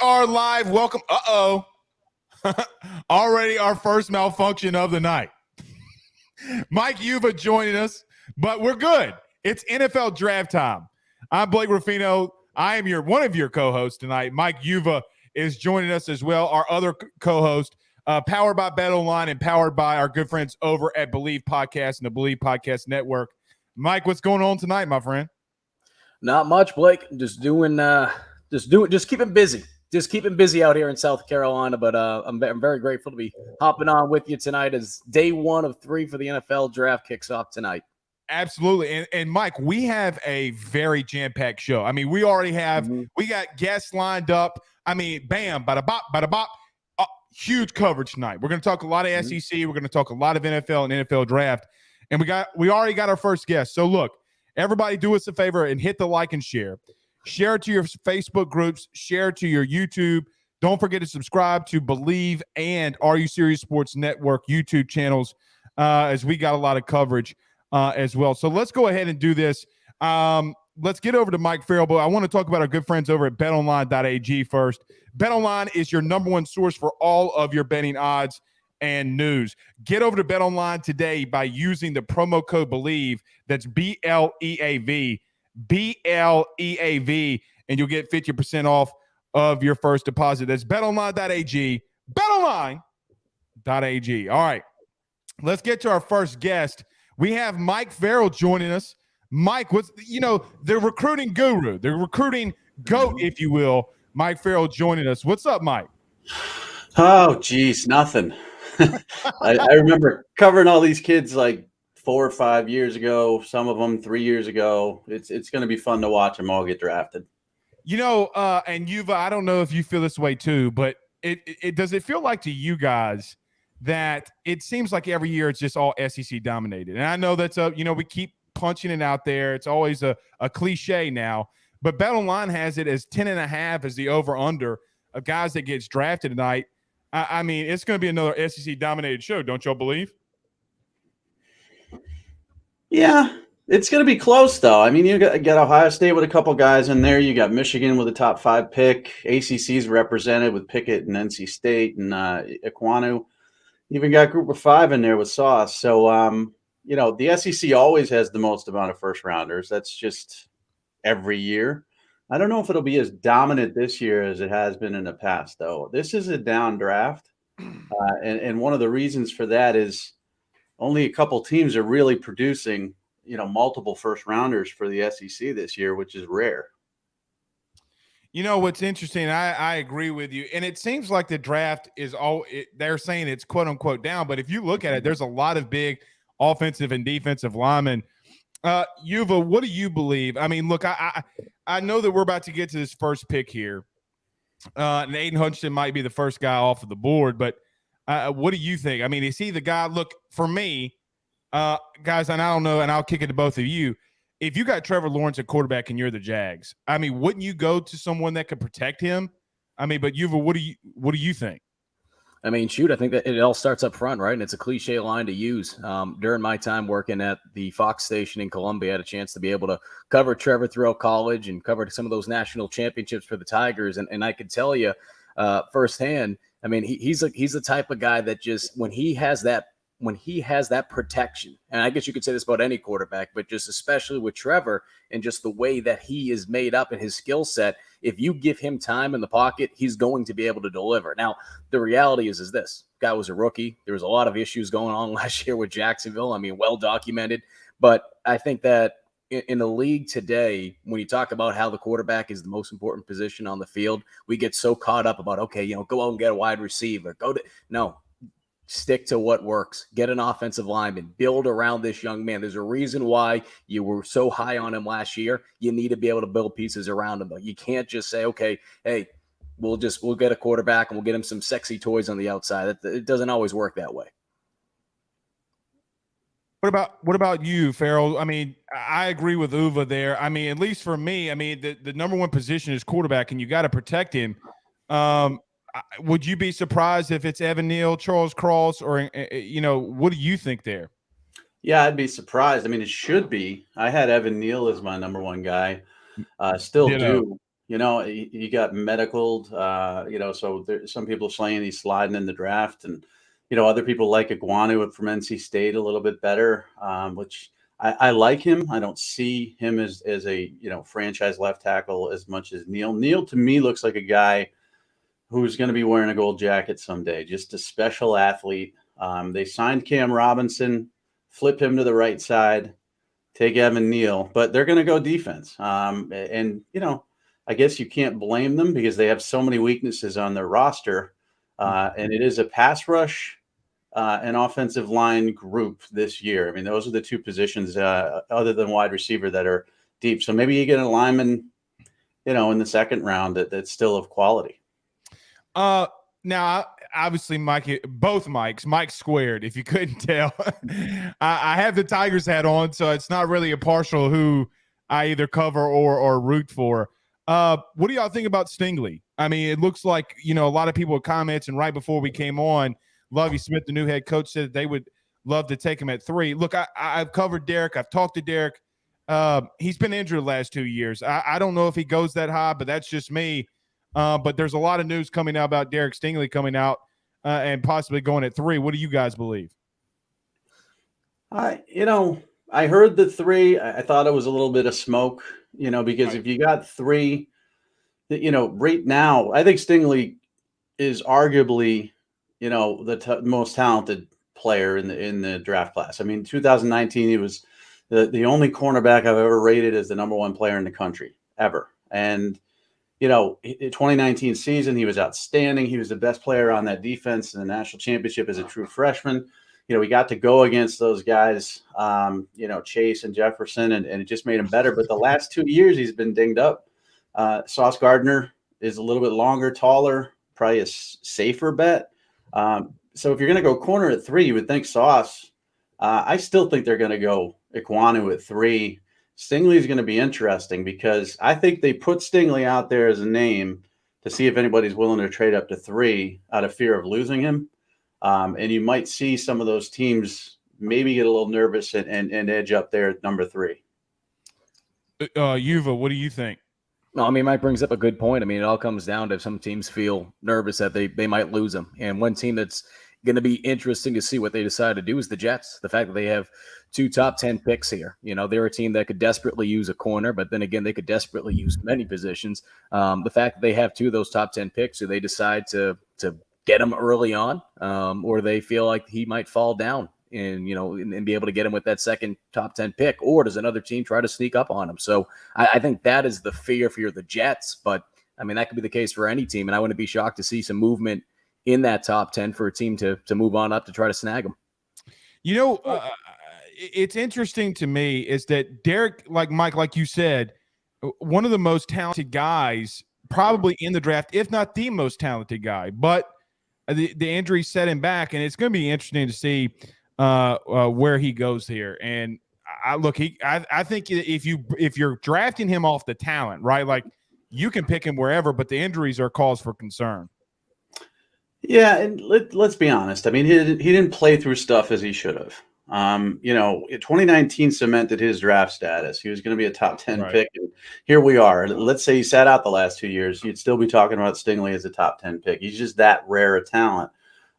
are live. Welcome. Already our first malfunction of the night. Mike Yuva joining us, but we're good. It's NFL draft time. I'm Blake Ruffino. I am one of your co-hosts tonight. Mike Yuva is joining us as well. Our other co-host, powered by BetOnline and powered by our good friends over at Bleav Podcast and the Bleav Podcast Network. Mike, what's going on tonight, my friend? Not much, Blake. Just keeping busy. Just keeping busy out here in South Carolina. But I'm very grateful to be hopping on with you tonight as day 1 of 3 for the NFL draft kicks off tonight. Absolutely. And Mike, we have a very jam-packed show. I mean, we already have we got guests lined up. I mean, bam, bada bop. Huge coverage tonight. We're going to talk a lot of SEC. We're going to talk a lot of NFL and NFL draft. And we already got our first guest. So look, everybody do us a favor and hit the like and share. Share it to your Facebook groups. Share it to your YouTube. Don't forget to subscribe to Bleav and Are You Serious Sports Network YouTube channels as we got a lot of coverage as well. So let's go ahead and do this. Let's get over to Mike Farrell, but I want to talk about our good friends over at betonline.ag first. BetOnline is your number one source for all of your betting odds and news. Get over to BetOnline today by using the promo code Bleav. That's BLEAV, and you'll get 50% off of your first deposit. That's betonline.ag, betonline.ag. All right, let's get to our first guest. We have Mike Farrell joining us. Mike, the recruiting guru, the recruiting GOAT, if you will, Mike Farrell joining us. What's up, Mike? Oh, geez, nothing. I remember covering all these kids like 4 or 5 years ago, some of them 3 years ago. It's going to be fun to watch them all get drafted. And Yuva, I don't know if you feel this way too, but it does it feel like to you guys that it seems like every year it's just all SEC dominated? And I know that's we keep punching it out there. It's always a cliche now, but BetOnline has it as 10.5 as the over-under of guys that gets drafted tonight. I mean, it's going to be another SEC dominated show. Don't y'all believe? Yeah, it's going to be close, though. I mean, you got Ohio State with a couple guys in there. You got Michigan with a top 5 pick. ACC's represented with Pickett and NC State and Ekwonu. Even got Group of 5 in there with Sauce. So, the SEC always has the most amount of first-rounders. That's just every year. I don't know if it'll be as dominant this year as it has been in the past, though. This is a down draft, and one of the reasons for that is only a couple teams are really producing, multiple first-rounders for the SEC this year, which is rare. What's interesting, I agree with you, and it seems like the draft is they're saying it's quote-unquote down, but if you look at it, there's a lot of big offensive and defensive linemen. Yuva, what do you believe? I mean, look, I know that we're about to get to this first pick here, and Aiden Hutchinson might be the first guy off of the board, but what do you think? I mean, is he the guy? Look, for me, guys, and I don't know, and I'll kick it to both of you. If you got Trevor Lawrence at quarterback and you're the Jags, I mean, wouldn't you go to someone that could protect him? I mean, but Yuva, what do you think? I mean, shoot, I think that it all starts up front, right? And it's a cliche line to use. During my time working at the Fox station in Columbia, I had a chance to be able to cover Trevor throughout college and cover some of those national championships for the Tigers. And I could tell you firsthand, I mean, he's the type of guy that just when he has that protection, and I guess you could say this about any quarterback, but just especially with Trevor and just the way that he is made up in his skill set, if you give him time in the pocket, he's going to be able to deliver. Now, the reality is this. Guy was a rookie. There was a lot of issues going on last year with Jacksonville. I mean, well documented. But I think that in the league today, when you talk about how the quarterback is the most important position on the field, we get so caught up about, okay, go out and get a wide receiver. No. Stick to what works. Get an offensive lineman. Build around this young man. There's a reason why you were so high on him last year. You need to be able to build pieces around him. Though. You can't just say, okay, hey, we'll get a quarterback and we'll get him some sexy toys on the outside. It doesn't always work that way. What about you, Farrell? I mean, I agree with Uva there. I mean, at least for me, I mean, the number one position is quarterback, and you got to protect him. Would you be surprised if it's Evan Neal, Charles Cross, or what do you think there? Yeah, I'd be surprised. I mean, it should be. I had Evan Neal as my number one guy. Still do. You know, he got medicaled. You know, so some people are saying he's sliding in the draft, and you know, other people like Iguanu from NC State a little bit better, which I like him. I don't see him as a franchise left tackle as much as Neal. Neal to me looks like a guy who's going to be wearing a gold jacket someday. Just a special athlete. They signed Cam Robinson, flip him to the right side, take Evan Neal, but they're going to go defense. And you know, I guess you can't blame them because they have so many weaknesses on their roster. And it is a pass rush and offensive line group this year. I mean, those are the two positions other than wide receiver that are deep. So maybe you get a lineman, you know, in the second round that's still of quality. Now, obviously, both Mikes, Mike squared, if you couldn't tell. I have the Tigers hat on, so it's not really a partial who I either cover or root for. What do y'all think about Stingley? I mean, it looks like, you know, a lot of people with comments, and right before we came on, Lovie Smith, the new head coach, said that they would love to take him at 3. Look, I've covered Derek. I've talked to Derek. He's been injured the last 2 years. I don't know if he goes that high, but that's just me. But there's a lot of news coming out about Derek Stingley coming out and possibly going at 3. What do you guys Bleav? You know, I heard the 3. I thought it was a little bit of smoke, you know, because Right. if you got 3, you know, right now, I think Stingley is arguably, you know, the most talented player in the draft class. I mean, 2019, he was the only cornerback I've ever rated as the number 1 player in the country ever. And you know, 2019 season, he was outstanding. He was the best player on that defense in the national championship as a true freshman. You know, we got to go against those guys, you know, Chase and Jefferson, and it just made him better. But the last 2 years, he's been dinged up. Sauce Gardner is a little bit longer, taller, probably a safer bet. So if you're going to go corner at 3, you would think Sauce. I still think they're going to go Iguanu at 3. Stingley is going to be interesting because I think they put Stingley out there as a name to see if anybody's willing to trade up to 3 out of fear of losing him. And you might see some of those teams maybe get a little nervous and edge up there at number 3. Yuva, what do you think? No, I mean, Mike brings up a good point. I mean, it all comes down to some teams feel nervous that they might lose him. And one team that's going to be interesting to see what they decide to do is the Jets. The fact that they have 2 top 10 picks here. You know, they're a team that could desperately use a corner, but then again, they could desperately use many positions. The fact that they have 2 of those top 10 picks, do they decide to get him early on, or they feel like he might fall down and, you know, and be able to get him with that second top 10 pick, or does another team try to sneak up on him? So I think that is the fear for the Jets, but I mean, that could be the case for any team. And I wouldn't be shocked to see some movement in that top 10 for a team to move on up to try to snag him. You know, it's interesting to me is that Derek, like Mike, like you said, one of the most talented guys probably in the draft, if not the most talented guy, but the injury set him back, and it's going to be interesting to see where he goes here. And I think if you're drafting him off the talent, right, like you can pick him wherever, but the injuries are cause for concern. Yeah, and let's be honest. I mean, he didn't play through stuff as he should have. You know, 2019 cemented his draft status. He was going to be a top 10 pick. And here we are. Let's say he sat out the last 2 years. You'd still be talking about Stingley as a top 10 pick. He's just that rare a talent.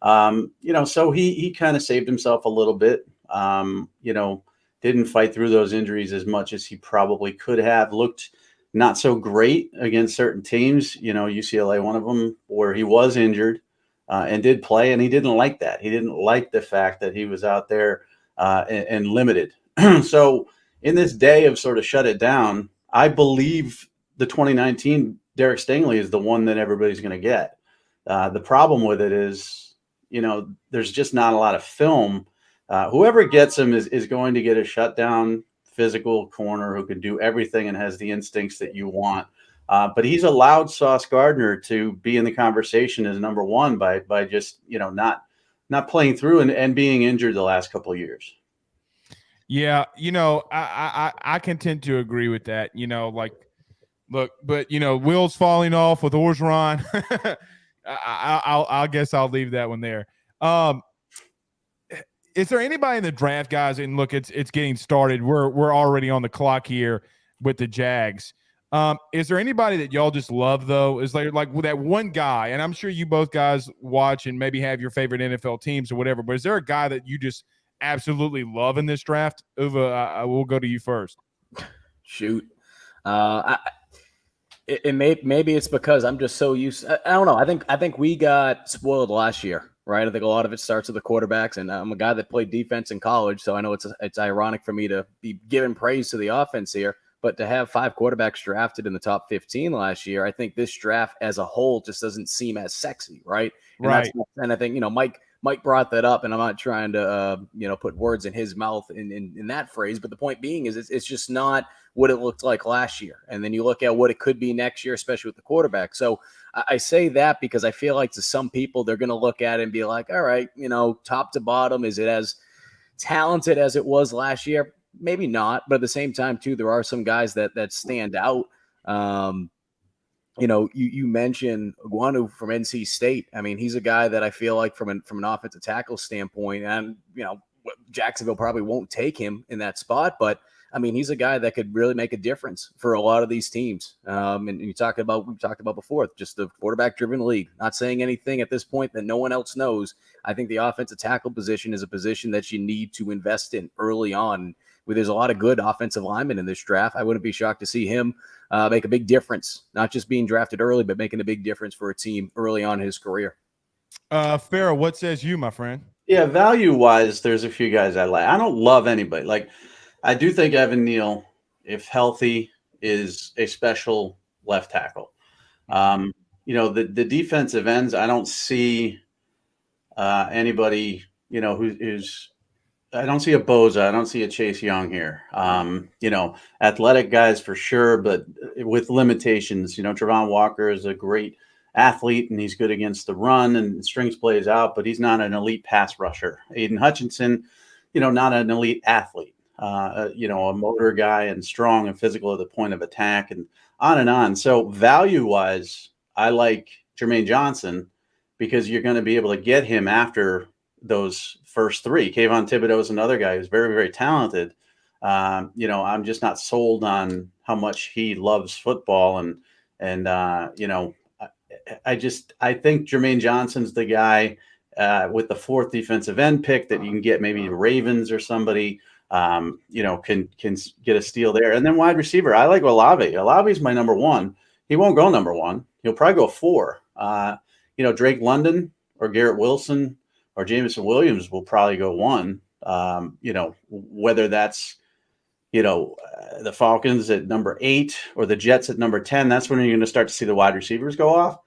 You know, so he kind of saved himself a little bit. You know, didn't fight through those injuries as much as he probably could have. Looked not so great against certain teams. You know, UCLA, one of them, where he was injured. And did play, and he didn't like that. He didn't like the fact that he was out there and limited. So in this day of sort of shut it down, I Bleav the 2019 Derek Stingley is the one that everybody's going to get. The problem with it is, you know, there's just not a lot of film. Whoever gets him is going to get a shutdown physical corner who can do everything and has the instincts that you want. But he's allowed Sauce Gardner to be in the conversation as number 1 by just, you know, not playing through and being injured the last couple of years. Yeah, you know, I can tend to agree with that. You know, like, look, but you know, wheels falling off with Orgeron. I guess I'll leave that one there. Is there anybody in the draft, guys? And look, it's getting started. We're already on the clock here with the Jags. Is there anybody that y'all just love though? Is there like that one guy? And I'm sure you both guys watch and maybe have your favorite NFL teams or whatever. But is there a guy that you just absolutely love in this draft? Uva, I will go to you first. Shoot. Maybe it's because I'm just so used. I don't know. I think we got spoiled last year, right? I think a lot of it starts with the quarterbacks, and I'm a guy that played defense in college, so I know it's ironic for me to be giving praise to the offense here, but to have 5 quarterbacks drafted in the top 15 last year, I think this draft as a whole just doesn't seem as sexy, right? And I think Mike brought that up, and I'm not trying to put words in his mouth in that phrase, but the point being is it's just not what it looked like last year. And then you look at what it could be next year, especially with the quarterback. So I say that because I feel like to some people, they're going to look at it and be like, all right, top to bottom, is it as talented as it was last year? Maybe not. But at the same time, too, there are some guys that stand out. You mentioned Iguanu from NC State. I mean, he's a guy that I feel like from an offensive tackle standpoint, and, Jacksonville probably won't take him in that spot, but I mean, he's a guy that could really make a difference for a lot of these teams. And we talked about before, just the quarterback-driven league. Not saying anything at this point that no one else knows. I think the offensive tackle position is a position that you need to invest in early on. There's a lot of good offensive linemen in this draft. I wouldn't be shocked to see him make a big difference, not just being drafted early, but making a big difference for a team early on in his career. Farrell, what says you, my friend? Yeah, value-wise, there's a few guys I like. I don't love anybody. Like, I do think Evan Neal, if healthy, is a special left tackle. The defensive ends, I don't see anybody, who's I don't see a Boza. I don't see a Chase Young here. Athletic guys for sure, but with limitations. Travon Walker is a great athlete and he's good against the run and strings plays out, but he's not an elite pass rusher. Aiden Hutchinson, not an elite athlete. A motor guy and strong and physical at the point of attack and on and on. So value-wise, I like Jermaine Johnson because you're going to be able to get him after those first 3. Kayvon Thibodeau is another guy who's very, very talented. I'm just not sold on how much he loves football. I think Jermaine Johnson's the guy with the 4th defensive end pick that you can get maybe the Ravens or somebody. Can get a steal there. And then wide receiver, I like Olave. Olave's my number 1. He won't go number 1. He'll probably go 4. Drake London or Garrett Wilson or Jameson Williams will probably go 1. Whether that's, the Falcons at number 8 or the Jets at number 10, that's when you're going to start to see the wide receivers go off.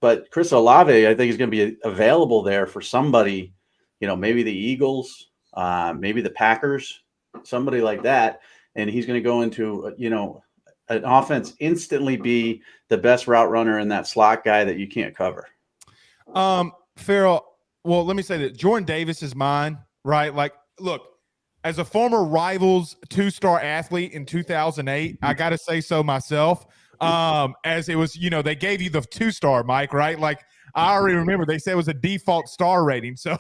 But Chris Olave, I think, is going to be available there for somebody, maybe the Eagles, maybe the Packers, somebody like that. And he's going to go into, an offense, instantly be the best route runner and that slot guy that you can't cover. Farrell, well, let me say that Jordan Davis is mine, right? Like, look, as a former Rivals 2-star athlete in 2008, I got to say so myself. As it was, they gave you the 2-star, Mike, right? Like, I already remember they said it was a default star rating. So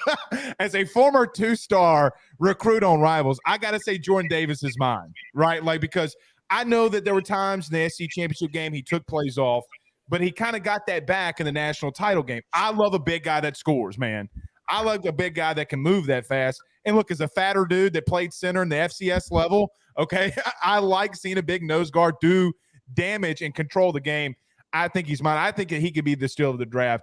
as a former 2-star recruit on Rivals, I got to say Jordan Davis is mine, right? Like, because I know that there were times in the SC championship game he took plays off, but he kind of got that back in the national title game. I love a big guy that scores, man. I like a big guy that can move that fast. And look, as a fatter dude that played center in the FCS level, okay, I like seeing a big nose guard do damage and control the game. I think he's mine. I think that he could be the steal of the draft.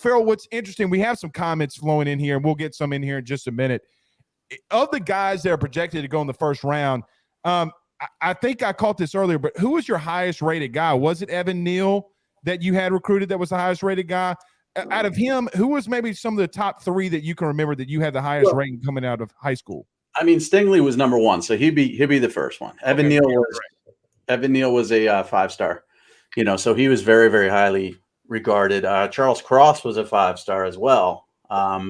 Farrell, what's interesting, we have some comments flowing in here, and we'll get some in here in just a minute. Of the guys that are projected to go in the first round, I think I caught this earlier, but who was your highest rated guy? Was it Evan Neal that you had recruited that was the highest rated guy? Out of him, who was maybe some of the top 3 that you can remember that you had the highest rating coming out of high school? I mean, Stingley was number 1, so he'd be the first one. Evan Neal was a 5-star, so he was very, very highly regarded. Charles Cross was a 5-star as well. There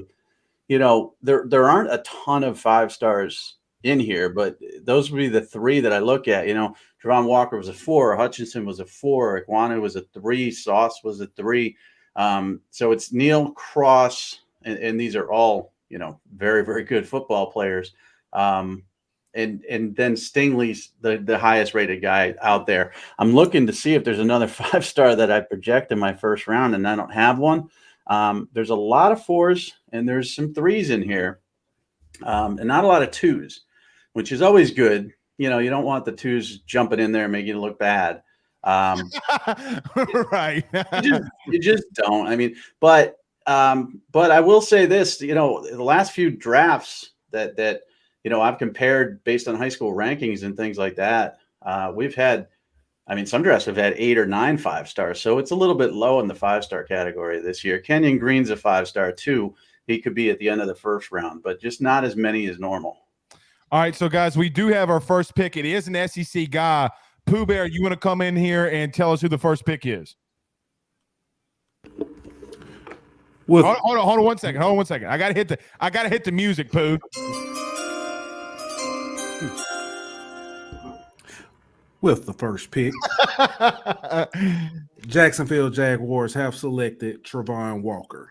aren't a ton of 5-stars in here, but those would be the 3 that I look at. Travon Walker was a 4, Hutchinson was a 4, Iguanu was a 3, Sauce was a 3. So it's Neal, Cross, and these are all, very, very good football players. And and then Stingley's the highest rated guy out there. I'm looking to see if there's another 5-star that I project in my first round, and I don't have one. There's a lot of 4s and there's some 3s in here, and not a lot of 2s, which is always good. You know, you don't want the 2s jumping in there and making it look bad. Right. You just don't. I mean, but I will say this, you know, the last few drafts that you know, I've compared based on high school rankings and things like that. We've had, I mean, some drafts have had 8 or 9 5-stars, so it's a little bit low in the 5-star category this year. Kenyon Green's a 5-star too. He could be at the end of the first round, but just not as many as normal. All right, so guys, we do have our first pick. It is an SEC guy. Pooh Bear, you want to come in here and tell us who the first pick is? Hold on 1 second. Hold on 1 second. I gotta hit the music, Pooh. With the first pick, Jacksonville Jaguars have selected Travon Walker.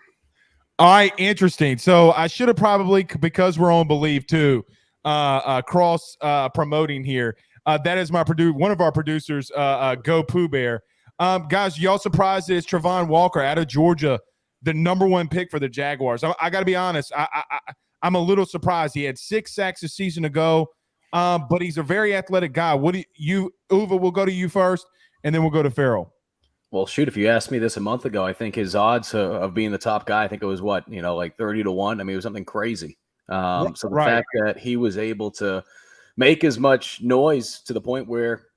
All right, interesting. So I should have probably, because we're on Bleav too, cross promoting here. That is one of our producers, Go Pooh Bear. Guys, y'all surprised that it's Travon Walker out of Georgia, the number 1 pick for the Jaguars? I got to be honest. I'm a little surprised. He had 6 sacks a season ago, but he's a very athletic guy. What do you, Uva? We'll go to you first, and then we'll go to Farrell. Well, shoot, if you asked me this a month ago, I think his odds of being the top guy, I think it was what, you know, like 30-1. I mean, it was something crazy. So the fact that he was able to make as much noise to the point where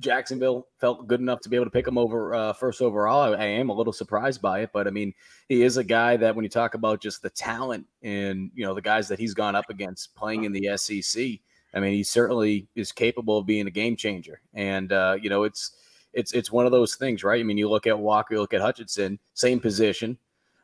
Jacksonville felt good enough to be able to pick him over first overall, I am a little surprised by it. But I mean, he is a guy that when you talk about just the talent and, you know, the guys that he's gone up against playing in the SEC, I mean, he certainly is capable of being a game changer. And, you know, it's one of those things, right? I mean, you look at Walker, you look at Hutchinson, same position.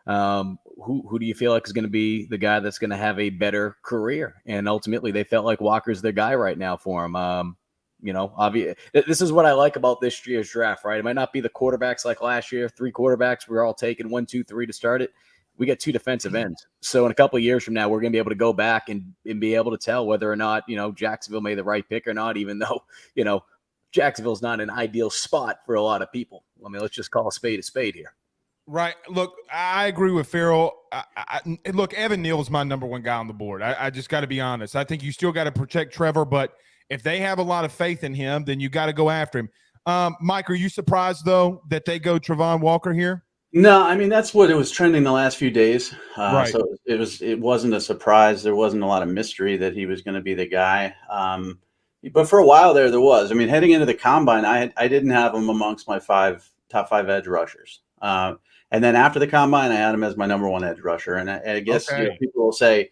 Who do you feel like is going to be the guy that's going to have a better career? And ultimately, they felt like Walker's their guy right now for him. You know, obviously, this is what I like about this year's draft, right? It might not be the quarterbacks like last year, 3 quarterbacks. We're all taking 1, 2, 3 to start it. We got 2 defensive ends. So in a couple of years from now, we're going to be able to go back and be able to tell whether or not, you know, Jacksonville made the right pick or not, even though, you know, Jacksonville's not an ideal spot for a lot of people. I mean, let's just call a spade here. Right. Look, I agree with Farrell. Look, Evan Neal's my number 1 guy on the board. I just got to be honest. I think you still got to protect Trevor, but if they have a lot of faith in him, then you got to go after him. Mike, are you surprised, though, that they go Travon Walker here? No, I mean, that's what it was trending the last few days. Right. So it wasn't a surprise. There wasn't a lot of mystery that he was going to be the guy. But for a while there was. I mean, heading into the combine, I didn't have him amongst my top 5 edge rushers. And then after the combine, I had him as my number 1 edge rusher. And I guess you know, people will say,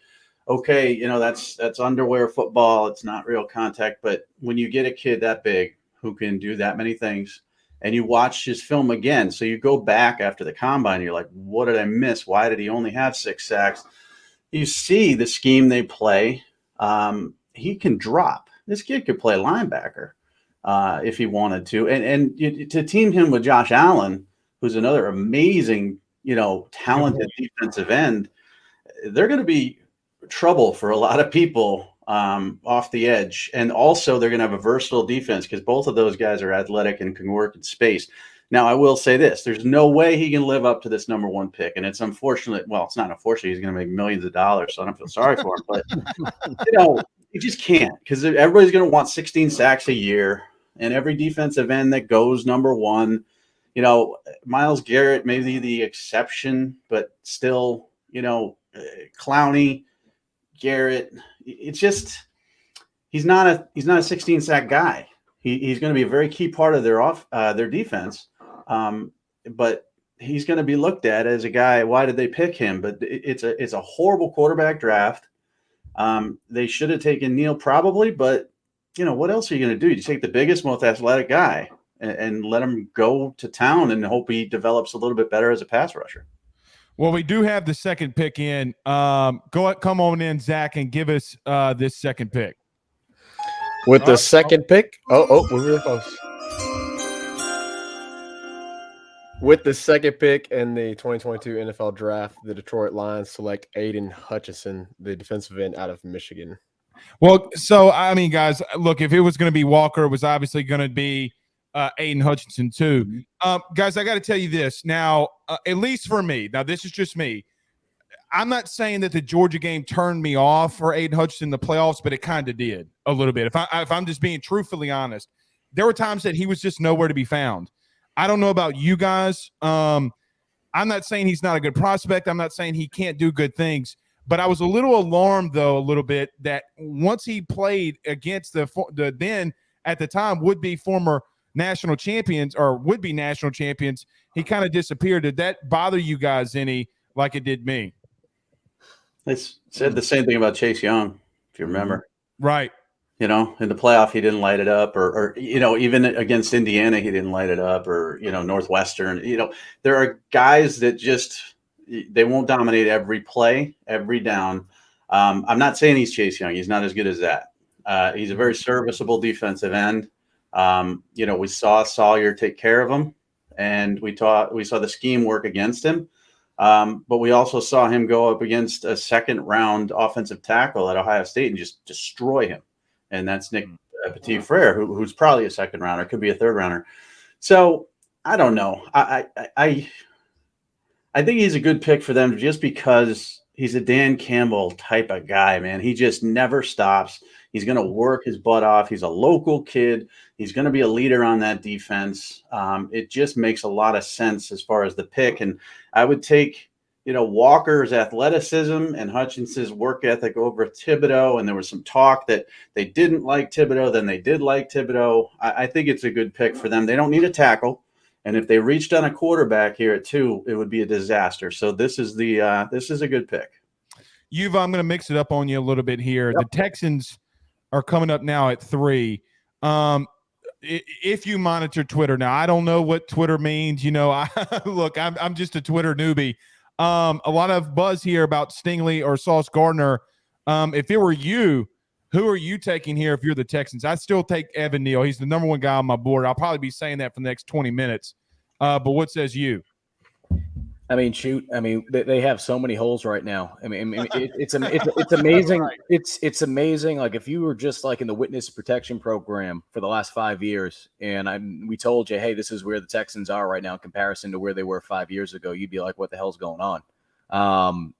okay, you know, that's underwear football. It's not real contact. But when you get a kid that big who can do that many things, and you watch his film again, so you go back after the combine, you're like, what did I miss? Why did he only have 6 sacks? You see the scheme they play. He can drop. This kid could play linebacker if he wanted to. And to team him with Josh Allen, who's another amazing, you know, talented defensive end, they're going to be trouble for a lot of people off the edge. And also they're going to have a versatile defense because both of those guys are athletic and can work in space. Now, I will say this. There's no way he can live up to this number 1 pick. And it's unfortunate. Well, it's not unfortunate. He's going to make millions of dollars, so I don't feel sorry for him. But, you know, you just can't because everybody's going to want 16 sacks a year. And every defensive end that goes number 1, you know, Myles Garrett may be the exception, but still, you know, Clowney, Garrett, it's just he's not a 16 sack guy. He's going to be a very key part of their defense, but he's going to be looked at as a guy. Why did they pick him? But it's a horrible quarterback draft. They should have taken Neal probably, but you know what else are you going to do? You take the biggest, most athletic guy and let him go to town and hope he develops a little bit better as a pass rusher. Well, we do have the second pick in. Come on in, Zach, and give us this second pick. With the second pick, we're really close. With the second pick in the 2022 NFL Draft, the Detroit Lions select Aiden Hutchinson, the defensive end out of Michigan. Well, so I mean, guys, look, if it was going to be Walker, it was obviously going to be Aiden Hutchinson too. Guys, I got to tell you this now. At least for me, now this is just me. I'm not saying that the Georgia game turned me off for Aiden Hutchinson in the playoffs, but it kind of did a little bit. If I'm just being truthfully honest, there were times that he was just nowhere to be found. I don't know about you guys. I'm not saying he's not a good prospect. I'm not saying he can't do good things. But I was a little alarmed, though, a little bit that once he played against the then at the time would be former national champions or would be national champions, he kind of disappeared. Did that bother you guys any like it did me? They said the same thing about Chase Young, if you remember. Right. In the playoff, he didn't light it up, or even against Indiana, he didn't light it up, or Northwestern. There are guys that just they won't dominate every play, every down. I'm not saying he's Chase Young; he's not as good as that. He's a very serviceable defensive end. We saw Sawyer take care of him, and we saw the scheme work against him. But we also saw him go up against a second-round offensive tackle at Ohio State and just destroy him. And that's Nick Petit-Frere, who's probably a second rounder, could be a third rounder. So I don't know. I think he's a good pick for them just because he's a Dan Campbell type of guy, man. He just never stops. He's going to work his butt off. He's a local kid. He's going to be a leader on that defense. It just makes a lot of sense as far as the pick. And I would take, Walker's athleticism and Hutchinson's work ethic over Thibodeau. And there was some talk that they didn't like Thibodeau, then they did like Thibodeau. I think it's a good pick for them. They don't need a tackle. And if they reached on a quarterback here at 2, it would be a disaster. So this is a good pick. I'm going to mix it up on you a little bit here. Yep. The Texans are coming up now at 3. If you monitor Twitter now, I don't know what Twitter means. Look, I'm just a Twitter newbie. A lot of buzz here about Stingley or Sauce Gardner. If it were you, who are you taking here if you're the Texans? I still take Evan Neal. He's the number 1 guy on my board. I'll probably be saying that for the next 20 minutes. But what says you? I mean, shoot. I mean, they have so many holes right now. I mean, it's amazing. Right. It's amazing. Like if you were just like in the witness protection program for the last 5 years, and we told you, hey, this is where the Texans are right now in comparison to where they were 5 years ago, you'd be like, what the hell's going on?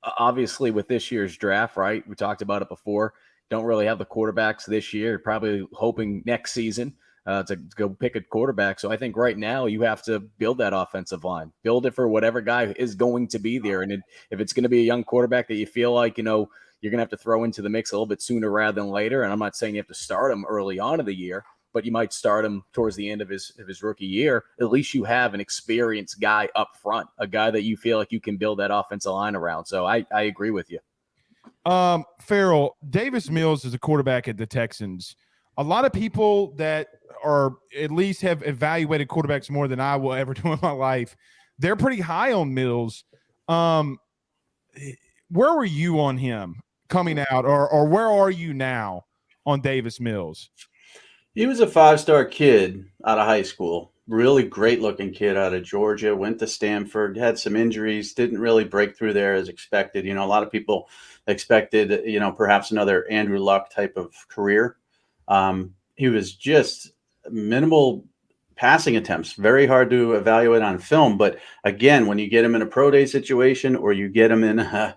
Obviously, with this year's draft, right? We talked about it before. Don't really have the quarterbacks this year. Probably hoping next season. To go pick a quarterback. So I think right now you have to build that offensive line, build it for whatever guy is going to be there. And if it's going to be a young quarterback that you feel like, you're going to have to throw into the mix a little bit sooner rather than later. And I'm not saying you have to start him early on in the year, but you might start him towards the end of his rookie year. At least you have an experienced guy up front, a guy that you feel like you can build that offensive line around. So I agree with you. Farrell, Davis Mills is a quarterback at the Texans. A lot of people that are at least have evaluated quarterbacks more than I will ever do in my life, they're pretty high on Mills. Where were you on him coming out, or where are you now on Davis Mills? He was a 5-star kid out of high school. Really great-looking kid out of Georgia, went to Stanford, had some injuries, didn't really break through there as expected. A lot of people expected, perhaps another Andrew Luck type of career. He was just minimal passing attempts, very hard to evaluate on film. But again, when you get him in a pro day situation or you get him in a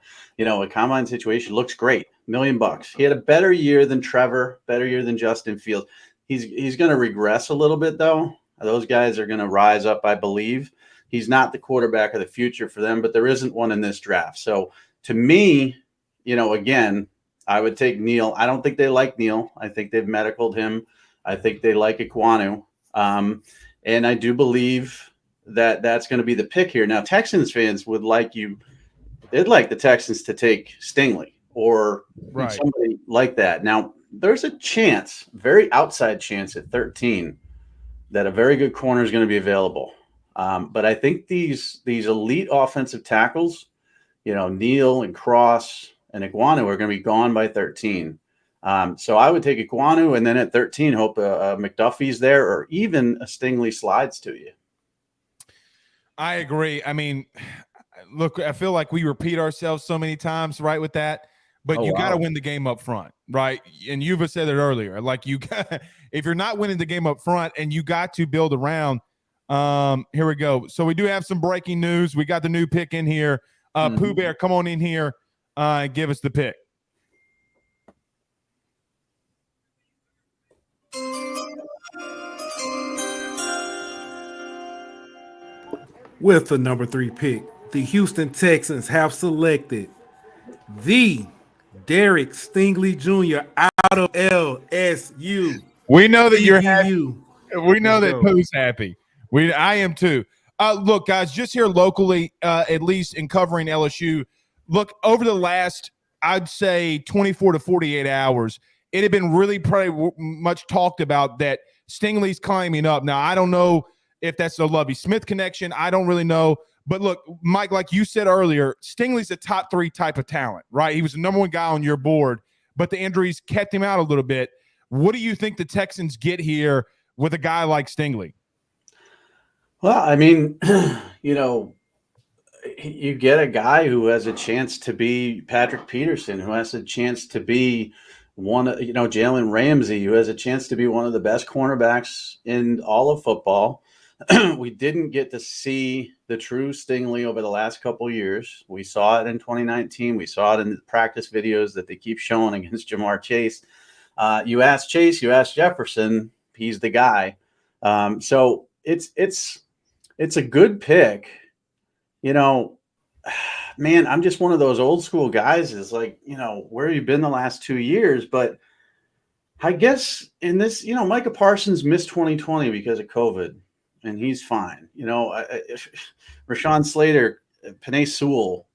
combine situation, looks great. $1 million. He had a better year than Trevor, better year than Justin Fields. He's going to regress a little bit though. Those guys are going to rise up, I believe. He's not the quarterback of the future for them, but there isn't one in this draft. So to me, again, I would take Neal. I don't think they like Neal. I think they've medicaled him. I think they like Ekwonu. And I do believe that that's going to be the pick here. Now, Texans fans would like they'd like the Texans to take Stingley or somebody like that. Now, there's a chance, very outside chance at 13 that a very good corner is going to be available. But I think these elite offensive tackles, Neal and Cross and Ekwonu are going to be gone by 13. So I would take Ekwonu, and then at 13, hope McDuffie's there or even a Stingley slides to you. I agree. I mean, look, I feel like we repeat ourselves so many times, right, with that. but Oh, you got to wow. win the game up front, right? And you've said it earlier. Like if you're not winning the game up front, and you got to build around. Here we go. So we do have some breaking news. We got the new pick in here. Pooh Bear, come on in here and give us the pick. With the number 3 pick, the Houston Texans have selected the Derek Stingley Jr. out of LSU. We know that you're happy. TVU. We know Let's that go. Pooh's happy. I am too. Look, guys, just here locally, at least in covering LSU, look, over the last, I'd say 24 to 48 hours, it had been really pretty much talked about that Stingley's climbing up. Now, I don't know if that's the Lovie Smith connection. I don't really know. But look, Mike, like you said earlier, Stingley's a top 3 type of talent, right? He was the number 1 guy on your board, but the injuries kept him out a little bit. What do you think the Texans get here with a guy like Stingley? Well, I mean, you get a guy who has a chance to be Patrick Peterson, who has a chance to be Jalen Ramsey, who has a chance to be one of the best cornerbacks in all of football. We didn't get to see the true Stingley over the last couple of years. We saw it in 2019. We saw it in the practice videos that they keep showing against Jamar Chase. You ask Chase, you ask Jefferson, he's the guy. So it's a good pick. Man, I'm just one of those old school guys is like, where have you been the last 2 years? But I guess in this, Micah Parsons missed 2020 because of COVID, and he's fine. Rashawn Slater, Penei Sewell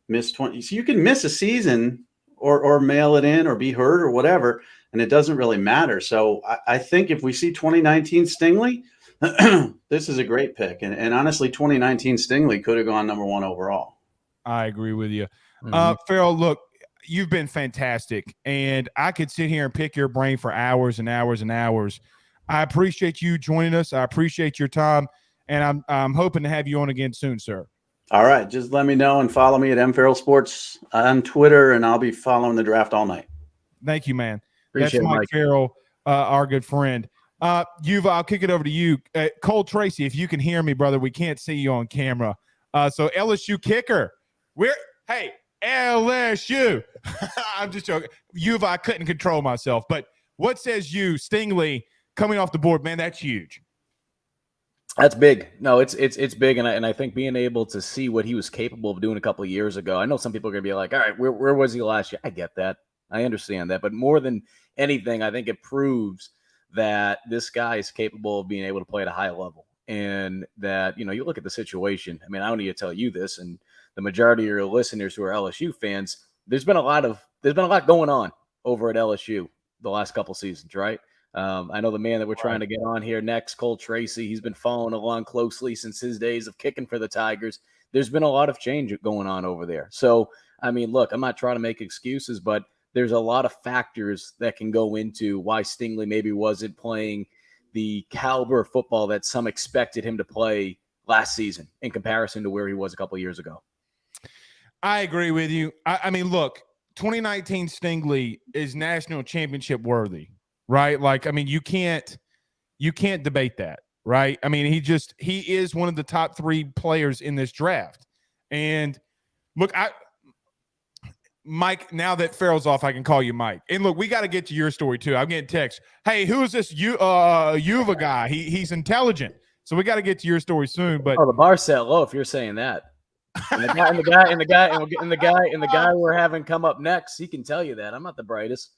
missed 20. So you can miss a season or mail it in or be hurt or whatever, and it doesn't really matter. So I think if we see 2019 Stingley, this is a great pick. And honestly, 2019 Stingley could have gone number 1 overall. I agree with you. Farrell, look, you've been fantastic, and I could sit here and pick your brain for hours and hours and hours. I appreciate you joining us. I appreciate your time, and I'm hoping to have you on again soon, sir. All right. Just let me know and follow me at MFarrell Sports on Twitter, and I'll be following the draft all night. Thank you, man. Appreciate That's it, Mike Mike. Farrell, our good friend. I'll kick it over to you. Cole Tracy, if you can hear me, brother, we can't see you on camera. So LSU kicker. Hey, LSU. I'm just joking. I couldn't control myself. But what says you, Stingley, coming off the board? Man, that's huge. That's big. No, it's big, and I think being able to see what he was capable of doing a couple of years ago. I know some people are going to be like, all right, where was he last year? I get that. I understand that. But more than anything, I think it proves that this guy is capable of being able to play at a high level. And that, you look at the situation. I mean, I don't need to tell you this, and the majority of your listeners who are LSU fans, there's been a lot going on over at LSU the last couple seasons, right? I know the man that we're trying to get on here next, Cole Tracy, he's been following along closely since his days of kicking for the Tigers. There's been a lot of change going on over there. So, I mean, look, I'm not trying to make excuses, but there's a lot of factors that can go into why Stingley maybe wasn't playing the caliber of football that some expected him to play last season in comparison to where he was a couple of years ago. I agree with you. I mean, look, 2019 Stingley is national championship worthy, right? Like, I mean, you can't debate that, right? I mean, he is one of the top 3 players in this draft. And look, Mike, now that Farrell's off, I can call you Mike. And look, we got to get to your story too. I'm getting texts. Hey, who is this Uva guy? He's intelligent. So we got to get to your story soon. But the bar set low if you're saying that. And the guy we're having come up next, he can tell you that I'm not the brightest.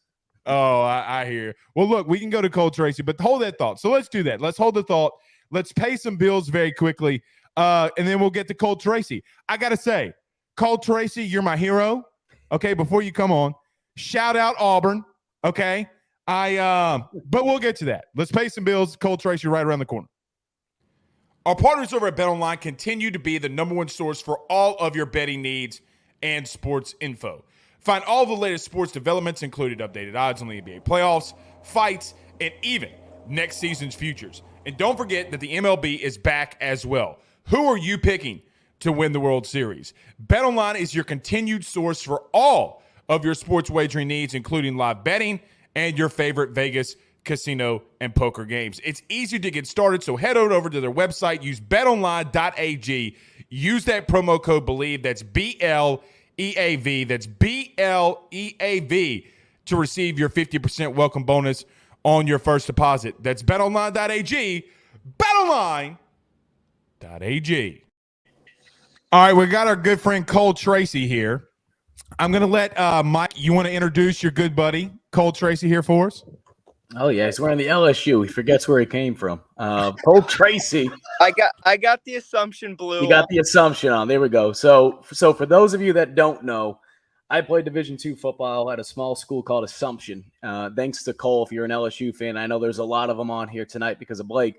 Oh, I hear you. Well, look, we can go to Cole Tracy, but hold that thought. So let's do that. Let's hold the thought. Let's pay some bills very quickly, and then we'll get to Cole Tracy. I got to say, Cole Tracy, you're my hero. Okay, before you come on, shout out Auburn. Okay, but we'll get to that. Let's pay some bills. Cole Tracy right around the corner. Our partners over at BetOnline continue to be the number 1 source for all of your betting needs and sports info. Find all the latest sports developments, including updated odds on the NBA playoffs, fights, and even next season's futures. And don't forget that the MLB is back as well. Who are you picking to win the World Series? BetOnline is your continued source for all of your sports wagering needs, including live betting and your favorite Vegas casino and poker games. It's easy to get started, so head on over to their website. Use betonline.ag. Use that promo code Bleav. That's BLEAV. That's BLEAV to receive your 50% welcome bonus on your first deposit. That's betonline.ag. Betonline.ag. All right, we got our good friend Cole Tracy here. I'm going to let Mike, you want to introduce your good buddy, Cole Tracy, here for us? Oh yeah, he's wearing the LSU. He forgets where he came from. Cole Tracy. I got the assumption, Blue. You got the assumption on. There we go. So for those of you that don't know, I played Division II football at a small school called Assumption. Thanks to Cole, if you're an LSU fan, I know there's a lot of them on here tonight because of Blake.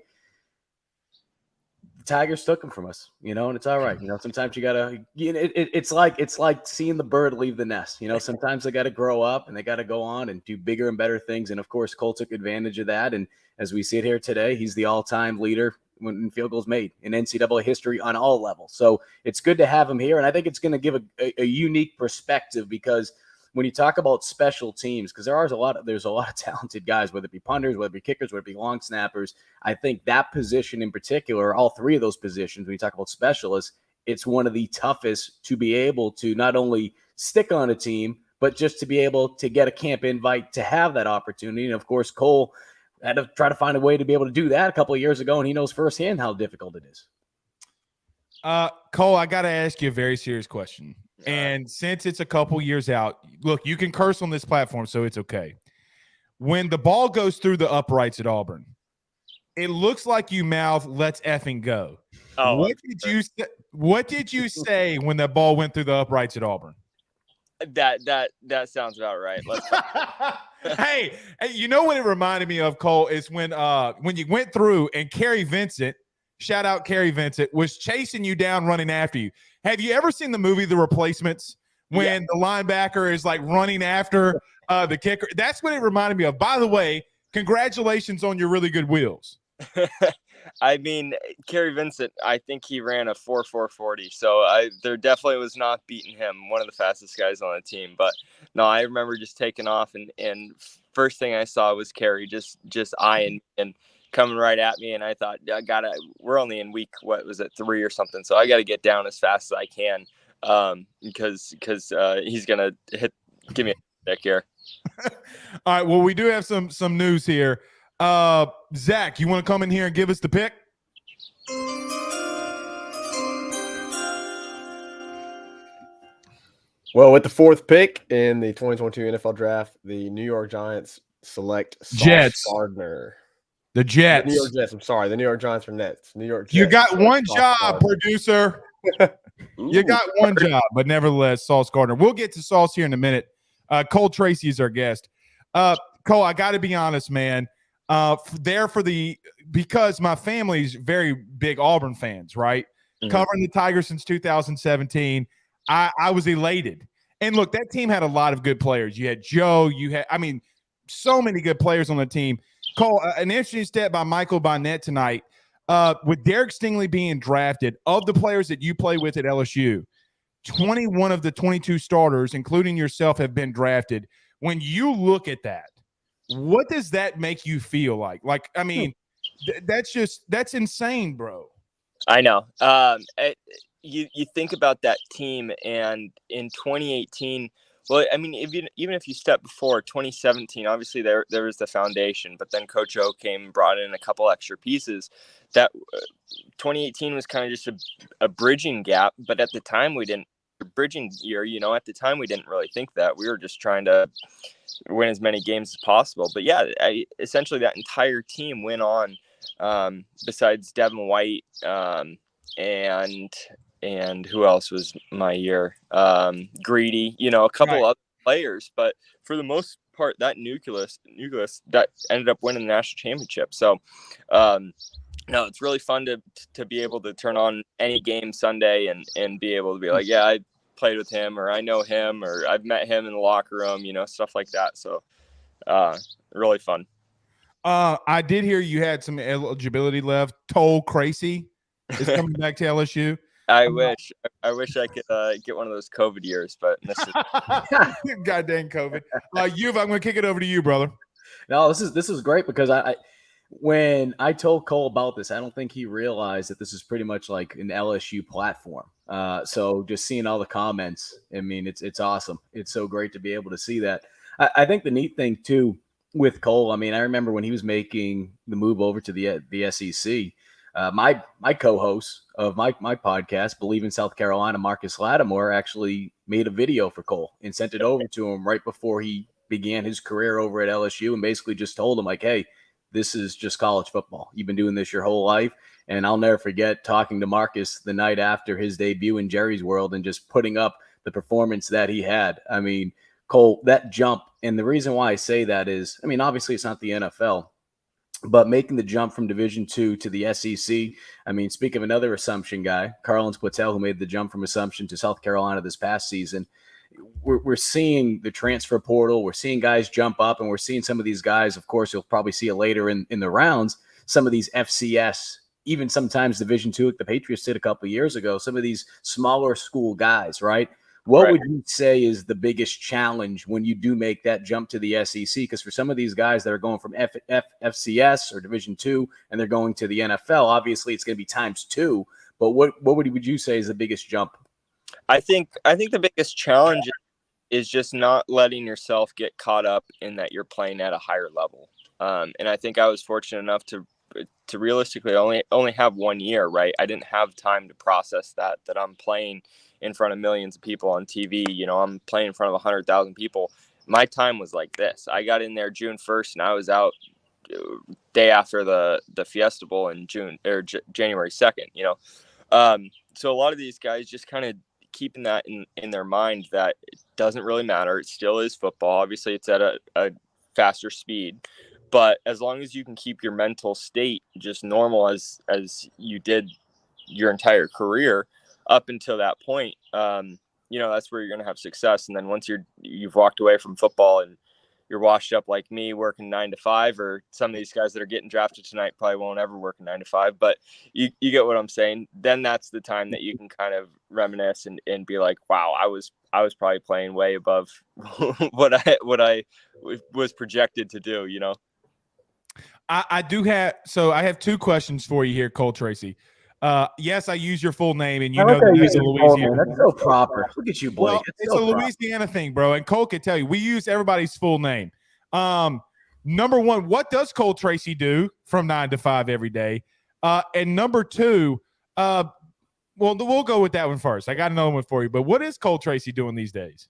The Tigers took him from us, and it's all right. Sometimes you gotta. It's like seeing the bird leave the nest. Sometimes they got to grow up and they got to go on and do bigger and better things. And of course, Cole took advantage of that. And as we sit here today, he's the all-time leader when field goals made in NCAA history on all levels. So it's good to have him here, and I think it's going to give a unique perspective because when you talk about special teams, because there's a lot of talented guys, whether it be punters, whether it be kickers, whether it be long snappers. I think that position in particular, all three of those positions, when you talk about specialists, it's one of the toughest to be able to not only stick on a team, but just to be able to get a camp invite to have that opportunity. And of course, Cole had to try to find a way to be able to do that a couple of years ago, and he knows firsthand how difficult it is. Cole, I got to ask you a very serious question. And since it's a couple years out, look, you can curse on this platform, so it's okay. When the ball goes through the uprights at Auburn, it looks like you mouth, "Let's effing go." Oh, What did you say when that ball went through the uprights at Auburn? That sounds about right. Hey, you know what it reminded me of, Cole, is when you went through and Kerry Vincent, shout out Kerry Vincent, was chasing you down, running after you. Have you ever seen the movie The Replacements when the linebacker is like running after the kicker? That's what it reminded me of. By the way, congratulations on your really good wheels. I mean, Kerry Vincent, I think he ran a 4.40, so there definitely was not beating him, one of the fastest guys on the team. But no, I remember just taking off, and first thing I saw was Kerry just eyeing me and coming right at me, and I thought, we're only in week, what was it, 3 or something, so I got to get down as fast as I can because he's gonna give me a deck here. All right, well, we do have some news here. Zach, you want to come in here and give us the pick? Well, with the fourth pick in the 2022 NFL Draft, the New York Giants select Jets. Sauce Gardner. The Jets. The New York Jets. I'm sorry. The New York Giants are Nets. New York Jets. You got one Sauce job, Gardner. producer. You got one job, but nevertheless, Sauce Gardner. We'll get to Sauce here in a minute. Cole Tracy is our guest. Cole, I got to be honest, man. Because my family's very big Auburn fans, right? Mm-hmm. Covering the Tigers since 2017. I was elated. And look, that team had a lot of good players. You had Joe. So many good players on the team. Cole, an interesting stat by Michael Bonnet tonight. With Derek Stingley being drafted, of the players that you play with at LSU, 21 of the 22 starters, including yourself, have been drafted. When you look at that, what does that make you feel like? Like, I mean, that's insane, bro. I know. You think about that team, and in 2018, well, I mean, even if you step before 2017, obviously there was the foundation, but then Coach O came and brought in a couple extra pieces. That 2018 was kind of just a bridging gap, but at the time bridging year, at the time we didn't really think that. We were just trying to win as many games as possible. But yeah, essentially that entire team went on, besides Devin White, and who else was my year? Greedy, a couple other players, but for the most part, that nucleus that ended up winning the national championship. So, no, it's really fun to be able to turn on any game Sunday and be able to be like, yeah, I played with him, or I know him, or I've met him in the locker room, stuff like that. So, really fun. I did hear you had some eligibility left. Cole Tracy is coming back to LSU. I wish I could get one of those COVID years, but this is goddamn COVID. I'm going to kick it over to you, brother. No, this is great because when I told Cole about this, I don't think he realized that this is pretty much like an LSU platform. So just seeing all the comments, I mean, it's awesome. It's so great to be able to see that. I think the neat thing too with Cole, I mean, I remember when he was making the move over to the SEC. My co-host of my podcast, Bleav in South Carolina, Marcus Lattimore, actually made a video for Cole and sent it over to him right before he began his career over at LSU, and basically just told him like, hey, this is just college football. You've been doing this your whole life. And I'll never forget talking to Marcus the night after his debut in Jerry's World and just putting up the performance that he had. I mean, Cole, that jump, and the reason why I say that is, I mean, obviously it's not the NFL, but making the jump from Division II to the SEC, I mean, speak of another Assumption guy, Carlins Patel, who made the jump from Assumption to South Carolina this past season. We're seeing the transfer portal. We're seeing guys jump up, and we're seeing some of these guys. Of course, you'll probably see it later in the rounds. Some of these FCS, even sometimes Division II, like the Patriots did a couple of years ago. Some of these smaller school guys, right? What would you say is the biggest challenge when you do make that jump to the SEC? Because for some of these guys that are going from FCS or Division II and they're going to the NFL, obviously it's going to be times two. But what would you say is the biggest jump? I think the biggest challenge is just not letting yourself get caught up in that you're playing at a higher level. And I think I was fortunate enough to realistically only have 1 year, right? I didn't have time to process that I'm playing in front of millions of people on TV. You know, I'm playing in front of 100,000 people. My time was like this. I got in there June 1st and I was out day after the Fiesta Bowl in January 2nd, you know? So a lot of these guys just kind of keeping that in their mind that it doesn't really matter. It still is football. Obviously it's at a faster speed, but as long as you can keep your mental state just normal as you did your entire career up until that point, you know, that's where you're going to have success. And then once you've walked away from football and you're washed up like me working 9 to 5, or some of these guys that are getting drafted tonight probably won't ever work a 9 to 5, but you get what I'm saying. Then that's the time that you can kind of reminisce and be like, wow, I was probably playing way above what I was projected to do, you know? I have two questions for you here, Cole Tracy. Yes, I use your full name, and you know that that's Louisiana. That's so proper. Look at you, Bleav. Well, it's a Louisiana thing, bro. And Cole can tell you, we use everybody's full name. Number one, what does Cole Tracy do from 9 to 5 every day? And number two, well, we'll go with that one first. I got another one for you. But what is Cole Tracy doing these days?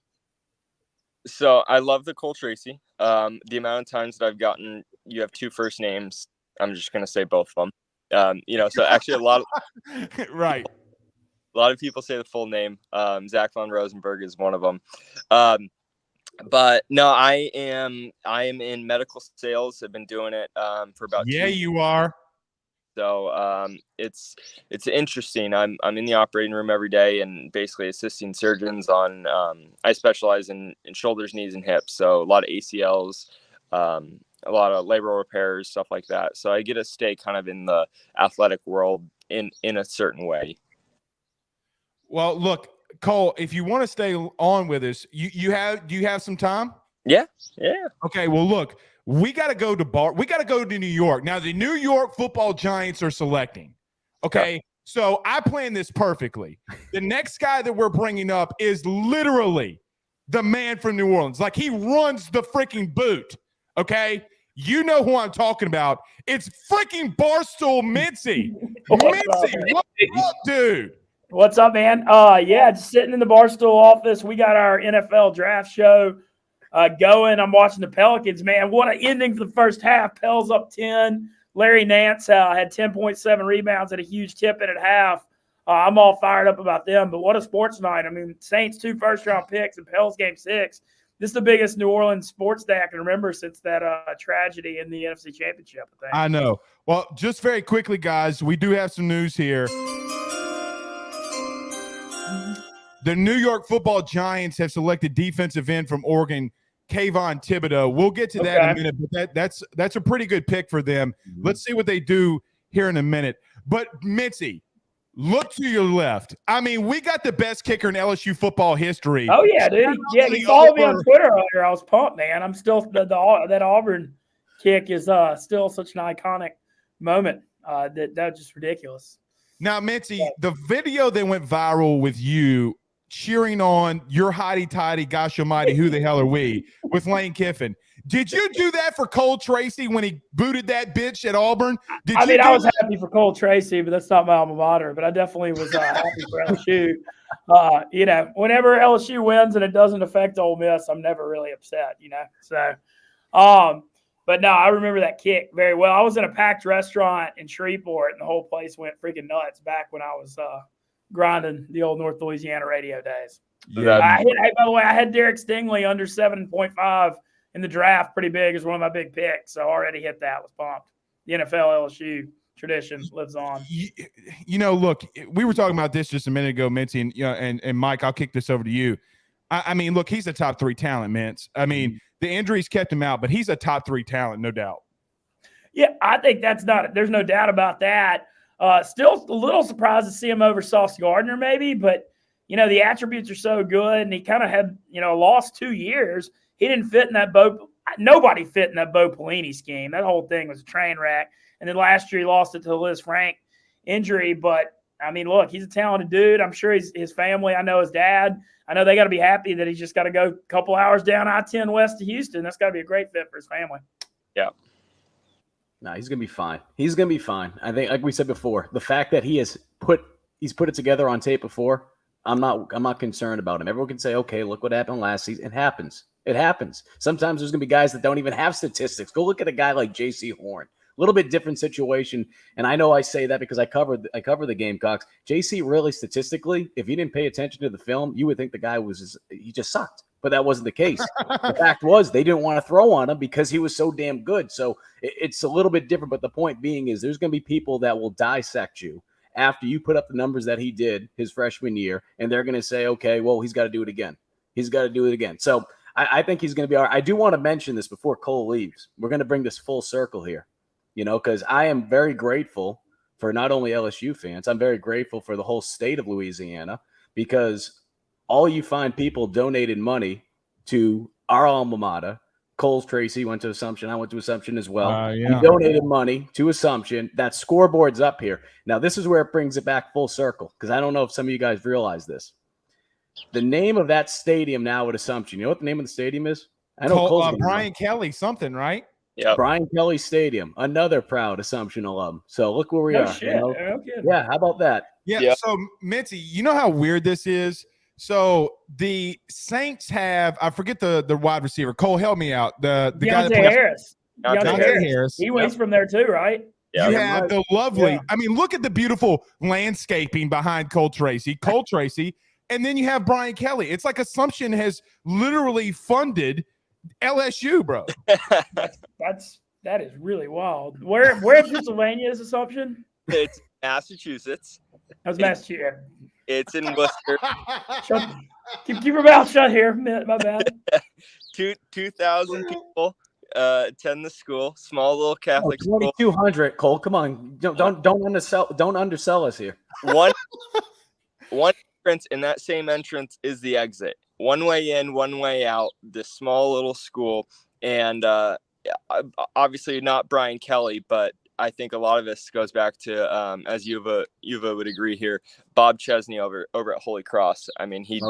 So I love the Cole Tracy. The amount of times that I've gotten, you have two first names. I'm just going to say both of them. You know, so actually a lot of right. A lot of people say the full name. Zach von Rosenberg is one of them. But no, I am in medical sales. I've been doing it for about 2 years. You are. So it's interesting. I'm in the operating room every day and basically assisting surgeons on. I specialize in shoulders, knees, and hips. So a lot of ACLs, a lot of labral repairs, stuff like that. So I get to stay kind of in the athletic world in a certain way. Well, look, Cole, if you want to stay on with us, do you have some time? Yeah. Okay. Well, look, we got to go to New York. Now, the New York Football Giants are selecting. Okay. Yeah. So I planned this perfectly. The next guy that we're bringing up is literally the man from New Orleans. Like, he runs the freaking boot. Okay. You know who I'm talking about. It's freaking Barstool Mincy. Mincy, what up, dude? What's up, man? Yeah, just sitting in the Barstool office. We got our NFL draft show going. I'm watching the Pelicans, man. What an ending for the first half. Pels up 10. Larry Nance had 10.7 rebounds, had a huge tip-in at half. I'm all fired up about them, but what a sports night. I mean, Saints 2 first-round picks and Pels game 6. This is the biggest New Orleans sports day I can remember since that tragedy in the NFC Championship, I think. I know. Well, just very quickly, guys, we do have some news here. The New York Football Giants have selected defensive end from Oregon, Kayvon Thibodeau. We'll get to that in a minute, but that's a pretty good pick for them. Let's see what they do here in a minute. But Mincy, look to your left. I mean, we got the best kicker in LSU football history. Oh yeah, dude. He followed me on Twitter earlier. I was pumped, man. I'm still that Auburn kick is still such an iconic moment. That's just ridiculous. Now, Mincy, the video that went viral with you cheering on your hotty-toddy, gosh almighty, who the hell are we, with Lane Kiffin. Did you do that for Cole Tracy when he booted that bitch at Auburn? I was happy for Cole Tracy, but that's not my alma mater. But I definitely was happy for LSU. Whenever LSU wins and it doesn't affect Ole Miss, I'm never really upset, So, but no, I remember that kick very well. I was in a packed restaurant in Shreveport, and the whole place went freaking nuts back when I was grinding the old North Louisiana radio days. Yeah. By the way, I had Derek Stingley under 7.5 in the draft, pretty big, as one of my big picks. So I already hit that. Was pumped. The NFL LSU tradition lives on. Look, we were talking about this just a minute ago, Mincy, and Mike. I'll kick this over to you. I mean, look, he's a top 3 talent, Mintz. I mean, the injuries kept him out, but he's a top 3 talent, no doubt. Yeah, I think there's no doubt about that. Still a little surprised to see him over Sauce Gardner, maybe, but the attributes are so good, and he kind of had lost 2 years. He didn't fit in that nobody fit in that Bo Pelini scheme. That whole thing was a train wreck. And then last year he lost it to the Liz Frank injury. But I mean, look, he's a talented dude. I'm sure his family. I know his dad. I know they got to be happy that he's just got to go a couple hours down I-10 west to Houston. That's got to be a great fit for his family. Yeah. No, he's gonna be fine. He's gonna be fine. I think, like we said before, the fact that he's put it together on tape before, I'm not concerned about him. Everyone can say, okay, look what happened last season. It happens. It happens. Sometimes there's gonna be guys that don't even have statistics. Go look at a guy like J.C. Horn. A little bit different situation. And I know I say that because I cover the Gamecocks. JC really statistically, if you didn't pay attention to the film, you would think the guy he just sucked. But that wasn't the case. The fact was they didn't want to throw on him because he was so damn good. So it's a little bit different. But the point being is there's going to be people that will dissect you after you put up the numbers that he did his freshman year. And they're going to say, okay, well, he's got to do it again. He's got to do it again. So I think he's going to be all right. I do want to mention this before Cole leaves. We're going to bring this full circle here, because I am very grateful for not only LSU fans. I'm very grateful for the whole state of Louisiana because all you fine people donated money to our alma mater. Coles Tracy went to Assumption. I went to Assumption as well. Yeah. We donated money to Assumption. That scoreboard's up here. Now, this is where it brings it back full circle because I don't know if some of you guys realize this. The name of that stadium now at Assumption, you know what the name of the stadium is? I know Brian Kelly something, right? Yeah, Brian Kelly Stadium, another proud Assumption alum. So look where we are. Shit. Okay. Yeah, how about that? Yeah. So, Mincy, you know how weird this is? So the Saints have, I forget the wide receiver. Cole, help me out. The guy that Harris. Deontay Harris. He's from there too, right? Yeah, you have the lovely, Yeah. I mean, look at the beautiful landscaping behind Cole Tracy, and then you have Brian Kelly. It's like Assumption has literally funded LSU, bro. That is really wild. Where in Pennsylvania is Assumption? it's Massachusetts. That was Massachusetts. It's in Worcester. Keep your mouth shut here. My bad. 2,000 people attend the school. Small little Catholic school. 2,200. Cole, come on, don't undersell us here. One entrance, and that same entrance is the exit. One way in, one way out. This small little school, and obviously not Brian Kelly, but I think a lot of this goes back to, as Yuva would agree here, Bob Chesney over at Holy Cross. I mean, he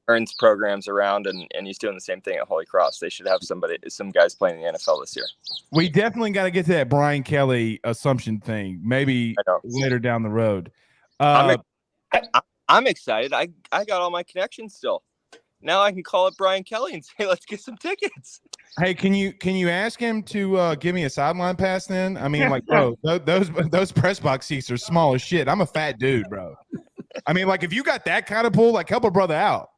turns programs around, and he's doing the same thing at Holy Cross. They should have some guys playing in the NFL this year. We definitely got to get to that Brian Kelly Assumption thing, maybe later down the road. I'm excited. I got all my connections still. Now I can call up Brian Kelly and say, let's get some tickets. Hey, can you ask him to give me a sideline pass then? I mean, like, bro, those press box seats are small as shit. I'm a fat dude, bro. I mean, like, if you got that kind of pull, like, help a brother out.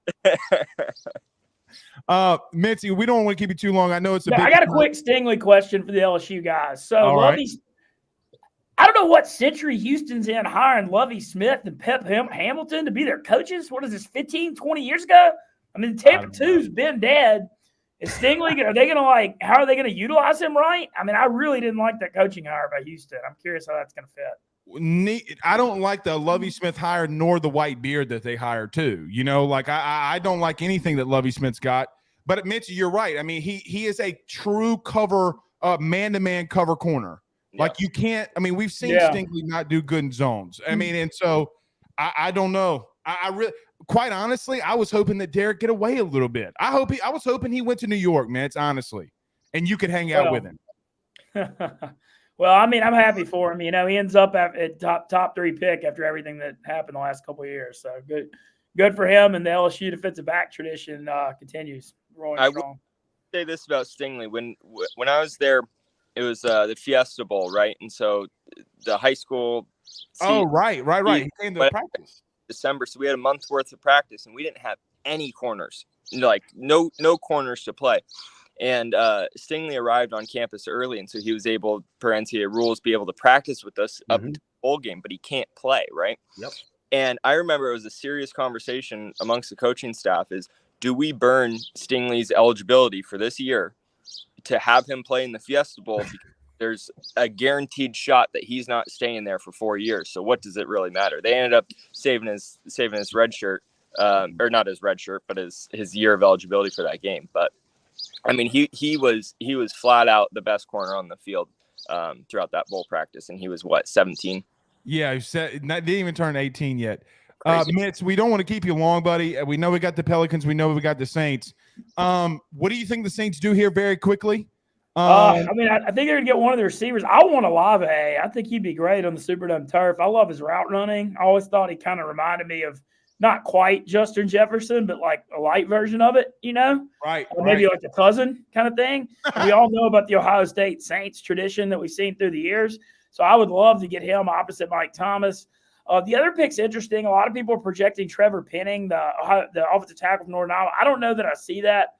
Mincy, we don't want to keep you too long. I know it's I got a quick Stingley question for the LSU guys. So Lovey's, I don't know what century Houston's in hiring Lovey Smith and Pep Hamilton to be their coaches. What is this, 15, 20 years ago? I mean, Tampa 2's been dead. Is Stingley, are they going to how are they going to utilize him right? I mean, I really didn't like that coaching hire by Houston. I'm curious how that's going to fit. I don't like the Lovie Smith hire nor the white beard that they hired too. You know, like I don't like anything that Lovie Smith's got. But Mitch, you're right. I mean, he is a true cover, man-to-man cover corner. Yeah. Like you can't. I mean, we've seen Stingley not do good in zones. I mean, and so I don't know. I really, quite honestly, I was hoping that Derek get away a little bit. I was hoping he went to New York, man. It's honestly, and you could hang out with him. Well, I mean, I'm happy for him. You know, he ends up at top 3 pick after everything that happened the last couple of years. So good for him. And the LSU defensive back tradition continues rolling strong. I will say this about Stingley. When I was there, it was the Fiesta Bowl, right? And so the high school. Right. He came to practice December, so we had a month's worth of practice, and we didn't have any corners, like no corners to play. And Stingley arrived on campus early, and so he was able, per NCAA rules, be able to practice with us up to the bowl game, but he can't play, right? Yep. And I remember it was a serious conversation amongst the coaching staff is, do we burn Stingley's eligibility for this year to have him play in the Fiesta Bowl? Because there's a guaranteed shot that he's not staying there for 4 years. So what does it really matter? They ended up saving his red shirt, or not his red shirt, but his year of eligibility for that game. But I mean, he was flat out the best corner on the field throughout that bowl practice, and he was 17. Yeah, he didn't even turn 18 yet. Mitch, we don't want to keep you long, buddy. We know we got the Pelicans. We know we got the Saints. What do you think the Saints do here very quickly? I mean, I think they're going to get one of the receivers. I want Bleav. I think he'd be great on the Superdome turf. I love his route running. I always thought he kind of reminded me of not quite Justin Jefferson, but like a light version of it, you know? Right. Or maybe like a cousin kind of thing. We all know about the Ohio State Saints tradition that we've seen through the years. So I would love to get him opposite Mike Thomas. The other pick's interesting. A lot of people are projecting Trevor Penning, the offensive tackle from Northern Iowa. I don't know that I see that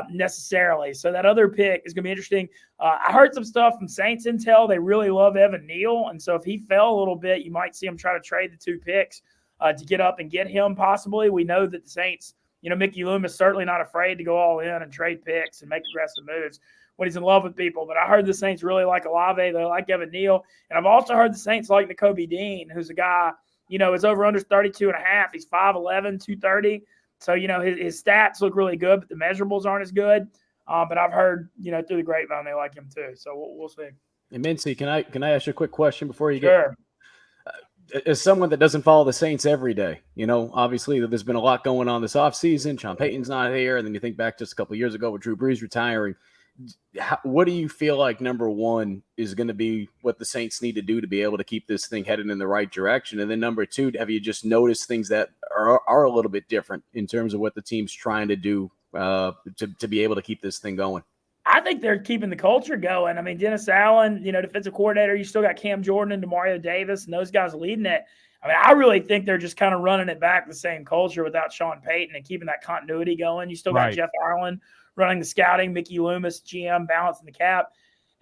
necessarily. So that other pick is going to be interesting. I heard some stuff from Saints Intel. They really love Evan Neal. And so if he fell a little bit, you might see him try to trade the 2 picks to get up and get him possibly. We know that the Saints, you know, Mickey Loomis certainly not afraid to go all in and trade picks and make aggressive moves when he's in love with people. But I heard the Saints really like Bleav. They like Evan Neal. And I've also heard the Saints like Nakobe Dean, who's a guy, you know, is over under 32.5. He's 5'11", 230. So, you know, his stats look really good, but the measurables aren't as good. But I've heard, you know, through the grapevine, they like him too. So we'll see. And Mincy, can I ask you a quick question before you Sure. As someone that doesn't follow the Saints every day, you know, obviously there's been a lot going on this offseason. Sean Payton's not here. And then you think back just a couple of years ago with Drew Brees retiring. What do you feel like, number one, is going to be what the Saints need to do to be able to keep this thing headed in the right direction? And then number two, have you just noticed things that are a little bit different in terms of what the team's trying to do to be able to keep this thing going? I think they're keeping the culture going. I mean, Dennis Allen, you know, defensive coordinator, you still got Cam Jordan and Demario Davis and those guys leading it. I mean, I really think they're just kind of running it back the same culture without Sean Payton and keeping that continuity going. You still got Jeff Ireland running the scouting, Mickey Loomis, GM, balancing the cap.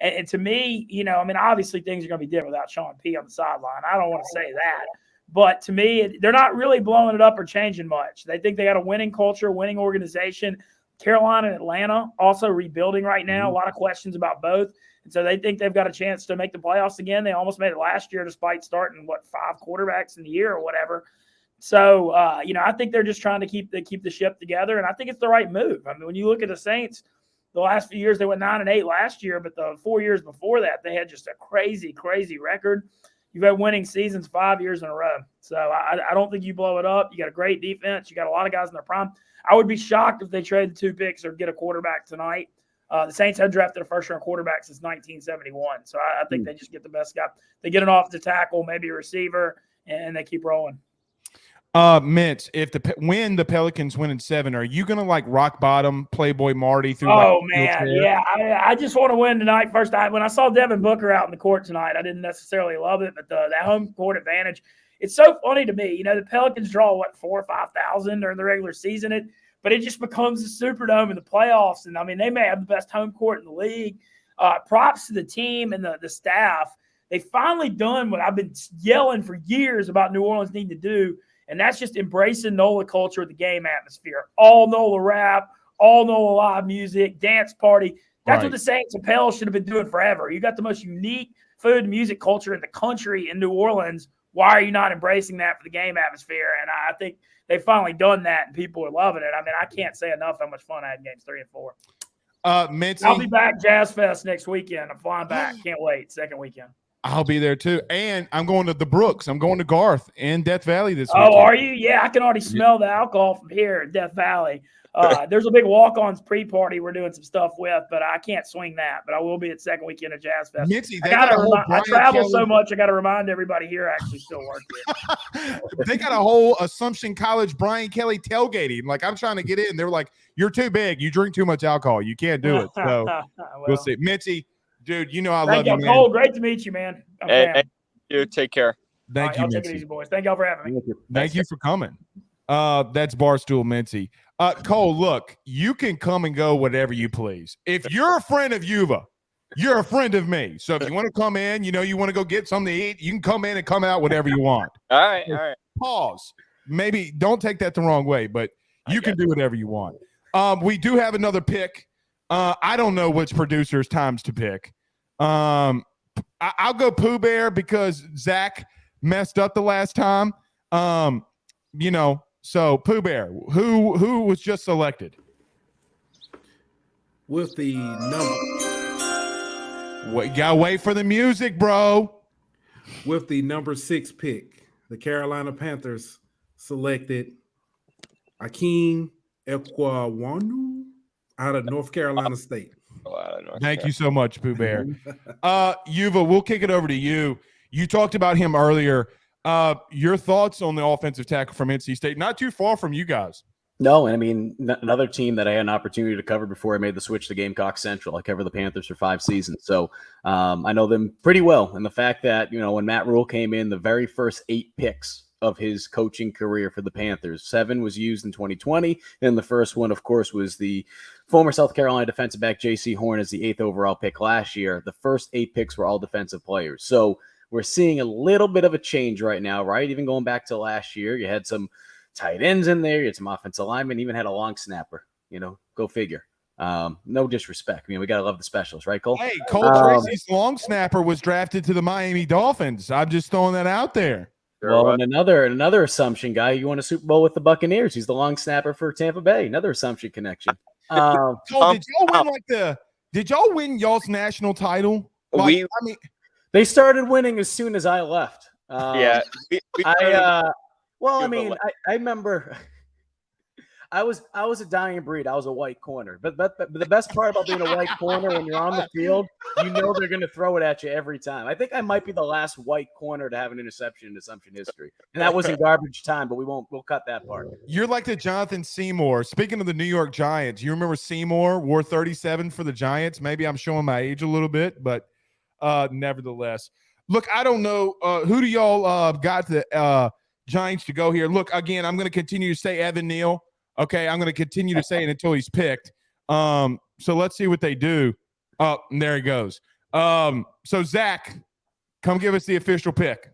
And to me, you know, I mean, obviously things are going to be different without Sean P on the sideline. I don't want to say that. But to me, they're not really blowing it up or changing much. They think they got a winning culture, winning organization. Carolina and Atlanta also rebuilding right now. A lot of questions about both. And so they think they've got a chance to make the playoffs again. They almost made it last year despite starting, 5 quarterbacks in the year or whatever. So, you know, I think they're just trying to keep the ship together, and I think it's the right move. I mean, when you look at the Saints, the last few years, they went 9-8 last year, but the 4 years before that, they had just a crazy, crazy record. You've had winning seasons 5 years in a row. So I don't think you blow it up. You got a great defense. You got a lot of guys in their prime. I would be shocked if they trade the 2 picks or get a quarterback tonight. The Saints had drafted a first-round quarterback since 1971. So I think they just get the best guy. They get an offensive tackle, maybe a receiver, and they keep rolling. Mitch, when the Pelicans win in 7, are you gonna like rock bottom Playboy Marty through? Oh man, yeah. I just want to win tonight. First, when I saw Devin Booker out in the court tonight, I didn't necessarily love it, but that home court advantage. It's so funny to me. You know, the Pelicans draw 4,000 or 5,000 during the regular season, but it just becomes a Superdome in the playoffs. And I mean, they may have the best home court in the league. Props to the team and the staff. They finally done what I've been yelling for years about New Orleans needing to do. And that's just embracing NOLA culture of the game atmosphere. All NOLA rap, all NOLA live music, dance party. That's what the Saints and Pels should have been doing forever. You got the most unique food and music culture in the country in New Orleans. Why are you not embracing that for the game atmosphere? And I think they've finally done that, and people are loving it. I mean, I can't say enough how much fun I had in games 3 and 4. Mincy, I'll be back Jazz Fest next weekend. I'm flying back. Can't wait. Second weekend. I'll be there too. And I'm going to the Brooks. I'm going to Garth in Death Valley this weekend. Oh, are you? Yeah, I can already smell the alcohol from here in Death Valley. There's a big walk-ons pre-party we're doing some stuff with, but I can't swing that. But I will be at second weekend of Jazz Fest. Mincy, I travel so much, I got to remind everybody here I actually still work here. They got a whole Assumption College Brian Kelly tailgating. Like, I'm trying to get in. They're like, you're too big. You drink too much alcohol. You can't do it. So we'll see. Mincy, dude, you know I love you, man. Cole, great to meet you, man. Hey, you take care. Thank you, I'll take it Mincy. easy, boys. Thank y'all for having me. Thank you for coming. That's Barstool Mincy. Cole, look, you can come and go whatever you please. If you're a friend of Yuva, you're a friend of me. So if you want to come in, you want to go get something to eat, you can come in and come out whatever you want. All right. Pause. Maybe don't take that the wrong way, but you can do whatever you want. We do have another pick. I don't know which producer's times to pick. I'll go Pooh Bear because Zach messed up the last time. So Pooh Bear, who was just selected? With the number, Gotta wait for the music, bro. with the number 6 pick, the Carolina Panthers selected Akeem Ekwonu out of North Carolina State. Thank you so much, Pooh Bear. Yuva, we'll kick it over to you. You talked about him earlier. Your thoughts on the offensive tackle from NC State? Not too far from you guys. No, and I mean, another team that I had an opportunity to cover before I made the switch to Gamecock Central. I covered the Panthers for 5 seasons, so I know them pretty well. And the fact that, when Matt Rule came in, the very first 8 picks of his coaching career for the Panthers, 7 was used in 2020. And the first one, of course, was the former South Carolina defensive back J.C. Horn as the 8th overall pick last year. The first 8 picks were all defensive players. So we're seeing a little bit of a change right now, right? Even going back to last year, you had some tight ends in there, you had some offensive linemen, even had a long snapper. Go figure. No disrespect. I mean, we got to love the specials, right, Cole? Hey, Cole Tracy's long snapper was drafted to the Miami Dolphins. I'm just throwing that out there. Well, and another assumption guy, you won a Super Bowl with the Buccaneers. He's the long snapper for Tampa Bay. Another assumption connection. Cole, did y'all win y'all's national title? They started winning as soon as I left. I remember I was a dying breed. I was a white corner. But the best part about being a white corner when you're on the field, they're going to throw it at you every time. I think I might be the last white corner to have an interception in Assumption history. And that was in garbage time, but we'll cut that part. You're like the Jonathan Seymour. Speaking of the New York Giants, you remember Seymour wore 37 for the Giants? Maybe I'm showing my age a little bit, but nevertheless. Look, I don't know. Who do y'all got the Giants to go here? Look, again, I'm going to continue to say Evan Neal. Okay, I'm going to continue to say it until he's picked. So let's see what they do. Oh, and there he goes. So, Zach, come give us the official pick.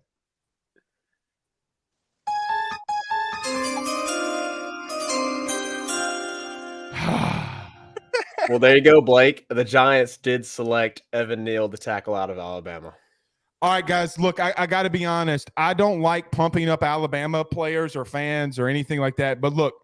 Well, there you go, Blake. The Giants did select Evan Neal, the tackle out of Alabama. All right, guys, look, I got to be honest. I don't like pumping up Alabama players or fans or anything like that. But look,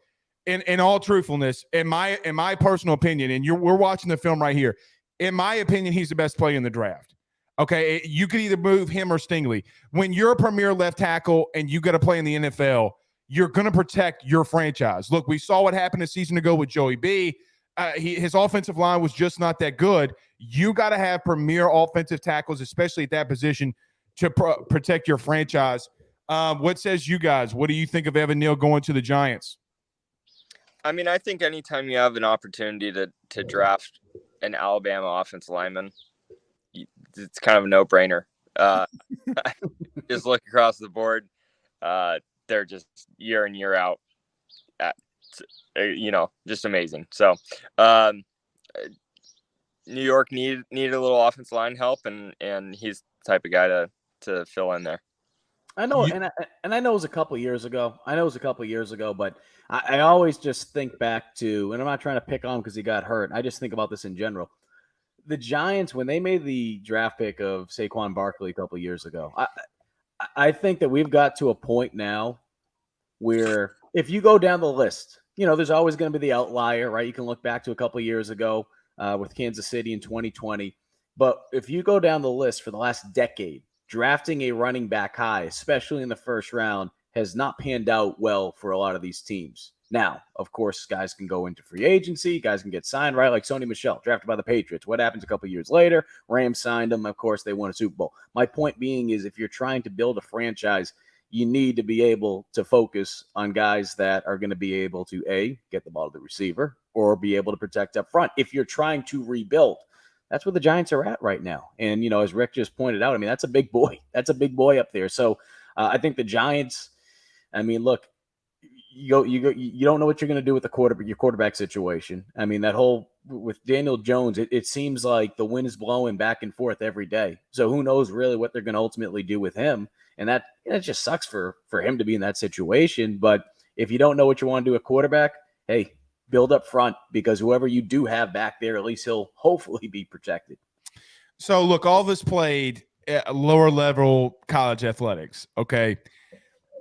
in all truthfulness, in my personal opinion, and we're watching the film right here, in my opinion, he's the best player in the draft. Okay, you could either move him or Stingley. When you're a premier left tackle and you got to play in the NFL, you're going to protect your franchise. Look, we saw what happened a season ago with Joey B. His offensive line was just not that good. You got to have premier offensive tackles, especially at that position, to protect your franchise. What says you guys? What do you think of Evan Neal going to the Giants? I mean, I think anytime you have an opportunity to draft an Alabama offensive lineman, it's kind of a no-brainer. Just look across the board. They're just year in, year out, just amazing. So New York needed a little offensive line help, and he's the type of guy to fill in there. I know, and I know it was a couple of years ago. But I always just think back to, and I'm not trying to pick on him because he got hurt. I just think about this in general. the Giants, when they made the draft pick of Saquon Barkley a couple years ago, I think that we've got to a point now where if you go down the list, there's always going to be the outlier, right? You can look back to a couple years ago with Kansas City in 2020. But if you go down the list for the last decade, drafting a running back high, especially in the first round, has not panned out well for a lot of these teams. Now, of course, guys can go into free agency. Guys can get signed, right? Like Sony Michel, drafted by the Patriots. What happens a couple years later? Rams signed him. Of course, they won a Super Bowl. My point being is if you're trying to build a franchise, you need to be able to focus on guys that are going to be able to, A, get the ball to the receiver, or be able to protect up front. If you're trying to rebuild, that's where the Giants are at right now. And, as Rick just pointed out, I mean, that's a big boy. That's a big boy up there. So I think the Giants, I mean, look, you don't know what you're going to do with your quarterback situation. I mean, that whole with Daniel Jones, it seems like the wind is blowing back and forth every day. So who knows really what they're going to ultimately do with him. And that just sucks for him to be in that situation. But if you don't know what you want to do at quarterback, hey, build up front, because whoever you do have back there, at least he'll hopefully be protected. So look, all of us played at lower level college athletics. Okay.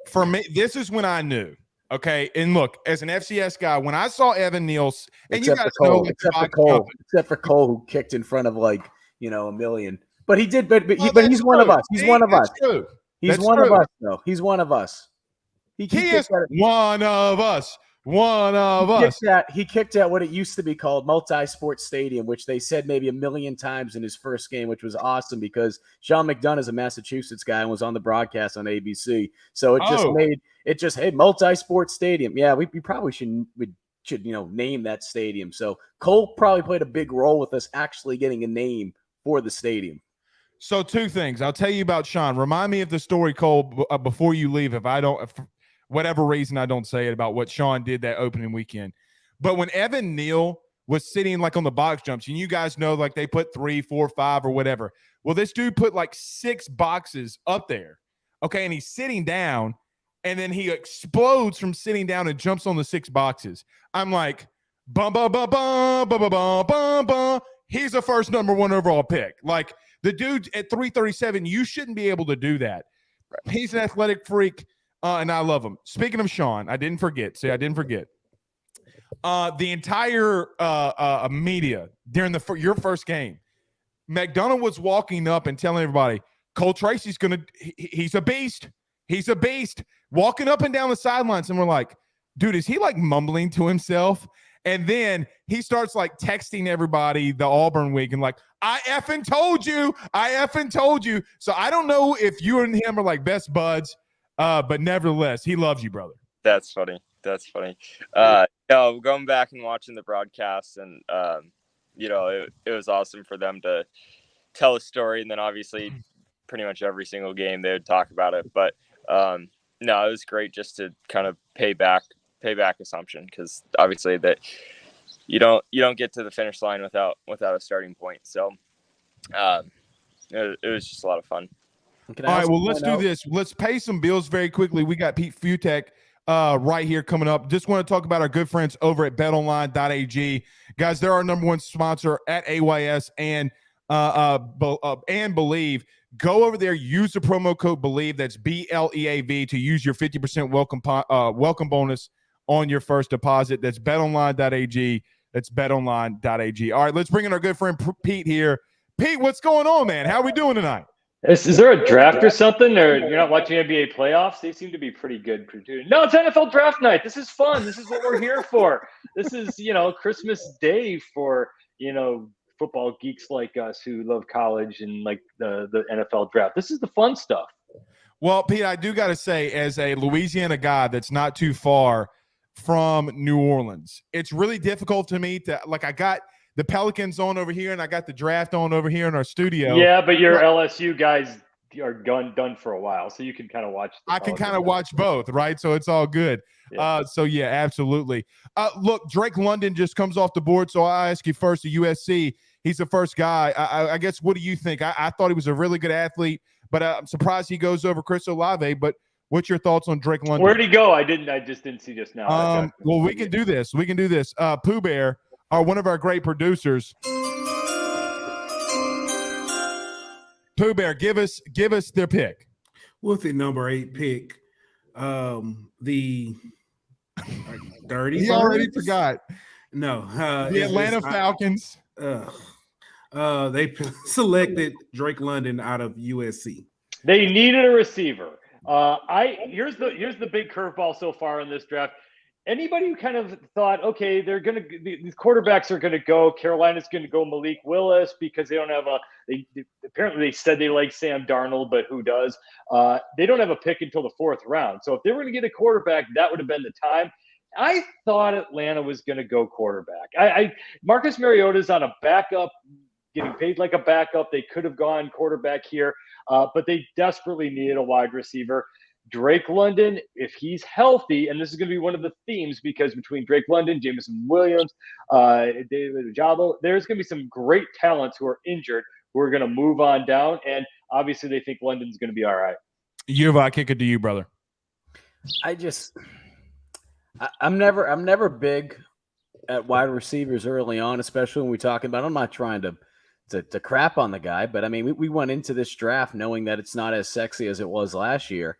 For me, this is when I knew. Okay, and look, as an FCS guy, when I saw Evan Neal, and except you guys for Cole, know, except for Cole, who kicked in front of a million, but he did. But he's one of us. He's one of us. True. He's one of us, though. He's one of us. He is one of us. One of us. He kicked at what it used to be called Multi-Sport Stadium, which they said maybe 1 million times in his first game, which was awesome because Sean McDonough is a Massachusetts guy and was on the broadcast on ABC. So it just hey, Multi-Sport Stadium. Yeah, we probably should name that stadium. So Cole probably played a big role with us actually getting a name for the stadium. So 2 things. I'll tell you about Sean. Remind me of the story, Cole, before you leave. If whatever reason I don't say it, about what Sean did that opening weekend. But when Evan Neal was sitting on the box jumps, and you guys know they put 3, 4, 5 or whatever. Well, this dude put 6 boxes up there. Okay, and he's sitting down, and then he explodes from sitting down and jumps on the 6 boxes. I'm like, bum, bum, bum, bum, bum, bum, bum, bum. He's a first number 1 overall pick. The dude at 337, you shouldn't be able to do that. He's an athletic freak. And I love him. Speaking of Sean, I didn't forget. The entire media during your first game, McDonough was walking up and telling everybody, Cole Tracy's he's a beast. He's a beast. Walking up and down the sidelines. And we're like, dude, is he mumbling to himself? And then he starts texting everybody the Auburn week and I effing told you. I effing told you. So I don't know if you and him are best buds. But nevertheless, he loves you, brother. That's funny. Going back and watching the broadcast, and it was awesome for them to tell a story, and then obviously pretty much every single game they would talk about it. But it was great just to kind of pay back assumption, because obviously that you don't get to the finish line without a starting point. So it was just a lot of fun. All right, well, let's do this. Let's pay some bills very quickly. We got Pete Futek right here coming up. Just want to talk about our good friends over at betonline.ag. Guys, they're our number 1 sponsor at AYS and Bleav. Go over there, use the promo code Bleav, that's BLEAV, to use your 50% welcome bonus on your first deposit. That's betonline.ag. That's betonline.ag. All right, let's bring in our good friend Pete here. Pete, what's going on, man? How are we doing tonight? Is there a draft or something, or you're not watching NBA playoffs? They seem to be pretty good. No, it's NFL draft night. This is fun. This is what we're here for. This is, Christmas Day for, football geeks like us who love college and the NFL draft. This is the fun stuff. Well, Pete, I do got to say, as a Louisiana guy that's not too far from New Orleans, it's really difficult to me to, I got the Pelicans on over here, and I got the draft on over here in our studio. Yeah, but your LSU guys are done for a while, so you can kind of watch. I can kind of watch both, right? So it's all good. Yeah. Absolutely. Look, Drake London just comes off the board, so I ask you first, at USC, he's the first guy. I guess, what do you think? I thought he was a really good athlete, but I'm surprised he goes over Chris Olave. But what's your thoughts on Drake London? Where'd he go? I just didn't see just now. Well, we can do this. Pooh Bear, one of our great producers. Pooh Bear, give us their pick. With the number 8 pick, the Dirty He already Birds? forgot. No, The Atlanta Falcons. They selected Drake London out of USC. They needed a receiver. Here's the big curveball so far in this draft. Anybody who kind of thought, okay, these quarterbacks are gonna go. Carolina's gonna go Malik Willis because they don't have apparently they said they like Sam Darnold, but who does? They don't have a pick until the 4th round. So if they were gonna get a quarterback, that would have been the time. I thought Atlanta was gonna go quarterback. Marcus Mariota's on a backup, getting paid like a backup. They could have gone quarterback here, but they desperately needed a wide receiver. Drake London, if he's healthy, and this is going to be one of the themes because between Drake London, Jameson Williams, David Ojabo, there's going to be some great talents who are injured who are going to move on down, and obviously they think London's going to be all right. I kick it to you, brother. I'm never big at wide receivers early on, especially when we're talking about. I'm not trying to crap on the guy, but I mean we went into this draft knowing that it's not as sexy as it was last year.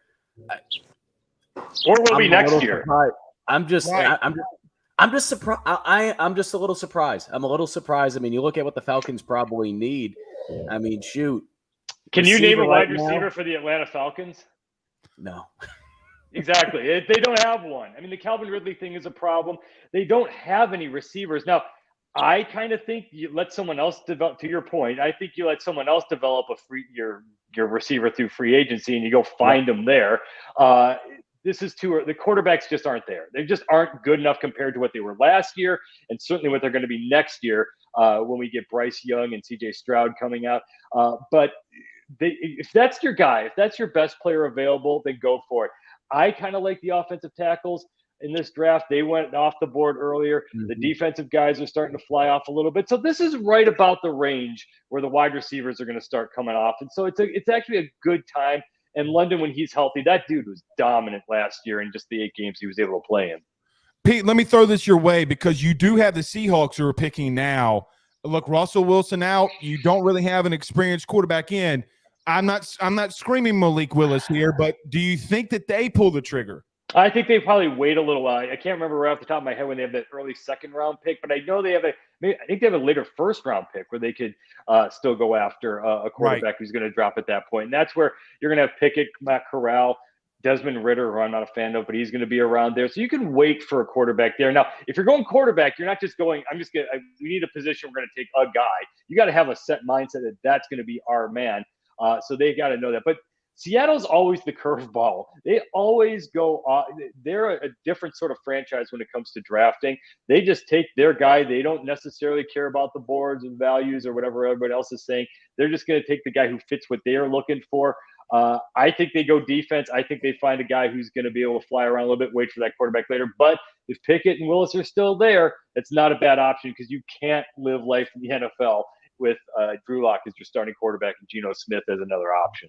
Or will be next year. Surprised. I'm just surprised. I'm just a little surprised. I'm a little surprised. I mean, you look at what the Falcons probably need. I mean, shoot. Can you name a wide receiver for the Atlanta Falcons? No. Exactly. They don't have one. I mean, the Calvin Ridley thing is a problem. They don't have any receivers. Now, I kind of think you let someone else develop, to your point, I think you let someone else develop your receiver through free agency and you go find them there. The quarterbacks just aren't there. They just aren't good enough compared to what they were last year and certainly what they're going to be next year when we get Bryce Young and CJ Stroud coming out. But if that's your guy, if that's your best player available, then go for it. I kind of like the offensive tackles in this draft. They went off the board earlier. Mm-hmm. The defensive guys are starting to fly off a little bit. So this is right about the range where the wide receivers are going to start coming off. And so it's actually a good time. And London, when he's healthy, that dude was dominant last year in just the 8 games he was able to play in. Pete, let me throw this your way because you do have the Seahawks who are picking now. Look, Russell Wilson out. You don't really have an experienced quarterback in. I'm not screaming Malik Willis here, but do you think that they pull the trigger? I think they probably wait a little while. I can't remember right off the top of my head when they have that early 2nd round pick, but I know they have I think they have a later 1st round pick where they could still go after a quarterback who's going to drop at that point. And that's where you're going to have Pickett, Matt Corral, Desmond Ridder, who I'm not a fan of, but he's going to be around there. So you can wait for a quarterback there. Now, if you're going quarterback, you're not just going, we need a position, we're going to take a guy. You got to have a set mindset that that's going to be our man. So they got to know that. But Seattle's always the curveball. They always go they're a different sort of franchise when it comes to drafting. They just take their guy. They don't necessarily care about the boards and values or whatever everybody else is saying. They're just going to take the guy who fits what they are looking for. I think they go defense. I think they find a guy who's going to be able to fly around a little bit, wait for that quarterback later. But if Pickett and Willis are still there, it's not a bad option because you can't live life in the NFL with Drew Lock as your starting quarterback and Geno Smith as another option.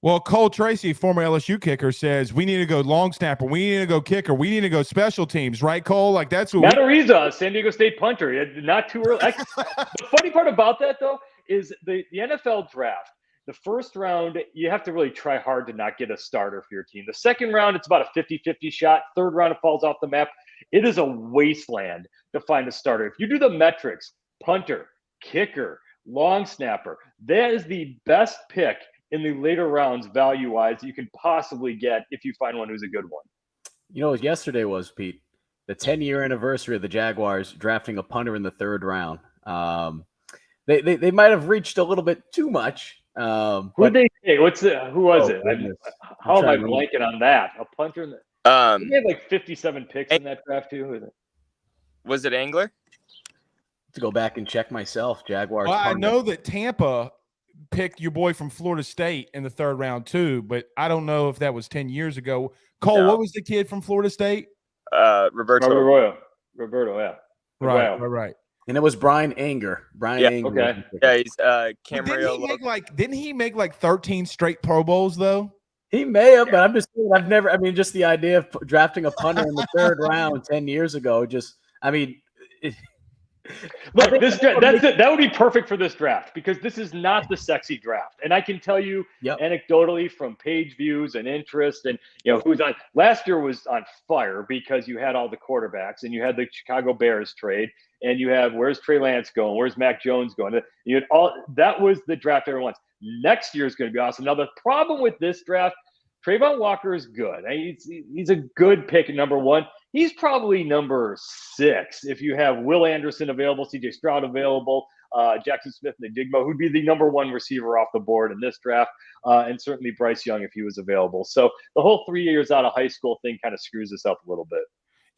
Well, Cole Tracy, former LSU kicker, says we need to go long snapper, we need to go kicker, we need to go special teams, right, Cole? Like that's what Matt Ariza, San Diego State punter, not too early. The funny part about that, though, is the NFL draft. The 1st round, you have to really try hard to not get a starter for your team. The 2nd round, it's about a 50-50 shot. 3rd round, it falls off the map. It is a wasteland to find a starter. If you do the metrics, punter, kicker, long snapper, that is the best pick in the later rounds value-wise you can possibly get if you find one who's a good one. You know what yesterday was, Pete? The 10-year anniversary of the Jaguars drafting a punter in the 3rd round. They might have reached a little bit too much. Who did they take? Who was it? How am I blanking on that? A punter in the they had like 57 picks in that draft too. Was it Angler? To go back and check myself, Jaguars. Well, I know that Tampa picked your boy from Florida State in the 3rd round too, but I don't know if that was 10 years ago. Cole, what was the kid from Florida State? Roberto, yeah. Right. And it was Brian Anger. Anger. Okay. Yeah, he's Camarillo. Didn't he make like 13 straight Pro Bowls though? He may have, but I'm just saying, just the idea of drafting a punter in the 3rd round 10 years ago, Look, that would be perfect for this draft because this is not the sexy draft, and I can tell you anecdotally from page views and interest, and who's on. Last year was on fire because you had all the quarterbacks, and you had the Chicago Bears trade, and you have where's Trey Lance going, where's Mac Jones going. You had all that was the draft everyone wants. Next year is going to be awesome. Now the problem with this draft, Trayvon Walker is good. He's a good pick at number 1. He's probably number 6 if you have Will Anderson available, CJ Stroud available, Jackson Smith and Digmo, who'd be the number 1 receiver off the board in this draft, and certainly Bryce Young if he was available. So the whole 3 years out of high school thing kind of screws us up a little bit.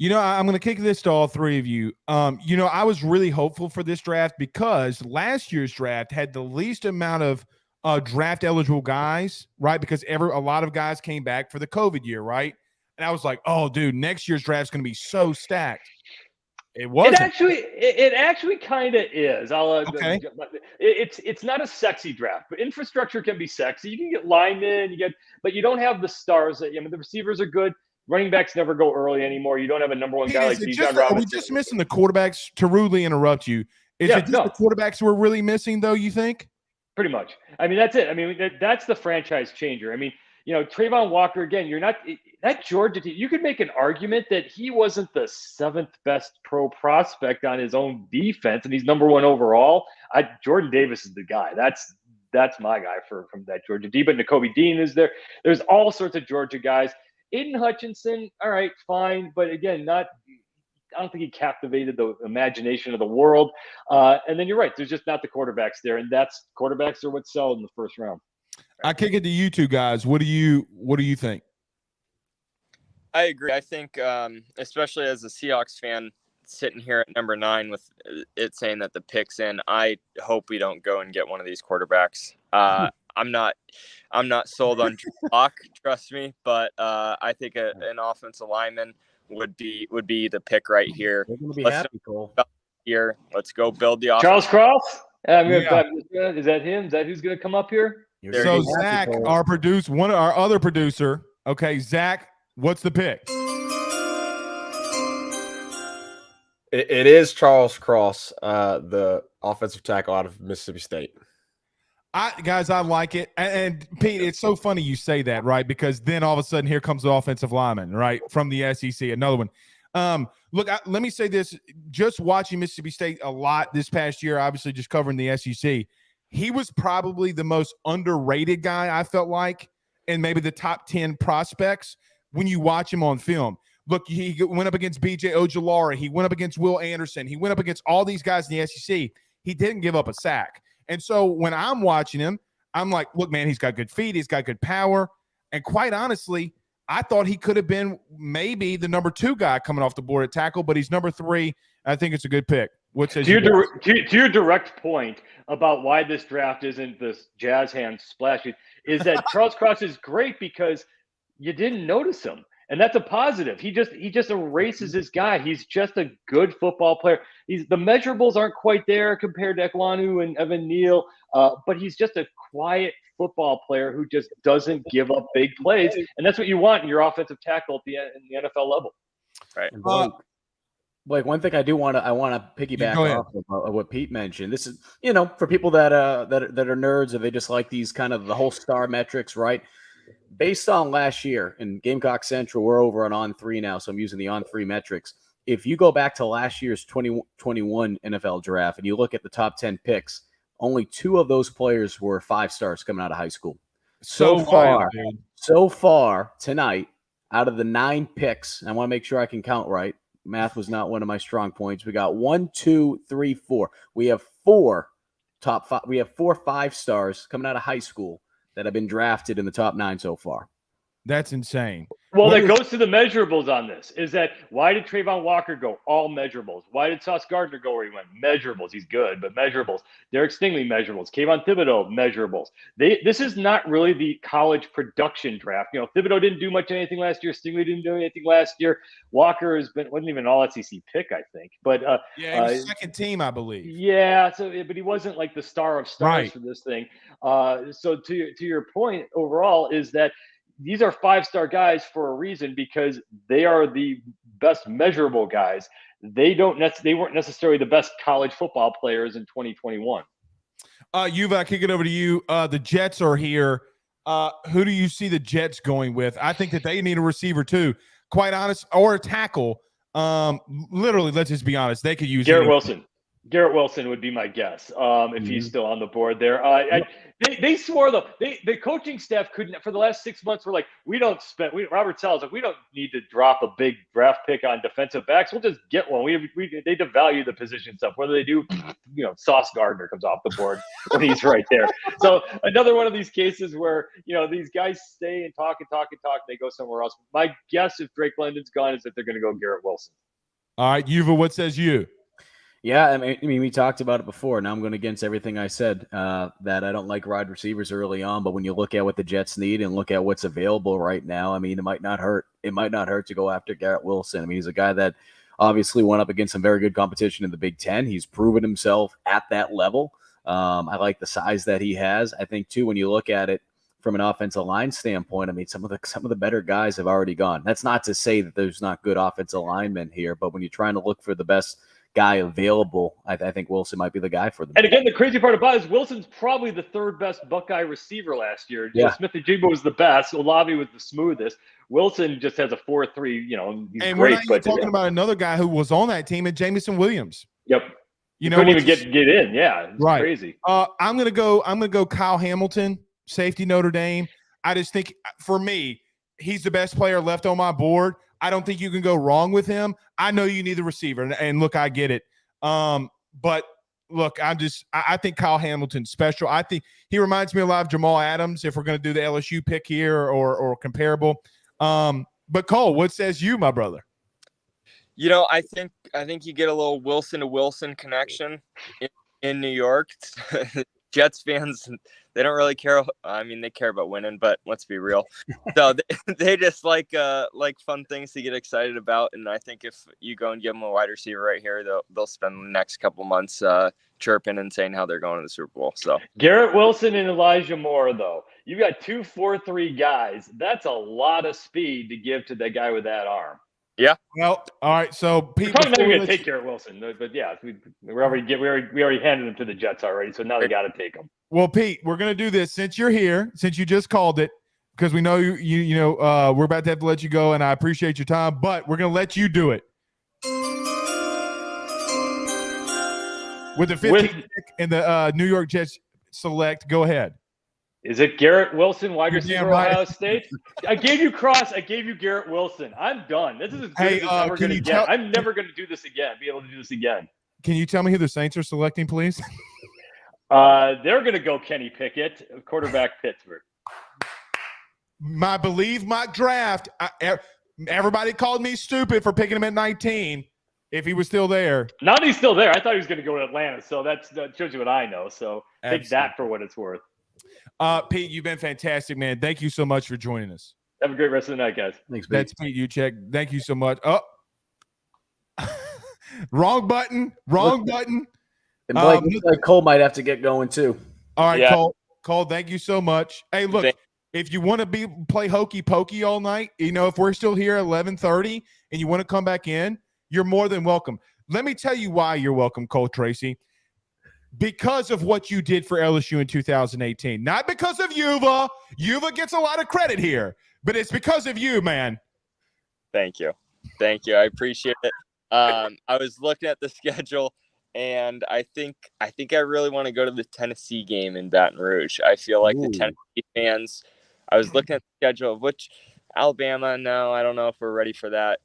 I'm going to kick this to all three of you. I was really hopeful for this draft because last year's draft had the least amount of draft eligible guys, right? Because a lot of guys came back for the COVID year, right? And I was like, oh, dude, next year's draft is going to be so stacked. It wasn't. It actually kind of is. Okay. It's not a sexy draft, but infrastructure can be sexy. You can get linemen, but you don't have the stars. The receivers are good. Running backs never go early anymore. You don't have a number 1 guy like Bijan Robinson. Are we just missing the quarterbacks? To rudely interrupt you, is it just the quarterbacks we're really missing, though? You think? Pretty much. That's it. That's the franchise changer. Trayvon Walker, again, you're not that Georgia team. You could make an argument that he wasn't the 7th best pro prospect on his own defense, and he's number 1 overall. Jordan Davis is the guy. That's my guy from that Georgia D. But Nakobe Dean is there. There's all sorts of Georgia guys. Aiden Hutchinson, all right, fine, but again, I don't think he captivated the imagination of the world. And then you're right, there's just not the quarterbacks there, and quarterbacks are what sell in the first round. I kick it to you two guys. What do you think? I agree. I think, especially as a Seahawks fan, sitting here at number 9 with it saying that the pick's in, I hope we don't go and get one of these quarterbacks. I'm not sold on Locke, trust me, but I think an offensive lineman would be the pick right here. They're going to be happy, Cole. Here, let's go build the offense. Charles Cross? Is that him? Is that who's going to come up here? So Zach, our other producer. Okay, Zach, what's the pick? It is Charles Cross, the offensive tackle out of Mississippi State. I like it. And Pete, it's so funny you say that, right? Because then all of a sudden here comes the offensive lineman, right, from the SEC, another one. Look, let me say this. Just watching Mississippi State a lot this past year, obviously just covering the SEC, he was probably the most underrated guy, I felt like, in maybe the top 10 prospects when you watch him on film. Look, he went up against B.J. Ojulari. He went up against Will Anderson. He went up against all these guys in the SEC. He didn't give up a sack. And so when I'm watching him, I'm like, look, man, he's got good feet. He's got good power. And quite honestly, I thought he could have been maybe the number 2 guy coming off the board at tackle, but he's number 3. I think it's a good pick. What says to your direct point about why this draft isn't this jazz hand splashy is that Charles Cross is great because you didn't notice him. And that's a positive. He just erases his guy. He's just a good football player. The measurables aren't quite there compared to Ekwonu and Evan Neal, but he's just a quiet football player who just doesn't give up big plays, and that's what you want in your offensive tackle in the NFL level. Right. Blake, one thing I want to piggyback off of what Pete mentioned. This is, for people that are nerds, or they just like these kind of the whole star metrics, right? Based on last year in Gamecock Central, we're over on 3 now, so I'm using the on 3 metrics. If you go back to last year's 2021 NFL draft and you look at the top 10 picks, only 2 of those players were 5 stars coming out of high school. So far tonight, out of the 9 picks, I want to make sure I can count right. Math was not one of my strong points. We got 1, 2, 3, 4. We have 4 top 5. We have 4 5 stars coming out of high school that have been drafted in the top 9 so far. That's insane. Well, that goes to the measurables on this. Is that why did Trayvon Walker go all measurables? Why did Sauce Gardner go where he went? Measurables. He's good, but measurables. Derek Stingley, measurables. Kayvon Thibodeau, measurables. This is not really the college production draft. Thibodeau didn't do much anything last year. Stingley didn't do anything last year. Walker wasn't even an all SEC pick, I think. But he was second team, I believe. Yeah. But he wasn't like the star of stars for this thing. So to your point overall is that these are 5-star guys for a reason because they are the best measurable guys, they weren't necessarily the best college football players in 2021. Yuva, I kick it over to you. The Jets are here. Who do you see the Jets going with? I think that they need a receiver too, quite honest, or a tackle. Literally, let's just be honest. They could use Garrett Wilson. Garrett Wilson would be my guess if he's still on the board there. They swore though. The coaching staff couldn't for the last 6 months. We're like, Robert Saleh's like, we don't need to drop a big draft pick on defensive backs. We'll just get one. They devalue the position stuff. Whether they do, Sauce Gardner comes off the board when he's right there. So another one of these cases where these guys stay and talk and talk and talk. And they go somewhere else. My guess if Drake London's gone is that they're going to go Garrett Wilson. All right, Yuva, what says you? Yeah, I mean, we talked about it before. Now I'm going against everything I said, that I don't like wide receivers early on. But when you look at what the Jets need and look at what's available right now, I mean, it might not hurt. It might not hurt to go after Garrett Wilson. I mean, he's a guy that obviously went up against some very good competition in the Big Ten. He's proven himself at that level. I like the size that he has. I think, too, when you look at it from an offensive line standpoint, I mean, some of the better guys have already gone. That's not to say that there's not good offensive linemen here, but when you're trying to look for the best guy available, I think Wilson might be the guy for them. And again, the crazy part about it is Wilson's probably the third best Buckeye receiver last year. Yeah. Smith-Njigba was the best. Olave was the smoothest. Wilson just has a 4.3. He's and great. we're not even talking about another guy who was on that team, at Jamison Williams. Yep. Couldn't even get in. Yeah, it's right. Crazy. I'm gonna go Kyle Hamilton, safety, Notre Dame. I just think for me, he's the best player left on my board. I don't think you can go wrong with him. I know you need the receiver, and look, I get it. But look, I think Kyle Hamilton's special. I think he reminds me a lot of Jamal Adams, if we're going to do the LSU pick here or comparable. But Cole, what says you, my brother? I think you get a little Wilson to Wilson connection in New York. Jets fans, they don't really care. I mean, they care about winning, but let's be real. So they just like fun things to get excited about. And I think if you go and give them a wide receiver right here, they'll spend the next couple months chirping and saying how they're going to the Super Bowl. So Garrett Wilson and Elijah Moore, though, you got 2 4.3 guys. That's a lot of speed to give to that guy with that arm. Yeah. Well, all right. So Pete, probably not going to take Garrett Wilson, but yeah, we already handed him to the Jets already, so now they got to take him. Well, Pete, we're going to do this since you're here, since you just called it, because we know we're about to have to let you go, and I appreciate your time, but we're going to let you do it. With the 15th pick in the New York Jets select, go ahead. Is it Garrett Wilson, wide You're receiver, damn right. Ohio State? I gave you Cross. I gave you Garrett Wilson. I'm done. This is as good as it's ever going to get. I'm never going to do this again. Be able to do this again. Can you tell me who the Saints are selecting, please? They're going to go Kenny Pickett, quarterback, Pittsburgh. My Bleav mock draft. Everybody called me stupid for picking him at 19. If he was still there. Now that he's still there, I thought he was going to go to Atlanta. So that shows you what I know. So take that for what it's worth. Pete, you've been fantastic, man. Thank you so much for joining us. Have a great rest of the night, guys. Thanks, Pete. That's Pete Uchek. Thank you so much. Oh, wrong button. Wrong button. And Blake, looks like Cole might have to get going too. All right, Yeah. Cole, thank you so much. Hey, look, if you want to play hokey pokey all night, if we're still here at 11:30 and you want to come back in, you're more than welcome. Let me tell you why you're welcome, Cole Tracy. Because of what you did for LSU in 2018. Not because of Yuva. Yuva gets a lot of credit here, but it's because of you, man. Thank you. I appreciate it. I was looking at the schedule, and I think I really want to go to the Tennessee game in Baton Rouge. I feel like the Tennessee fans. I was looking at the schedule, which Alabama. No, I don't know if we're ready for that.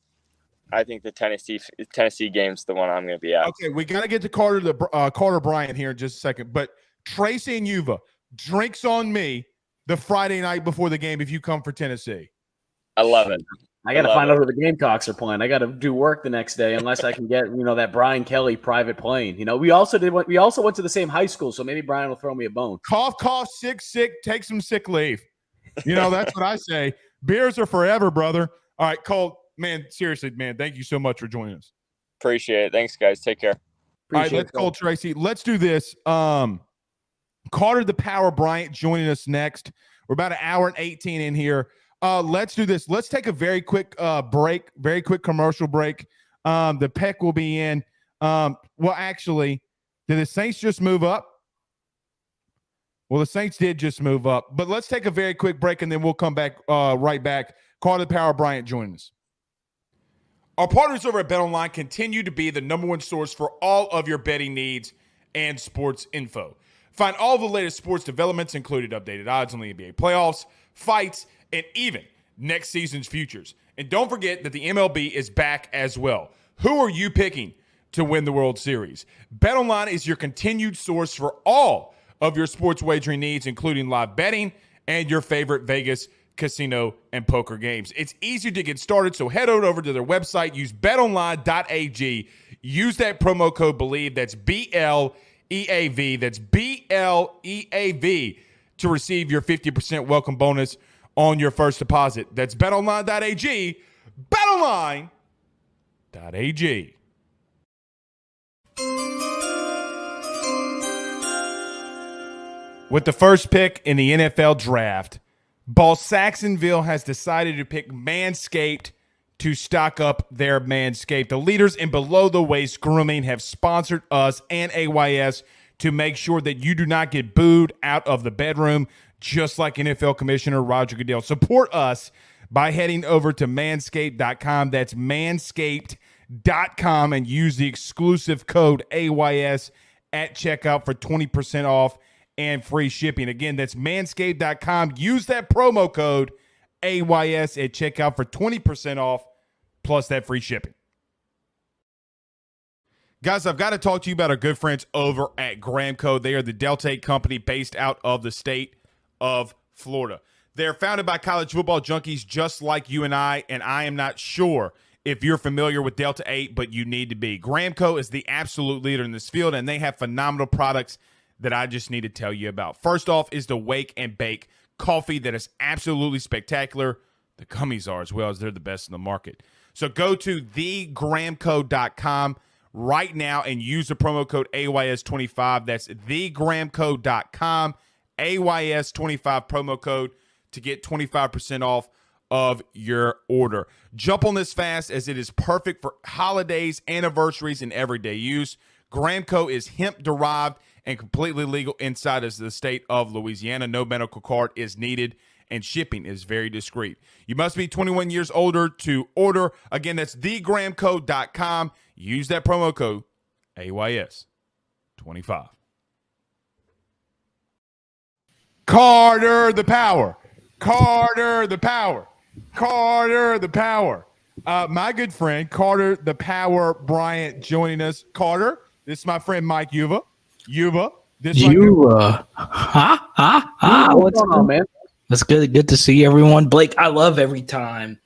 I think the Tennessee game's the one I'm going to be at. Okay, we got to get to Carter Bryant here in just a second. But Tracy and Yuva, drinks on me the Friday night before the game if you come for Tennessee. I love it. I got to find out who the Gamecocks are playing. I got to do work the next day unless I can get that Brian Kelly private plane. We also went to the same high school, so maybe Brian will throw me a bone. Cough, sick, take some sick leave. That's what I say. Beers are forever, brother. All right, Cole. Man, seriously, man, thank you so much for joining us. Appreciate it. Thanks, guys. Take care. All right, let's go, Tracy. Let's do this. Carter the Power Bryant joining us next. We're about an hour and 18 in here. let's do this. Let's take a very quick break, very quick commercial break. The pick will be in. Well, actually, did the Saints just move up? Well, the Saints did just move up. But let's take a very quick break, and then we'll come back right back. Carter Power Bryant joining us. Our partners over at BetOnline continue to be the number one source for all of your betting needs and sports info. Find all the latest sports developments, including updated odds on the NBA playoffs, fights, and even next season's futures. And don't forget that the MLB is back as well. Who are you picking to win the World Series? BetOnline is your continued source for all of your sports wagering needs, including live betting and your favorite Vegas casino and poker games. It's easy to get started, so head on over to their website, use betonline.ag, use that promo code Bleav, that's BLEAV, that's BLEAV, to receive your 50% welcome bonus on your first deposit. That's betonline.ag, betonline.ag. With the first pick in the NFL draft, Ball Saxonville has decided to pick Manscaped to stock up their Manscaped. The leaders in below-the-waist grooming have sponsored us and AYS to make sure that you do not get booed out of the bedroom, just like NFL Commissioner Roger Goodell. Support us by heading over to manscaped.com. That's manscaped.com, and use the exclusive code AYS at checkout for 20% off and free shipping. Again, that's manscaped.com. Use that promo code AYS at checkout for 20% off plus that free shipping. Guys, I've got to talk to you about our good friends over at Gramco. They are the Delta 8 company based out of the state of Florida. They're founded by college football junkies just like you and I am not sure if you're familiar with Delta 8, but you need to be. Gramco is the absolute leader in this field, and they have phenomenal products that I just need to tell you about. First off is the Wake and Bake coffee that is absolutely spectacular. The gummies are as well, as they're the best in the market. So go to thegramco.com right now and use the promo code AYS25. That's thegramco.com, AYS25 promo code to get 25% off of your order. Jump on this fast, as it is perfect for holidays, anniversaries, and everyday use. Gramco is hemp-derived and completely legal inside of the state of Louisiana. No medical card is needed, and shipping is very discreet. You must be 21 years older to order. Again, that's thegramco.com. Use that promo code AYS25. Carter the Power. Carter the Power. Carter the Power. My good friend, Carter the Power Bryant, joining us. Carter, this is my friend Mike Yuva. This What's going on, man? That's good. Good to see everyone. Blake, I love every time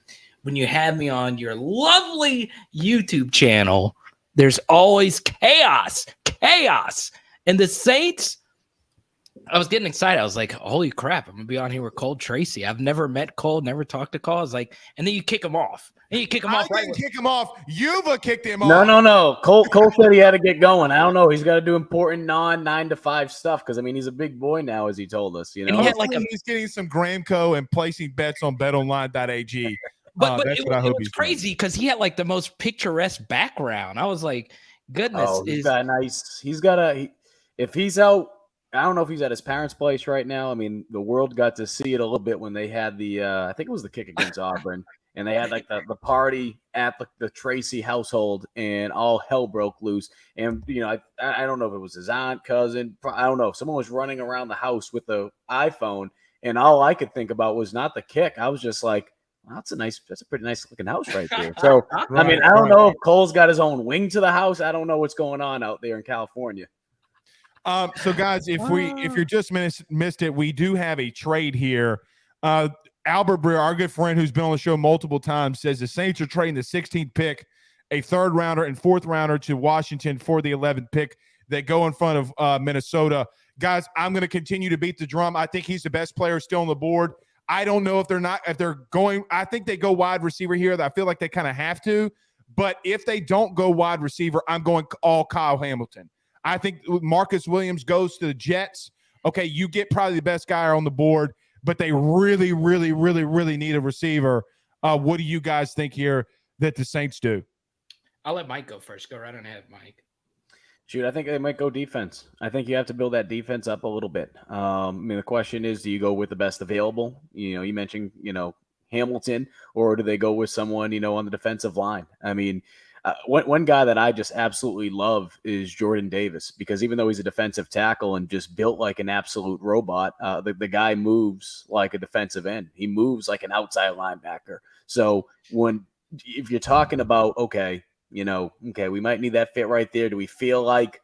when you have me on your lovely YouTube channel. There's always chaos. And the Saints, I was getting excited. I was like, holy crap, I'm going to be on here with Cole Tracy. I've never met Cole, never talked to Cole. I was like, and then you kick him off. I didn't kick him off. Yuva kicked him off. No. Cole said he had to get going. I don't know. He's got to do important non-9 to 5 stuff because, I mean, he's a big boy now, as he told us. You know, and he's getting some Gramco and placing bets on betonline.ag. But it was crazy because he had like the most picturesque background. I was like, goodness. If he's out, I don't know if he's at his parents' place right now. I mean, the world got to see it a little bit when they had the, I think it was the kick against Auburn. And they had like the party at the Tracy household, and all hell broke loose. And, you know, I don't know if it was his aunt, cousin, I don't know. Someone was running around the house with the iPhone, and all I could think about was not the kick. I was just like, well, that's a pretty nice looking house right there. So, I mean, I don't know if Cole's got his own wing to the house. I don't know what's going on out there in California. So guys, if you just missed it, we do have a trade here. Albert Breer, our good friend who's been on the show multiple times, says the Saints are trading the 16th pick, a 3rd rounder and 4th rounder to Washington for the 11th pick that go in front of Minnesota. Guys, I'm going to continue to beat the drum. I think he's the best player still on the board. I don't know if they're going. I think they go wide receiver here. I feel like they kind of have to. But if they don't go wide receiver, I'm going all Kyle Hamilton. I think Marcus Williams goes to the Jets. Okay, you get probably the best guy on the board. but they really, really, really, really need a receiver. What do you guys think here that the Saints do? I'll let Mike go first. Go right on ahead, Mike. Shoot, I think they might go defense. I think you have to build that defense up a little bit. I mean, the question is, do you go with the best available? You mentioned, Hamilton, or do they go with someone, on the defensive line? I mean, one guy that I just absolutely love is Jordan Davis, because even though he's a defensive tackle and just built like an absolute robot, the guy moves like a defensive end. He moves like an outside linebacker. So if you're talking about, okay, we might need that fit right there. Do we feel like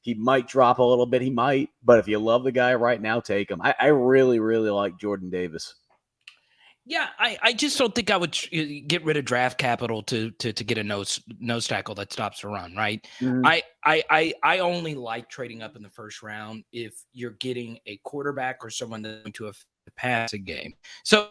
he might drop a little bit? He might, but if you love the guy right now, take him. I really, really like Jordan Davis. Yeah, I just don't think I would get rid of draft capital to get a nose tackle that stops the run, right? Mm-hmm. I only like trading up in the first round if you're getting a quarterback or someone that's going to the passing game. So,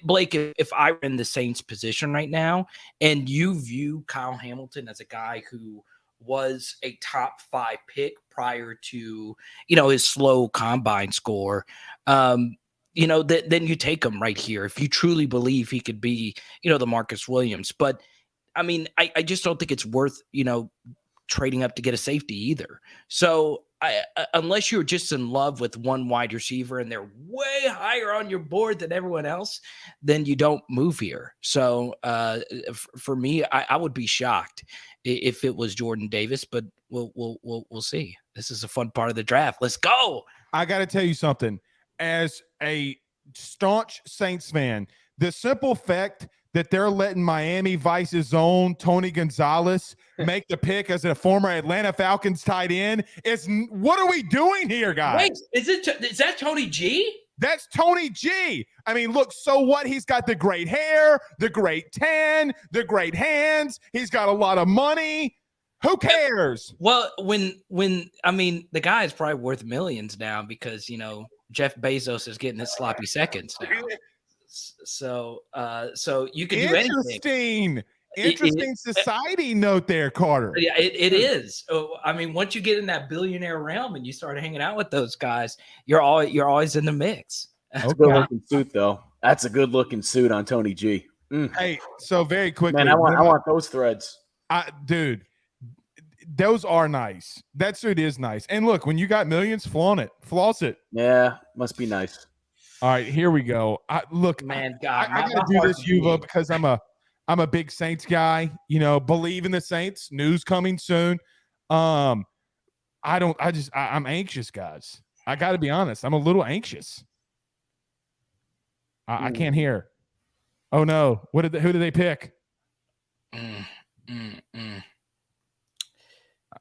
Blake, if I were in the Saints position right now and you view Kyle Hamilton as a guy who was a top 5 pick prior to, his slow combine score, then you take him right here if you truly believe he could be, the Marcus Williams. But I mean, I just don't think it's worth, trading up to get a safety either. So unless you're just in love with one wide receiver and they're way higher on your board than everyone else, then you don't move here. So for me, I would be shocked if it was Jordan Davis, but we'll see. This is a fun part of the draft. Let's go. I got to tell you something. As a staunch Saints fan, the simple fact that they're letting Miami Vice's own Tony Gonzalez make the pick as a former Atlanta Falcons tight end is, what are we doing here, guys? Wait, is that Tony G? That's Tony G. I mean, look, so what? He's got the great hair, the great tan, the great hands. He's got a lot of money. Who cares? Well, I mean, the guy is probably worth millions now because, Jeff Bezos is getting his sloppy seconds now. So you can do anything. Interesting society note there, Carter. Yeah, it is. I mean, once you get in that billionaire realm and you start hanging out with those guys, you're always in the mix. That's a good looking suit, though. That's a good looking suit on Tony G. Hey, so very quickly, man, I want those threads, dude. Those are nice. That suit is nice. And look, when you got millions, floss it. Yeah, must be nice. All right, here we go. I gotta do this, Yuva, because I'm a big Saints guy. Bleav in the Saints. News coming soon. I'm anxious, guys. I got to be honest. I'm a little anxious. I can't hear. Oh no! Who did they pick?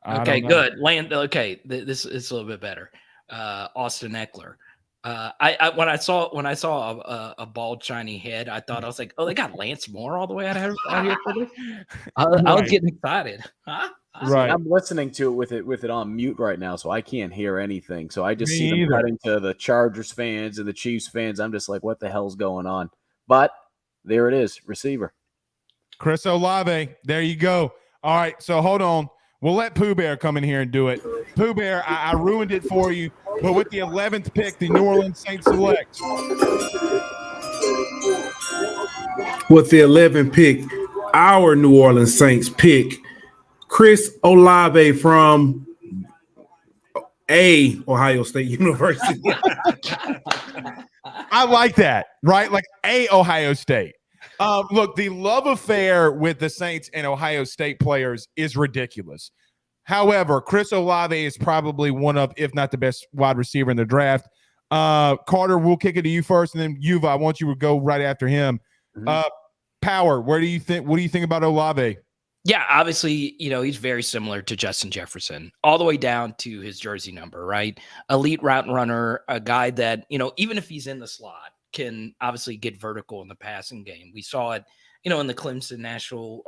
Okay, good. Okay, this is a little bit better. Austin Eckler. When I saw a bald shiny head, I was like, oh, they got Lance Moore all the way out here for this. I was getting excited. Huh? Right. I'm listening to it with it on mute right now, so I can't hear anything. So I just see them cutting to the Chargers fans and the Chiefs fans. I'm just like, what the hell's going on? But there it is, receiver. Chris Olave. There you go. All right, so hold on. We'll let Pooh Bear come in here and do it. Pooh Bear, I ruined it for you, but with the 11th pick, the New Orleans Saints select. With the 11th pick, our New Orleans Saints pick Chris Olave from Ohio State University. I like that, right? Like Ohio State. Look, the love affair with the Saints and Ohio State players is ridiculous. However, Chris Olave is probably one of, if not the best wide receiver in the draft. Carter, we'll kick it to you first, and then Yuva, I want you to go right after him. Power, what do you think about Olave? Yeah, obviously, he's very similar to Justin Jefferson, all the way down to his jersey number, right? Elite route runner, a guy that, even if he's in the slot, can obviously get vertical in the passing game. We saw it, in the Clemson National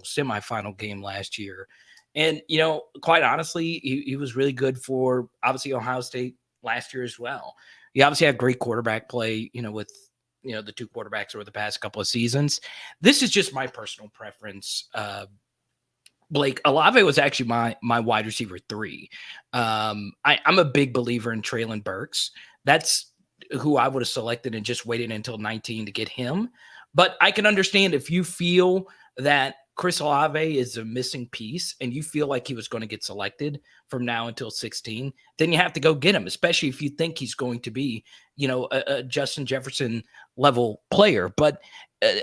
semifinal game last year. And, quite honestly, he was really good for obviously Ohio State last year as well. He obviously had great quarterback play, with, the two quarterbacks over the past couple of seasons. This is just my personal preference. Blake, Olave was actually my wide receiver 3. I'm a big believer in Traylon Burks. That's who I would have selected and just waited until 19 to get him. But I can understand if you feel that Chris Olave is a missing piece and you feel like he was going to get selected from now until 16, then you have to go get him, especially if you think he's going to be, a Justin Jefferson level player. But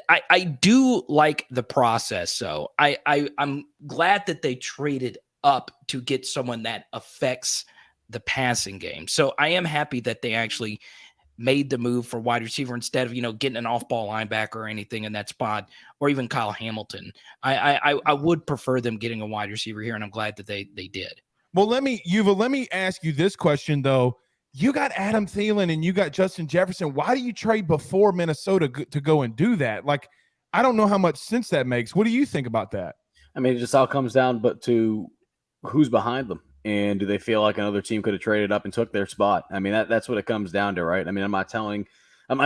I do like the process. So I'm glad that they traded up to get someone that affects the passing game. So I am happy that they actually made the move for wide receiver instead of, getting an off-ball linebacker or anything in that spot, or even Kyle Hamilton. I would prefer them getting a wide receiver here, and I'm glad that they did. Well, let me ask you this question, though. You got Adam Thielen and you got Justin Jefferson. Why do you trade before Minnesota to go and do that? Like, I don't know how much sense that makes. What do you think about that? I mean, it just all comes down to who's behind them. And do they feel like another team could have traded up and took their spot? I mean, that's what it comes down to, right? I mean, I'm not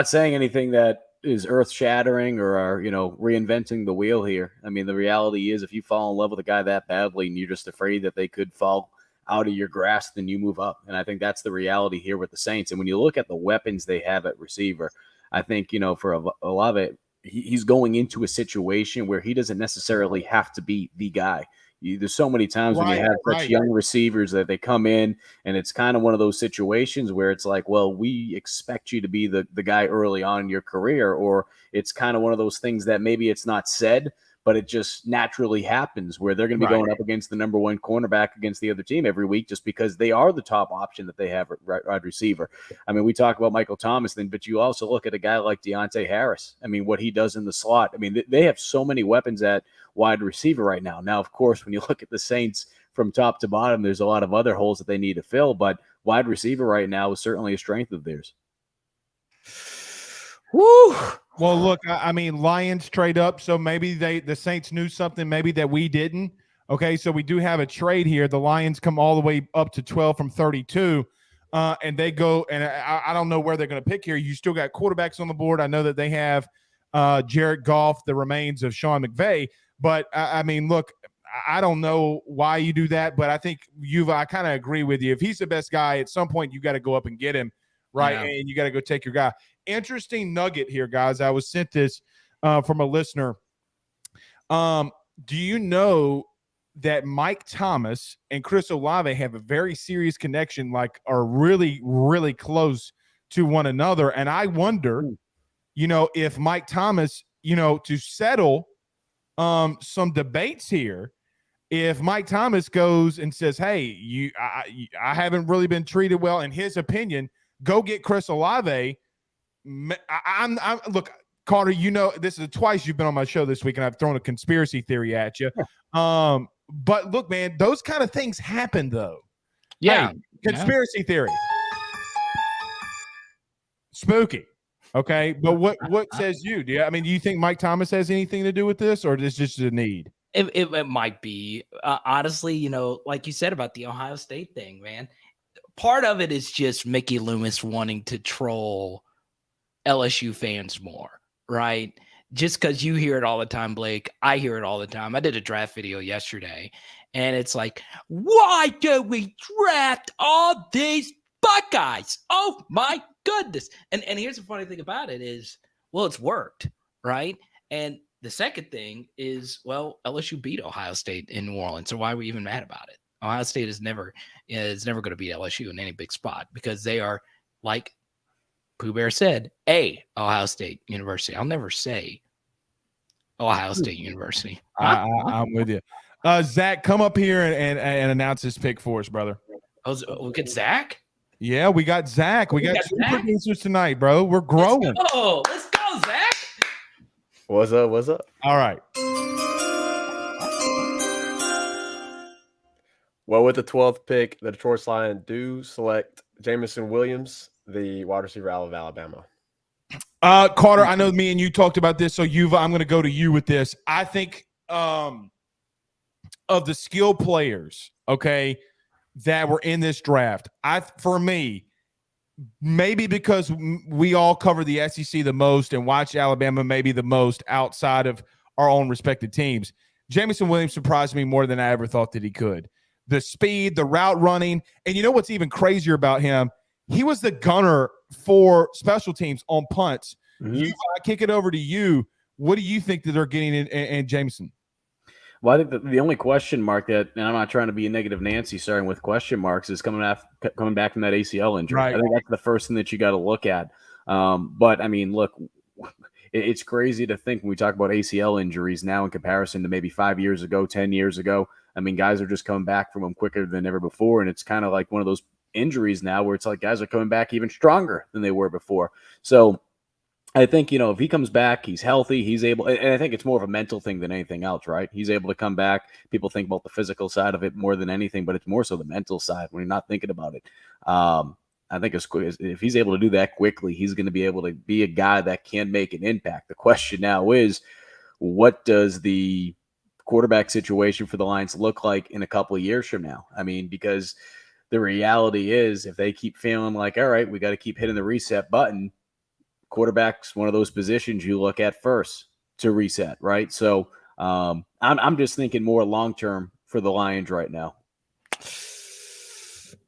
saying anything that is earth-shattering or are, reinventing the wheel here. I mean, the reality is if you fall in love with a guy that badly and you're just afraid that they could fall out of your grasp, then you move up. And I think that's the reality here with the Saints. And when you look at the weapons they have at receiver, I think, for Olave, he's going into a situation where he doesn't necessarily have to be the guy. There's so many times when you have such young receivers that they come in and it's kind of one of those situations where it's like, well, we expect you to be the guy early on in your career, or it's kind of one of those things that maybe it's not said, but it just naturally happens where they're going to be going up against the number one cornerback against the other team every week just because they are the top option that they have at wide receiver. I mean, we talk about Michael Thomas then, but you also look at a guy like Deontay Harris. I mean, what he does in the slot. I mean, they have so many weapons at wide receiver right now. Now, of course, when you look at the Saints from top to bottom, there's a lot of other holes that they need to fill, but wide receiver right now is certainly a strength of theirs. Woo! Well, look, I mean, Lions trade up, so maybe the Saints knew something maybe that we didn't. Okay, so we do have a trade here. The Lions come all the way up to 12 from 32, and they go, and I don't know where they're going to pick here. You still got quarterbacks on the board. I know that they have Jared Goff, the remains of Sean McVay, but I mean, look, I don't know why you do that, but I think I kind of agree with you. If he's the best guy, at some point you got to go up and get him, right? Yeah. And you got to go take your guy. Interesting nugget here, guys. I was sent this from a listener. Do you know that Mike Thomas and Chris Olave have a very serious connection, like are really, really close to one another? And I wonder, if Mike Thomas, to settle some debates here, if Mike Thomas goes and says, hey, I haven't really been treated well, in his opinion, go get Chris Olave. Look, Carter, this is twice you've been on my show this week and I've thrown a conspiracy theory at you. But look, man, those kind of things happen though. Yeah. Hey, conspiracy theory. Spooky. Okay. But what says you? Do you think Mike Thomas has anything to do with this, or is this just a need? It might be. Honestly, like you said about the Ohio State thing, man, part of it is just Mickey Loomis wanting to troll LSU fans more, right? Just because you hear it all the time, Blake. I hear it all the time. I did a draft video yesterday, and it's like, why do we draft all these Buckeyes? Oh, my goodness. And here's the funny thing about it is, well, it's worked, right? And the second thing is, well, LSU beat Ohio State in New Orleans, so why are we even mad about it? Ohio State is never going to beat LSU in any big spot because they are, like Pooh Bear said, Ohio State University. I'll never say Ohio State University. I'm with you. Zach, come up here and announce this pick for us, brother. We'll get Zach? Yeah, we got Zach. We got two producers tonight, bro. We're growing. Let's go, Zach. What's up? All right. Well, with the 12th pick, the Detroit Lions do select Jameson Williams, the wide receiver out of Alabama. Carter, I know me and you talked about this, so I'm going to go to you with this. I think of the skill players, okay, that were in this draft, for me, maybe because we all cover the SEC the most and watch Alabama maybe the most outside of our own respective teams, Jameson Williams surprised me more than I ever thought that he could. The speed, the route running, and you know what's even crazier about him? He was the gunner for special teams on punts. Mhm. I kick it over to you. What do you think that they're getting in Jameson? Well, I think the only question mark that, and I'm not trying to be a negative Nancy, starting with question marks, is coming back from that ACL injury. Right. I think that's the first thing that you got to look at. But I mean, look, it's crazy to think when we talk about ACL injuries now in comparison to maybe 5 years ago, 10 years ago. I mean, guys are just coming back from them quicker than ever before, and it's kind of like one of those injuries now where it's like guys are coming back even stronger than they were before. So I think, if he comes back, he's healthy, he's able, and I think it's more of a mental thing than anything else, right? He's able to come back. People think about the physical side of it more than anything, but it's more so the mental side when you're not thinking about it. I think if he's able to do that quickly, he's going to be able to be a guy that can make an impact. The question now is, what does the quarterback situation for the Lions look like in a couple of years from now? I mean, because the reality is if they keep feeling like, all right, we got to keep hitting the reset button, quarterback's one of those positions you look at first to reset, right? So I'm just thinking more long-term for the Lions right now.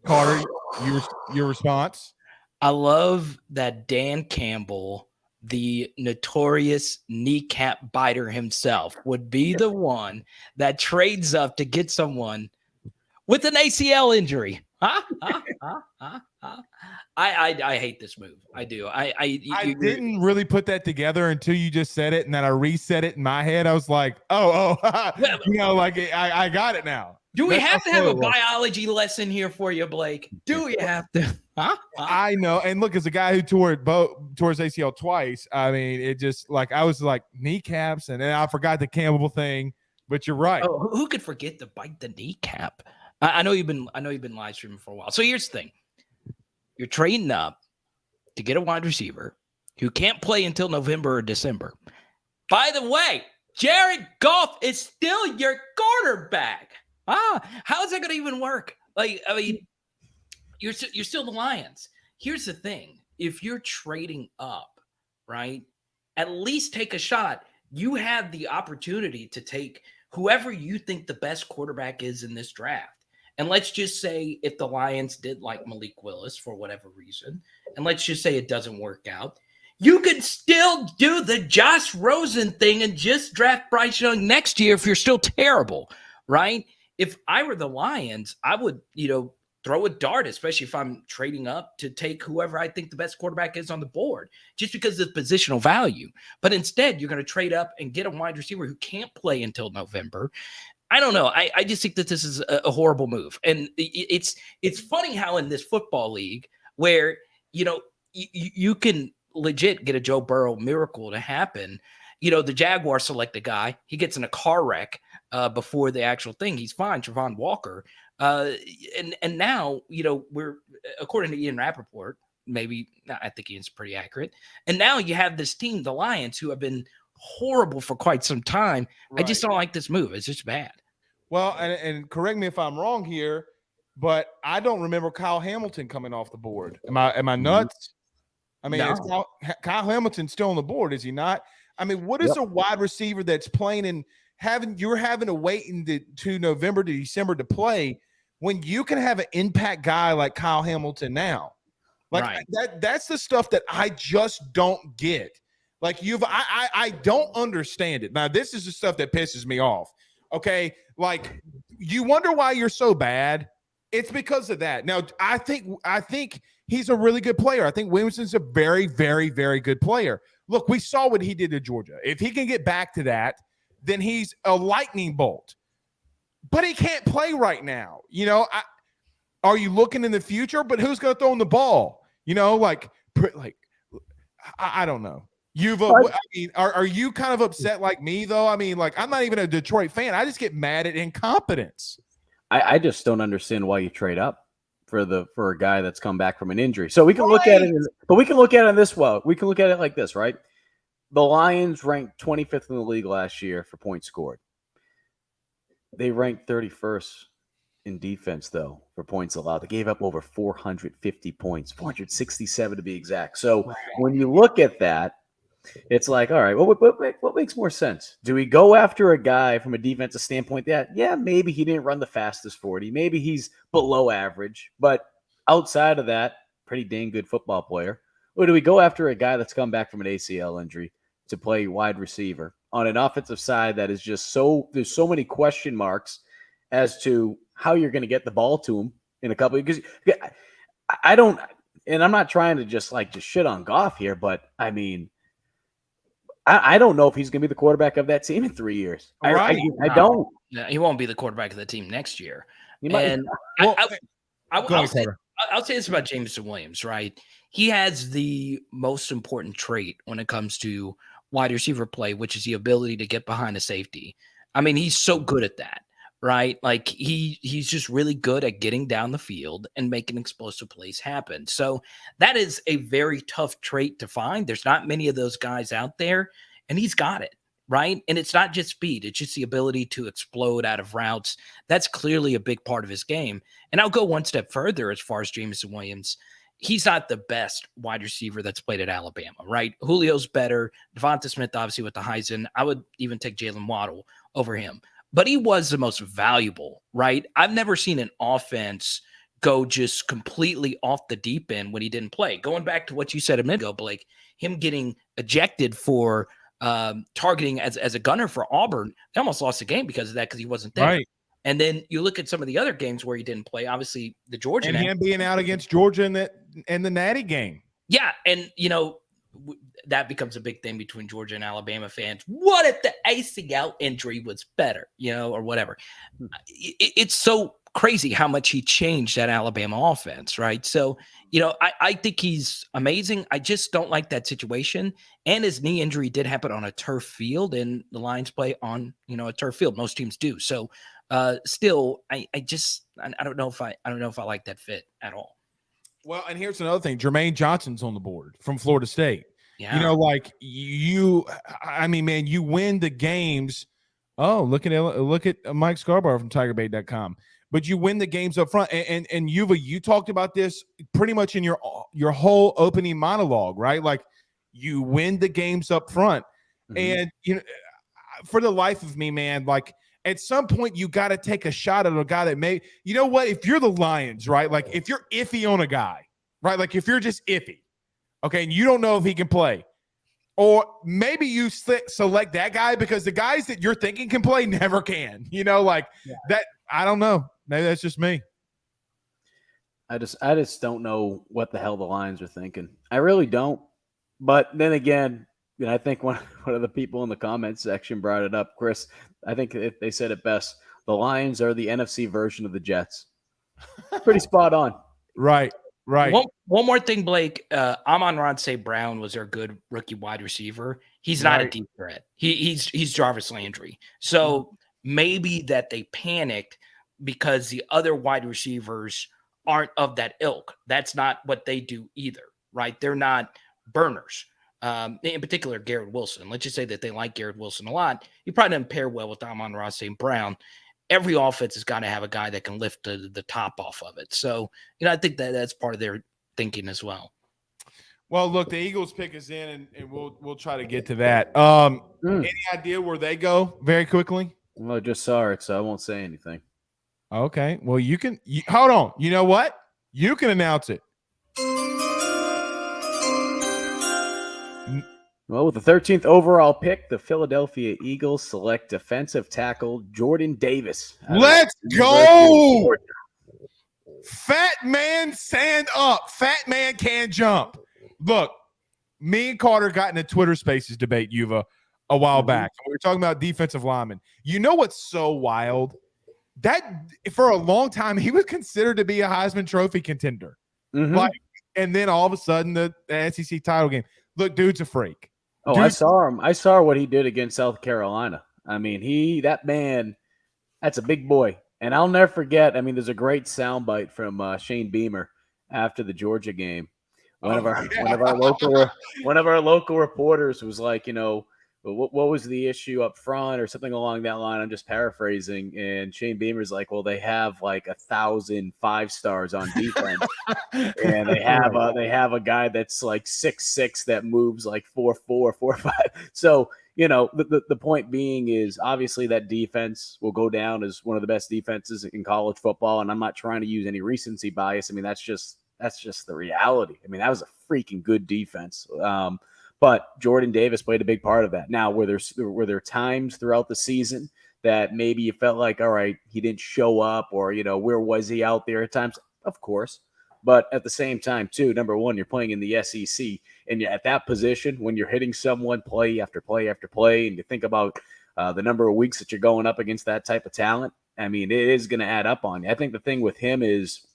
Carter, your response? I love that Dan Campbell, the notorious kneecap biter himself, would be the one that trades up to get someone with an ACL injury. I hate this move. I do. I didn't really put that together until you just said it, and then I reset it in my head. I was like, like I got it now. Do we have to have a biology lesson here for you, Blake? Do we have to? I know. And look, as a guy who tore his ACL twice, I mean, it just like I was like kneecaps, and then I forgot the Campbell thing. But you're right. Oh, who could forget to bite the kneecap? I know you've been live streaming for a while. So here's the thing: you're trading up to get a wide receiver who can't play until November or December. By the way, Jared Goff is still your quarterback. How is that going to even work? Like, I mean, you're still the Lions. Here's the thing: if you're trading up, right, at least take a shot. You have the opportunity to take whoever you think the best quarterback is in this draft. And let's just say if the Lions did like Malik Willis for whatever reason, and let's just say it doesn't work out, you could still do the Josh Rosen thing and just draft Bryce Young next year if you're still terrible, right? If I were the Lions, I would, throw a dart, especially if I'm trading up to take whoever I think the best quarterback is on the board, just because of the positional value. But instead, you're going to trade up and get a wide receiver who can't play until November. I don't know. I just think that this is a horrible move. And it's funny how in this football league where, you can legit get a Joe Burrow miracle to happen. The Jaguars select a guy. He gets in a car wreck before the actual thing. He's fine, Trevon Walker. And now, we're, according to Ian Rappaport, maybe, I think Ian's pretty accurate. And now you have this team, the Lions, who have been horrible for quite some time. Right. I just don't like this move. It's just bad. Well, and correct me if I'm wrong here, but I don't remember Kyle Hamilton coming off the board. Am I nuts? I mean, no. Kyle Hamilton's still on the board, is he not? I mean, what is a wide receiver that's playing and you're having to wait to November to December to play when you can have an impact guy like Kyle Hamilton now? Like right. That's the stuff that I just don't get. Like I don't understand it. Now, this is the stuff that pisses me off. Okay. Like, you wonder why you're so bad. It's because of that. Now, I think he's a really good player. I think Williamson's a very, very, very good player. Look, we saw what he did to Georgia. If he can get back to that, then he's a lightning bolt. But he can't play right now. Are you looking in the future? But who's going to throw him the ball? I don't know. Are you kind of upset like me, though? I mean, like, I'm not even a Detroit fan. I just get mad at incompetence. I just don't understand why you trade up for a guy that's come back from an injury. So we can look at it, but we can look at it this way. We can look at it like this, right? The Lions ranked 25th in the league last year for points scored. They ranked 31st in defense, though, for points allowed. They gave up over 450 points, 467 to be exact. So when you look at that, it's like, all right, what makes more sense? Do we go after a guy from a defensive standpoint that, maybe he didn't run the fastest 40, maybe he's below average, but outside of that, pretty dang good football player? or do we go after a guy that's come back from an ACL injury to play wide receiver on an offensive side that is just there's so many question marks as to how you're going to get the ball to him in a couple, because I don't, and I'm not trying to just shit on Goff here, but I mean, I don't know if he's going to be the quarterback of that team in 3 years. Right. I don't. No, he won't be the quarterback of the team next year. He might. And Well, I'll say this about Jameson Williams, right? He has the most important trait when it comes to wide receiver play, which is the ability to get behind a safety. I mean, he's so good at that, right? Like he's just really good at getting down the field and making explosive plays happen. So that is a very tough trait to find. There's not many of those guys out there, and he's got it, right? And it's not just speed. It's just the ability to explode out of routes. That's clearly a big part of his game. And I'll go one step further as far as Jameson Williams. He's not the best wide receiver that's played at Alabama, right? Julio's better. Devonta Smith, obviously, with the Heisman. I would even take Jalen Waddle over him. But he was the most valuable, right? I've never seen an offense go just completely off the deep end when he didn't play. Going back to what you said a minute ago, Blake, him getting ejected for targeting as a gunner for Auburn, they almost lost the game because of that, because he wasn't there. Right. And then you look at some of the other games where he didn't play, obviously the Georgia And him being out against Georgia in the Natty game. Yeah, and that becomes a big thing between Georgia and Alabama fans. What if the ACL injury was better, or whatever? It's so crazy how much he changed that Alabama offense, right? So, I think he's amazing. I just don't like that situation. And his knee injury did happen on a turf field, and the Lions play on, a turf field. Most teams do. So, still, I don't know if I like that fit at all. Well, and here's another thing. Jermaine Johnson's on the board from Florida State. Yeah. Man, you win the games. Oh, look at Mike Scarborough from TigerBait.com. But you win the games up front. And Yuva, you talked about this pretty much in your whole opening monologue, right? Like, you win the games up front. Mm-hmm. And, for the life of me, man, like, at some point, you got to take a shot at a guy that may, if you're the Lions, right? Like, if you're iffy on a guy, right? Like, if you're just iffy, okay, and you don't know if he can play, or maybe you select that guy because the guys that you're thinking can play never can, that. I don't know. Maybe that's just me. I just don't know what the hell the Lions are thinking. I really don't. But then again, I think one of the people in the comments section brought it up, Chris. I think they said it best. The Lions are the NFC version of the Jets. Pretty spot on. Right. One more thing, Blake. Amon-Ra St. Brown was their good rookie wide receiver. He's not a deep threat. He's Jarvis Landry. So maybe that they panicked because the other wide receivers aren't of that ilk. That's not what they do either, right? They're not burners. In particular, Garrett Wilson. Let's just say that they like Garrett Wilson a lot. He probably doesn't pair well with Amon-Ra St. Brown. Every offense has got to have a guy that can lift the top off of it. So, I think that's part of their thinking as well. Well, look, the Eagles pick us in, and we'll try to get to that. Any idea where they go very quickly? Well, I just saw it, so I won't say anything. Okay. Well, hold on. You know what? You can announce it. Well, with the 13th overall pick, the Philadelphia Eagles select defensive tackle Jordan Davis. Let's go! Fat man, stand up. Fat man can jump. Look, me and Carter got in a Twitter Spaces debate, Yuva, a while back. We were talking about defensive linemen. You know what's so wild? That for a long time, he was considered to be a Heisman Trophy contender. And then all of a sudden, the SEC title game. Look, dude's a freak. Oh, I saw him. I saw what he did against South Carolina. I mean, that's a big boy. And I'll never forget. I mean, there's a great soundbite from Shane Beamer after the Georgia game. One of our local reporters was like, what was the issue up front or something along that line? I'm just paraphrasing. And Shane Beamer's like, well, they have like 1,000 5-stars on defense. And they have a guy that's like 6'6" that moves like 4'4", 4'5". So, the point being is obviously that defense will go down as one of the best defenses in college football. And I'm not trying to use any recency bias. I mean, that's just That's just the reality. I mean, that was a freaking good defense. But Jordan Davis played a big part of that. Now, were there times throughout the season that maybe you felt like, all right, he didn't show up, or, where was he out there at times? Of course. But at the same time, too, number one, you're playing in the SEC, and at that position, when you're hitting someone play after play after play, and you think about the number of weeks that you're going up against that type of talent, I mean, it is going to add up on you. I think the thing with him is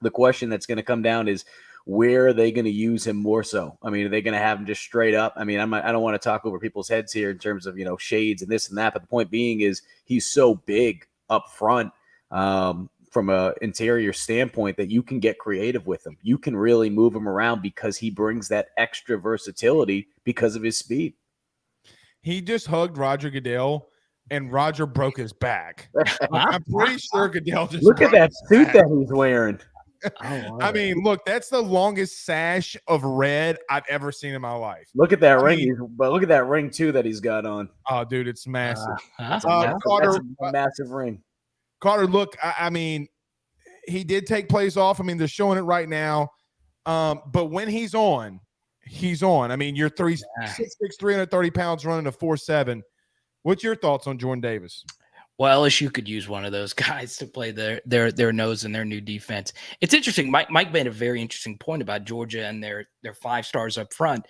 the question that's going to come down is, where are they going to use him more so? I mean, are they going to have him just straight up? I mean, I don't want to talk over people's heads here in terms of, shades and this and that. But the point being is he's so big up front from an interior standpoint that you can get creative with him. You can really move him around because he brings that extra versatility because of his speed. He just hugged Roger Goodell, and Roger broke his back. I'm pretty sure Goodell just look at that suit back. that he's wearing. I mean, look, that's the longest sash of red I've ever seen in my life. Look at that ring, but look at that ring too that he's got on. Oh, dude, it's massive. Carter, that's a massive ring. Carter, look, I mean, he did take plays off. I mean, they're showing it right now. But when he's on, he's on. I mean, you're 6'6", 330 pounds running a 4.7. What's your thoughts on Jordan Davis? Well, LSU could use one of those guys to play their nose in their new defense. It's interesting. Mike made a very interesting point about Georgia and their 5 stars up front.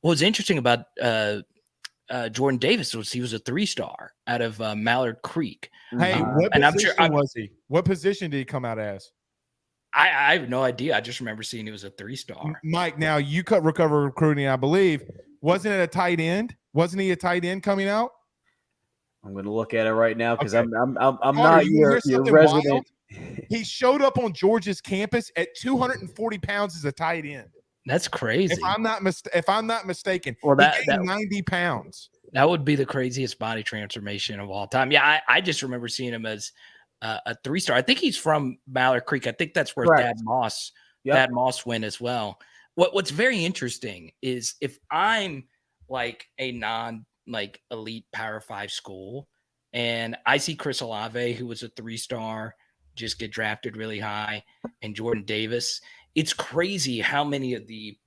What was interesting about Jordan Davis was he was a 3-star out of Mallard Creek. Hey, what position was he? What position did he come out as? I have no idea. I just remember seeing he was a 3-star. Mike, now you recover recruiting, I believe. Wasn't it a tight end? Wasn't he a tight end coming out? I'm going to look at it right now because I'm Carter, not your resident. Wild? He showed up on Georgia's campus at 240 pounds as a tight end. That's crazy. If I'm not mistaken, well, that 90 pounds. That would be the craziest body transformation of all time. Yeah, I just remember seeing him as a 3-star. I think he's from Mallard Creek. I think that's where Thad Moss went as well. What's very interesting is if I'm like a elite Power 5 school, and I see Chris Olave, who was a 3-star, just get drafted really high, and Jordan Davis. It's crazy how many of the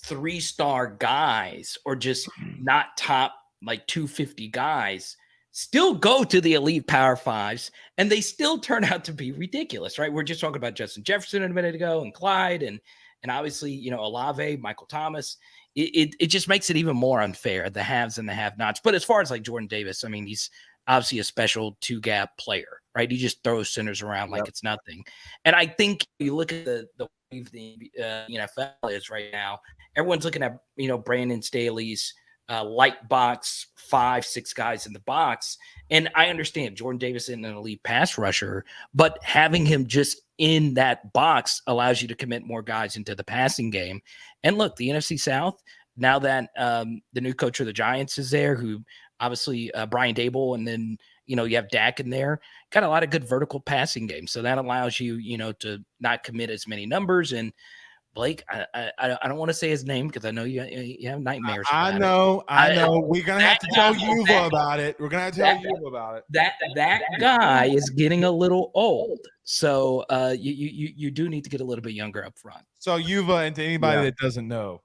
3-star guys, or just not top 250 guys, still go to the elite Power 5s, and they still turn out to be ridiculous, right? We're just talking about Justin Jefferson a minute ago, and Clyde, and obviously, Olave, Michael Thomas. It just makes it even more unfair, the haves and the have-nots. But as far as Jordan Davis, I mean, he's obviously a special 2-gap player, right? He just throws centers around like it's nothing. And I think you look at the way the NFL is right now, everyone's looking at, Brandon Staley's light box, 5-6 guys in the box. And I understand Jordan Davis isn't an elite pass rusher, but having him just in that box allows you to commit more guys into the passing game. And look, the NFC South, now that the new coach of the Giants is there, who obviously Brian Dable, and then, you have Dak in there, got a lot of good vertical passing games. So that allows you, to not commit as many numbers. And Blake, I don't want to say his name because I know you have nightmares. I know. We're gonna have to tell Yuva about it. We're gonna have to tell Yuva about it. That guy is getting a little old, so you do need to get a little bit younger up front. So Yuva, and to anybody that doesn't know,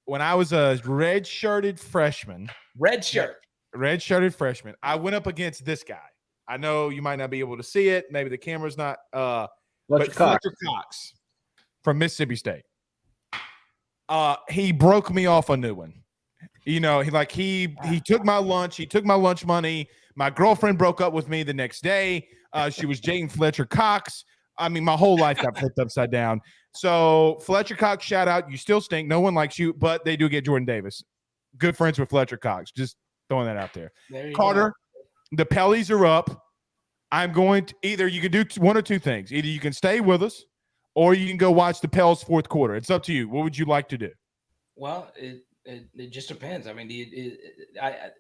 when I was a red-shirted freshman, I went up against this guy. I know you might not be able to see it. Maybe the camera's not. Fletcher Cox from Mississippi State. He broke me off a new one. He took my lunch. He took my lunch money. My girlfriend broke up with me the next day. She was dating Fletcher Cox. I mean, my whole life got flipped upside down. So Fletcher Cox, shout out. You still stink. No one likes you, but they do get Jordan Davis. Good friends with Fletcher Cox. Just throwing that out there. Carter, the Pellies are up. I'm going to either you can do one or two things. Either you can stay with us, or you can go watch the Pels fourth quarter. It's up to you. What would you like to do? Well, it just depends. I mean,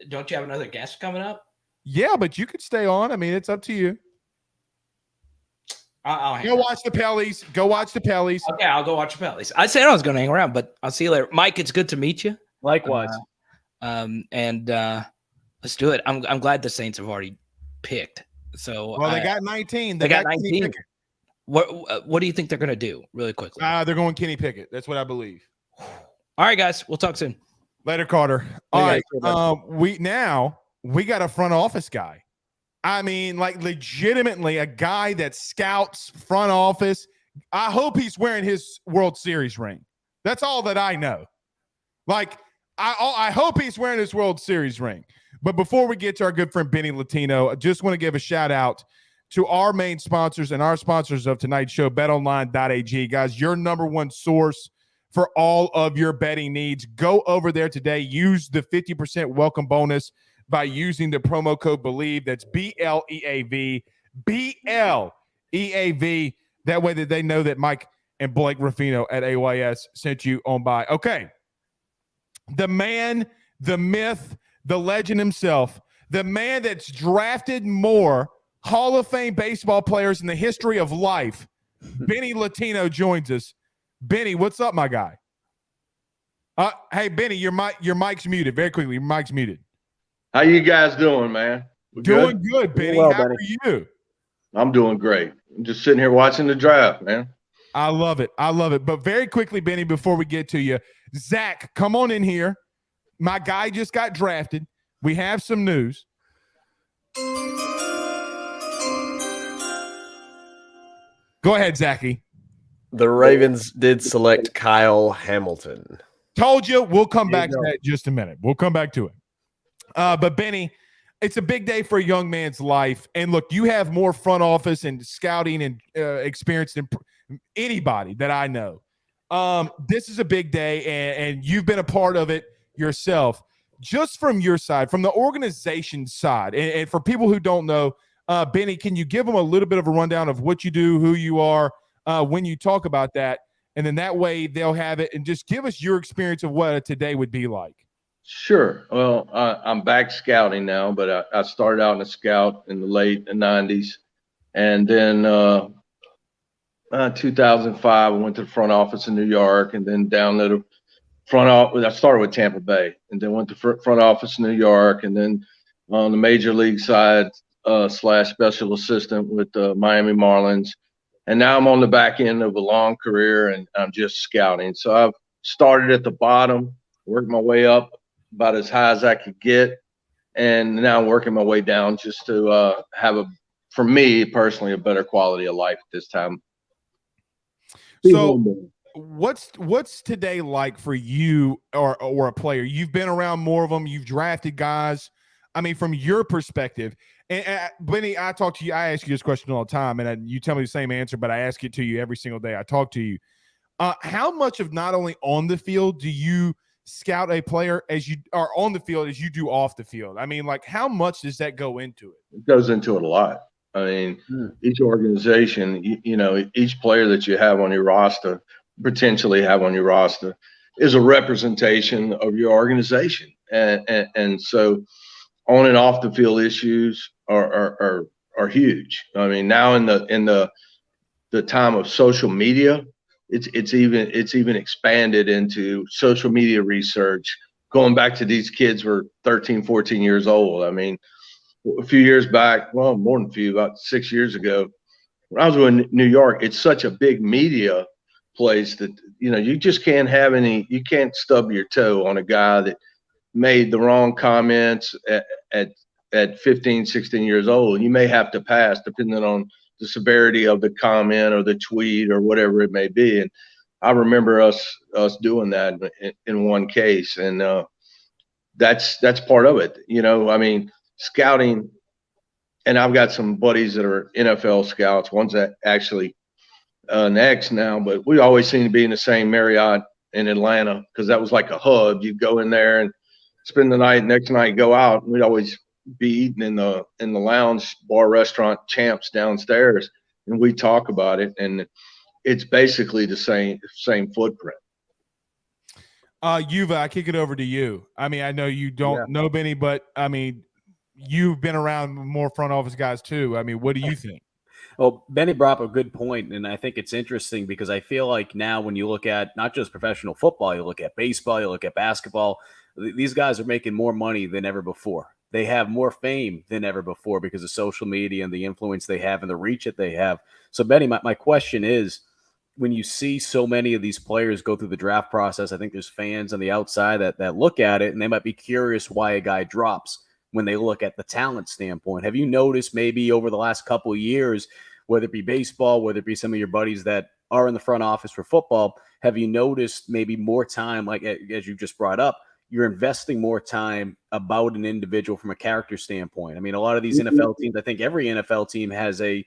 don't you have another guest coming up? Yeah, but you could stay on. I mean, it's up to you. Go watch the Pellies. Okay, I'll go watch the Pellies. I said I was going to hang around, but I'll see you later. Mike, it's good to meet you. Likewise. Let's do it. I'm glad the Saints have already picked. So they got 19. They got 19. What do you think they're going to do really quickly? They're going Kenny Pickett. That's what I believe. All right, guys. We'll talk soon. Later, Carter. All right. We got a front office guy. I mean, like legitimately a guy that scouts front office. I hope he's wearing his World Series ring. That's all that I know. Like, I hope he's wearing his World Series ring. But before we get to our good friend Benny Latino, I just want to give a shout out to our main sponsors and our sponsors of tonight's show, betonline.ag. Guys, your number one source for all of your betting needs. Go over there today. Use the 50% welcome bonus by using the promo code Bleav. That's BLEAV. BLEAV. That way that they know that Mike and Blake Ruffino at AYS sent you on by. Okay. The man, the myth, the legend himself, the man that's drafted more Hall of Fame baseball players in the history of life, Benny Latino joins us. Benny, what's up, my guy? Hey, Benny, your mic's muted. Very quickly, your mic's muted. How you guys doing, man? Doing good, Benny. Well, How Benny. are you? I'm doing great. I'm just sitting here watching the draft, man. I love it. I love it. But very quickly, Benny, before we get to you, Zach, come on in here. My guy just got drafted. We have some news. Go ahead, Zachy. The Ravens did select Kyle Hamilton. Told you. We'll come back to that in just a minute. We'll come back to it. But Benny, it's a big day for a young man's life. And look, you have more front office and scouting and experience than anybody that I know. This is a big day, and you've been a part of it yourself. Just from your side, from the organization side, and for people who don't know, Benny, can you give them a little bit of a rundown of what you do, who you are, when you talk about that, and then that way they'll have it, and just give us your experience of what a today would be like. Sure. Well, I'm back scouting now, but I started out in a scout in the late 90s. And then 2005, I went to the front office in New York, and then down to the front office. I started with Tampa Bay, and then went to front office in New York, and then on the major league side, / special assistant with the Miami Marlins. And now I'm on the back end of a long career, and I'm just scouting. So I've started at the bottom, worked my way up about as high as I could get, and now I'm working my way down just to have for me personally, a better quality of life at this time. So what's today like for you or a player? You've been around more of them. You've drafted guys. I mean, from your perspective, and Benny, I talk to you. I ask you this question all the time, and you tell me the same answer, but I ask it to you every single day I talk to you. How much of not only on the field do you scout a player as you are on the field as you do off the field? I mean, like, how much does that go into it? It goes into it a lot. I mean, each organization, you know, each player that you have on your roster, potentially have on your roster, is a representation of your organization. And so on and off the field issues are huge. I mean, now in the time of social media, it's even expanded into social media research, going back to these kids were 13, 14 years old. I mean, a few years back, well, more than a few, about 6 years ago, when I was in New York, it's such a big media place that, you know, you just can't have you can't stub your toe on a guy that made the wrong comments at 15, 16 years old. You may have to pass depending on the severity of the comment or the tweet or whatever it may be. And I remember us doing that in one case. And that's part of it. You know, I mean, scouting, and I've got some buddies that are NFL scouts. One's actually an ex now, but we always seem to be in the same Marriott in Atlanta because that was like a hub. You'd go in there and spend the night, next night go out. We'd always be eating in the lounge bar restaurant Champs downstairs, and we talk about it, and it's basically the same footprint. Yuva, I kick it over to you. I mean, I know you don't know Benny, but I mean, you've been around more front office guys too. I mean, what do you think? Well, Benny brought up a good point, and I think it's interesting because I feel like now when you look at not just professional football, you look at baseball, you look at basketball, these guys are making more money than ever before. they have more fame than ever before because of social media and the influence they have and the reach that they have. So, Benny, my question is, when you see so many of these players go through the draft process, I think there's fans on the outside that look at it and they might be curious why a guy drops when they look at the talent standpoint. Have you noticed maybe over the last couple of years, whether it be baseball, whether it be some of your buddies that are in the front office for football, have you noticed maybe more time, like as you just brought up, you're investing more time about an individual from a character standpoint? I mean, a lot of these NFL teams, I think every NFL team has a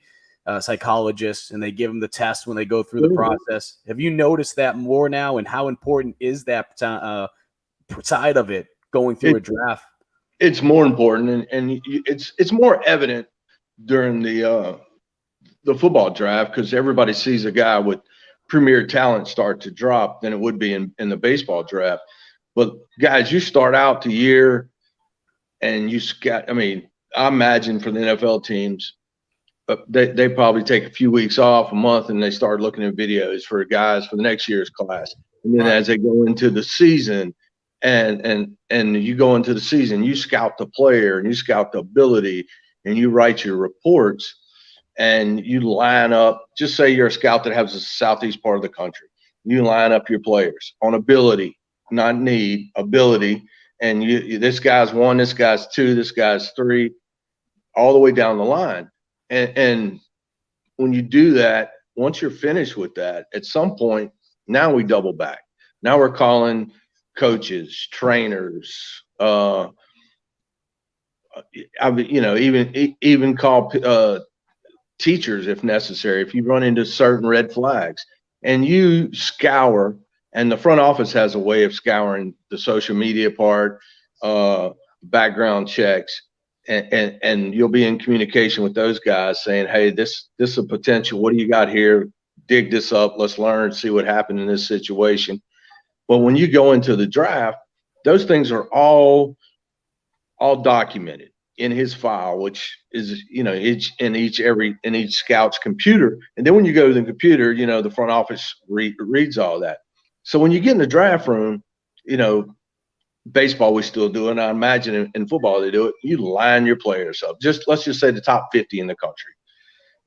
psychologist, and they give them the test when they go through the process. Have you noticed that more now, and how important is that side of it going through a draft? It's more important, and it's more evident during the football draft because everybody sees a guy with premier talent start to drop than it would be in the baseball draft. But guys, you start out the year and I imagine for the NFL teams, they probably take a few weeks off, a month, and they start looking at videos for guys for the next year's class. And then as they go into the season and you go into the season, you scout the player and you scout the ability and you write your reports and you line up. Just say you're a scout that has the southeast part of the country. You line up your players on ability, not need, ability. And this guy's 1, this guy's 2, this guy's 3, all the way down the line. And when you do that, once you're finished with that, at some point, now we double back. Now we're calling coaches, trainers, even call teachers if necessary, if you run into certain red flags. And you scour, and the front office has a way of scouring the social media part, background checks. And you'll be in communication with those guys saying, hey, this is a potential. What do you got here? Dig this up. Let's learn, see what happened in this situation. But when you go into the draft, those things are all documented in his file, which is, in each scout's computer. And then when you go to the computer, the front office reads all that. So when you get in the draft room, baseball, we still do it. And I imagine in football, they do it. You line your players up. Let's just say the top 50 in the country,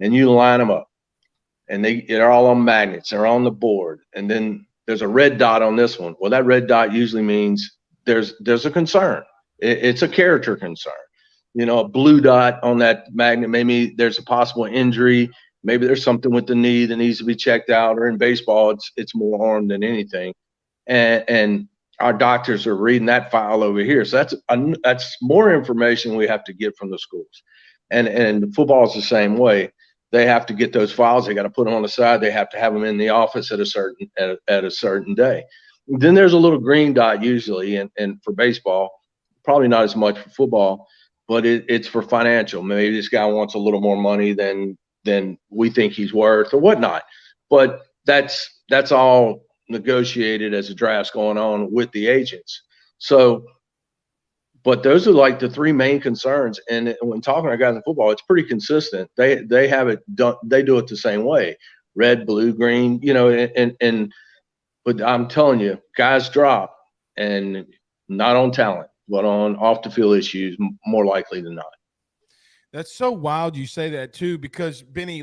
and you line them up, and they're all on magnets. They're on the board. And then there's a red dot on this one. Well, that red dot usually means there's a concern. It's a character concern. A blue dot on that magnet, maybe there's a possible injury. Maybe there's something with the knee that needs to be checked out. Or in baseball, it's more arm than anything. And our doctors are reading that file over here. So that's more information we have to get from the schools. And football is the same way. They have to get those files. They got to put them on the side. They have to have them in the office at a certain day. Then there's a little green dot usually, and for baseball, probably not as much for football, but it's for financial. Maybe this guy wants a little more money than we think he's worth or whatnot. But that's all negotiated as the draft's going on with the agents. So, but those are like the 3 main concerns. And when talking to guys in football, it's pretty consistent. They have it done. They do it the same way: red, blue, green. But I'm telling you, guys drop, and not on talent, but on off the field issues, more likely than not. That's so wild you say that too, because Benny,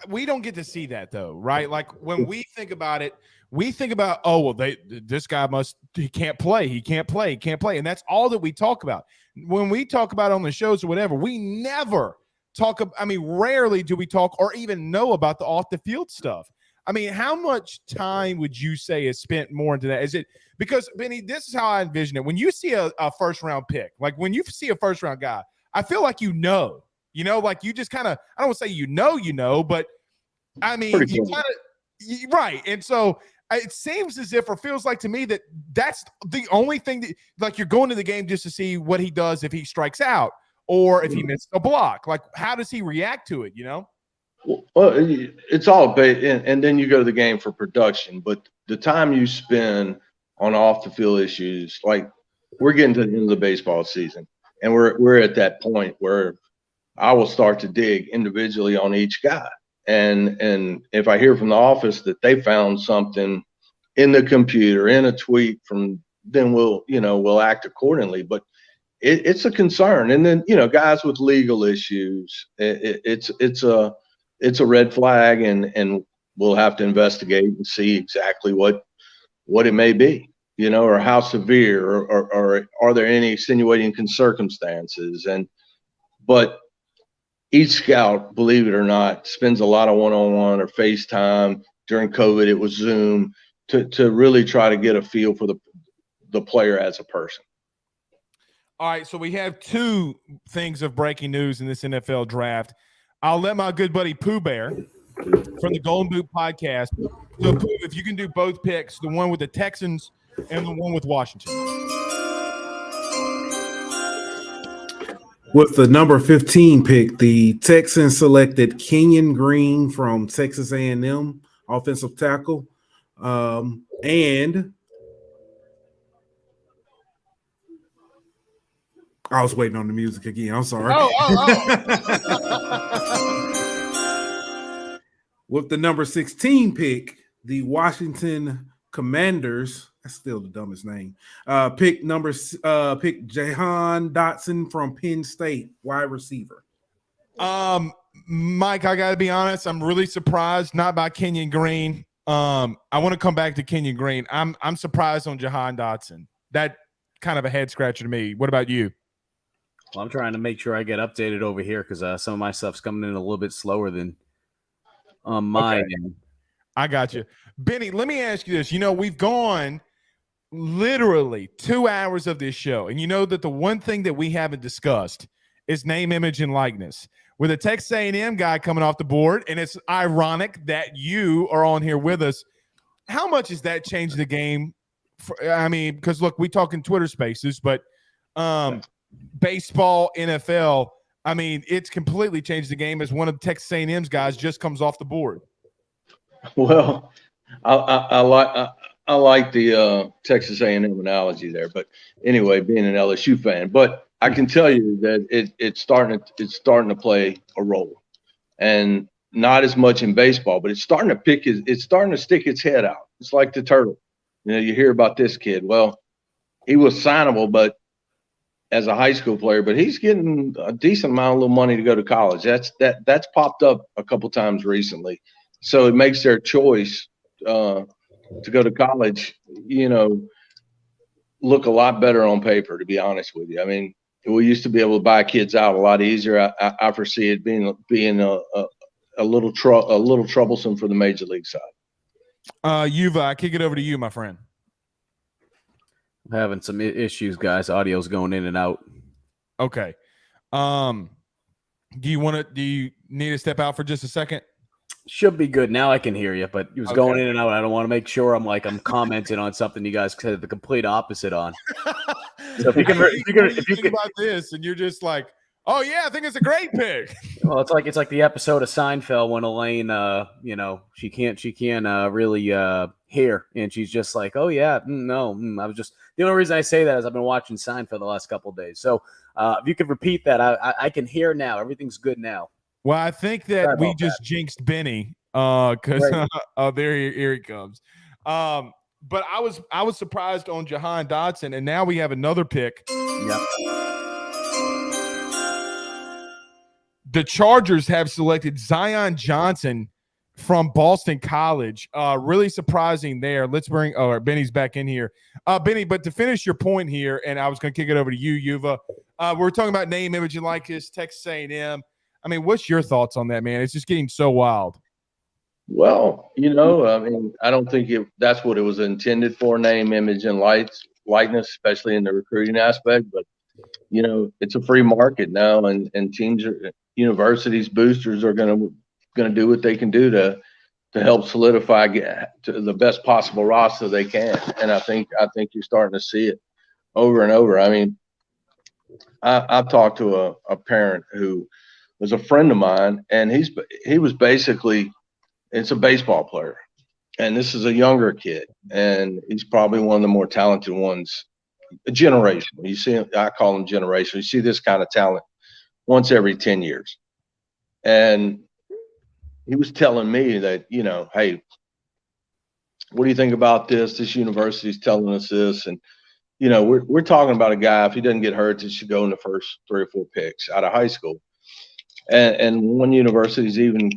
we don't get to see that though, right? Like when we think about it, we think about, oh, well, this guy he can't play, and that's all that we talk about. When we talk about on the shows or whatever, we never talk. Rarely do we talk or even know about the off the field stuff. How much time would you say is spent more into that? Is it because, Benny, this is how I envision it. When you see a first round pick, like when you see a first round guy, I feel like you just kind of, I don't want to say but you kind of, right. And so it seems as if, or feels like to me, that's the only thing that, like, you're going to the game just to see what he does if he strikes out or if he misses a block. Like, how does he react to it, Well, it's all and then you go to the game for production. But the time you spend on off the field issues, like we're getting to the end of the baseball season, and we're at that point where I will start to dig individually on each guy. And if I hear from the office that they found something in the computer, in a tweet from then we'll act accordingly. But it's a concern. And then, guys with legal issues, it's a red flag, and we'll have to investigate and see exactly what it may be, or how severe, or are there any extenuating circumstances. But each scout, believe it or not, spends a lot of one-on-one or FaceTime. During COVID, it was Zoom to really try to get a feel for the player as a person. All right, so we have two things of breaking news in this NFL draft. I'll let my good buddy Pooh Bear from the Golden Boot podcast. So, Pooh, if you can do both picks, the one with the Texans and the one with Washington. With the number 15 pick, the Texans selected Kenyon Green from Texas A&M, offensive tackle, and I was waiting on the music again. I'm sorry. With the number 16 pick, the Washington Commanders, that's still the dumbest name, pick Jahan Dotson from Penn State, wide receiver. Mike, I gotta be honest, I'm really surprised not by Kenyon Green. I want to come back to Kenyon Green. I'm surprised on Jahan Dotson. That kind of a head scratcher to me. What about you? Well, I'm trying to make sure I get updated over here because some of my stuff's coming in a little bit slower than on mine. Okay. I got you. Benny, let me ask you this. We've gone literally 2 hours of this show, and you know that the one thing that we haven't discussed is name, image, and likeness. With a Texas A&M guy coming off the board, and it's ironic that you are on here with us. How much has that changed the game? Because, look, we talk in Twitter spaces, but baseball, NFL, it's completely changed the game as one of Texas A&M's guys just comes off the board. Well, I like the Texas A&M analogy there, but anyway, being an LSU fan, but I can tell you that it's starting to play a role, and not as much in baseball, but it's starting to stick its head out. It's like the turtle. You hear about this kid. Well, he was signable, but as a high school player, but he's getting a decent amount of little money to go to college. That's popped up a couple times recently. So it makes their choice to go to college, look a lot better on paper, to be honest with you. We used to be able to buy kids out a lot easier. I foresee it being a little troublesome for the major league side. Yuva, I kick it over to you, my friend. I'm having some issues, guys. Audio's going in and out. Okay. Do you need to step out for just a second? Should be good. Now I can hear you, but it was going in and out. I don't want to make sure I'm commenting on something you guys said the complete opposite on. So if you can think about this, and you're just like, oh yeah, I think it's a great pick. Well, it's like the episode of Seinfeld when Elaine, she can't really hear, and she's just like, oh yeah, no. I was just the only reason I say that is I've been watching Seinfeld the last couple of days. So if you could repeat that, I can hear now. Everything's good now. Well, I think that we just jinxed Benny because here he comes. But I was surprised on Jahan Dotson, and now we have another pick. Yep. The Chargers have selected Zion Johnson from Boston College. Really surprising there. Let's bring Benny's back in here. Benny, but to finish your point here, and I was going to kick it over to you, Yuva. We're talking about name, image, and likeness, Texas A&M. What's your thoughts on that, man? It's just getting so wild. Well, I don't think that's what it was intended for, name, image, and likeness, especially in the recruiting aspect. But, it's a free market now, and teams, universities, boosters are going to do what they can do to help solidify to the best possible roster they can. And I think you're starting to see it over and over. I've talked to a parent who was a friend of mine, and he was basically – it's a baseball player, and this is a younger kid, and he's probably one of the more talented ones, generational. You see, I call him generational. You see this kind of talent once every 10 years. And he was telling me that, hey, what do you think about this? This university's telling us this. And we're talking about a guy, if he doesn't get hurt, that should go in the first 3 or 4 picks out of high school. And one university's even,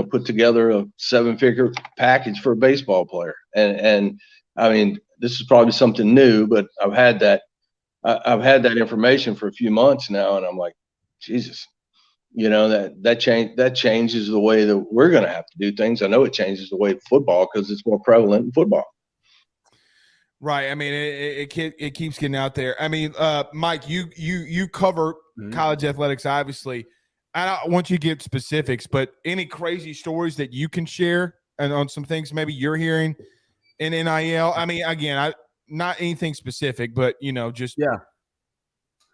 put together a 7-figure package for a baseball player. And I mean, this is probably something new, but I've had that information for a few months now, and I'm like, Jesus, that changes the way that we're going to have to do things. I know it changes the way of football because it's more prevalent in football. Right. I mean, it keeps getting out there. I mean, Mike, you cover college athletics, obviously. I don't want you to get specifics, but any crazy stories that you can share and on some things maybe you're hearing in NIL? I mean, again, not anything specific, but just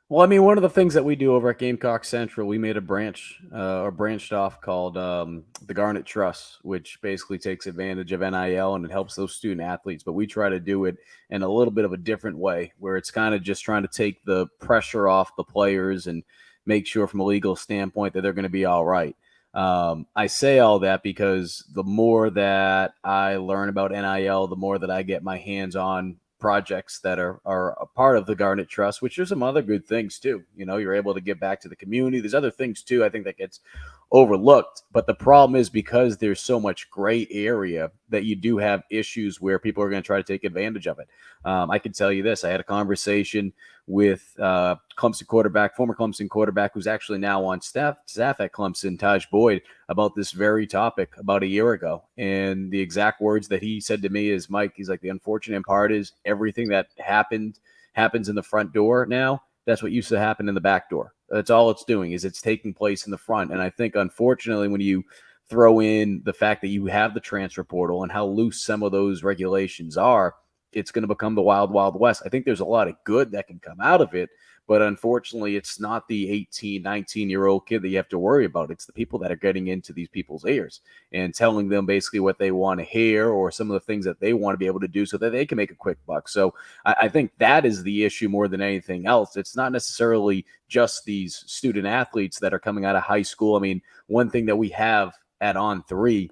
Well, I mean, one of the things that we do over at Gamecock Central, we made a branched off called the Garnet Trust, which basically takes advantage of NIL and it helps those student athletes. But we try to do it in a little bit of a different way, where it's kind of just trying to take the pressure off the players and make sure from a legal standpoint that they're going to be all right. I say all that because the more that I learn about NIL, the more that I get my hands on projects that are a part of the Garnet Trust, which are some other good things too. You're able to give back to the community. There's other things too, I think, that gets overlooked. But the problem is because there's so much gray area that you do have issues where people are going to try to take advantage of it. I can tell you this. I had a conversation with former Clemson quarterback, who's actually now on staff at Clemson, Taj Boyd, about this very topic about a year ago. And the exact words that he said to me is, Mike, he's like, the unfortunate part is everything that happens in the front door now. That's what used to happen in the back door. That's all it's doing, is it's taking place in the front. And I think, unfortunately, when you throw in the fact that you have the transfer portal and how loose some of those regulations are, it's going to become the wild, wild west. I think there's a lot of good that can come out of it, but unfortunately, it's not the 18, 19-year-old kid that you have to worry about. It's the people that are getting into these people's ears and telling them basically what they want to hear or some of the things that they want to be able to do so that they can make a quick buck. So I think that is the issue more than anything else. It's not necessarily just these student athletes that are coming out of high school. I mean, one thing that we have at On3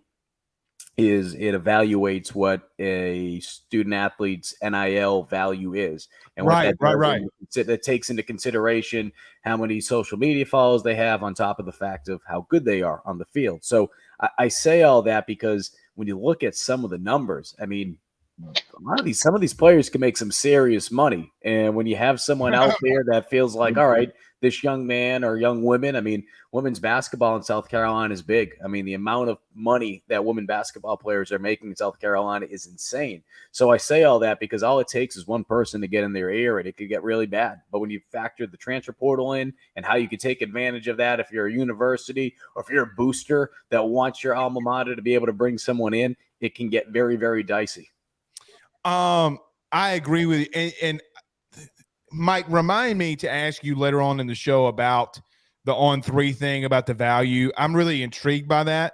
is it evaluates what a student athlete's NIL value is. And what right. That takes into consideration how many social media followers they have on top of the fact of how good they are on the field. So I say all that because when you look at some of the numbers, I mean, some of these players can make some serious money. And when you have someone out there that feels like, all right, this young man or young women, I mean, women's basketball in South Carolina is big. I mean, the amount of money that women basketball players are making in South Carolina is insane. So I say all that because all it takes is one person to get in their ear and it could get really bad. But when you factor the transfer portal in and how you can take advantage of that, if you're a university or if you're a booster that wants your alma mater to be able to bring someone in, it can get very, very dicey. I agree with you. And Mike, remind me to ask you later on in the show about the On3 thing, about the value. I'm really intrigued by that.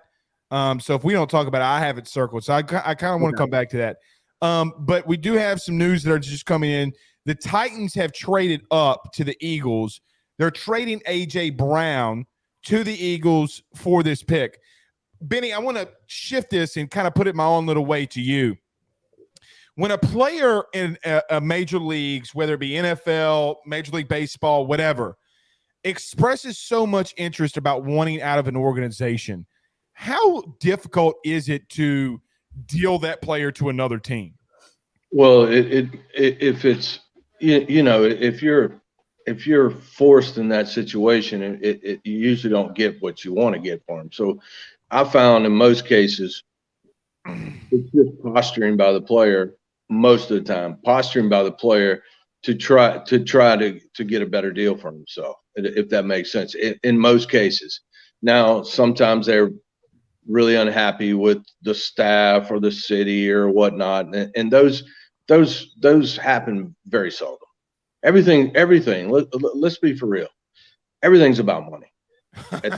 So if we don't talk about it, I have it circled. So I kind of want to come back to that. But we do have some news that are just coming in. The Titans have traded up to the Eagles. They're trading A.J. Brown to the Eagles for this pick. Benny, I want to shift this and kind of put it my own little way to you. When a player in a major leagues, whether it be NFL, Major League Baseball, whatever, expresses so much interest about wanting out of an organization, how difficult is it to deal that player to another team? Well, if it's if you're forced in that situation, you usually don't get what you want to get for him. So I found in most cases it's just posturing by the player. Most of the time, posturing by the player to try to get a better deal for himself, if that makes sense. In most cases, now sometimes they're really unhappy with the staff or the city or whatnot, and those happen very seldom. Everything. Let's be for real. Everything's about money. Right.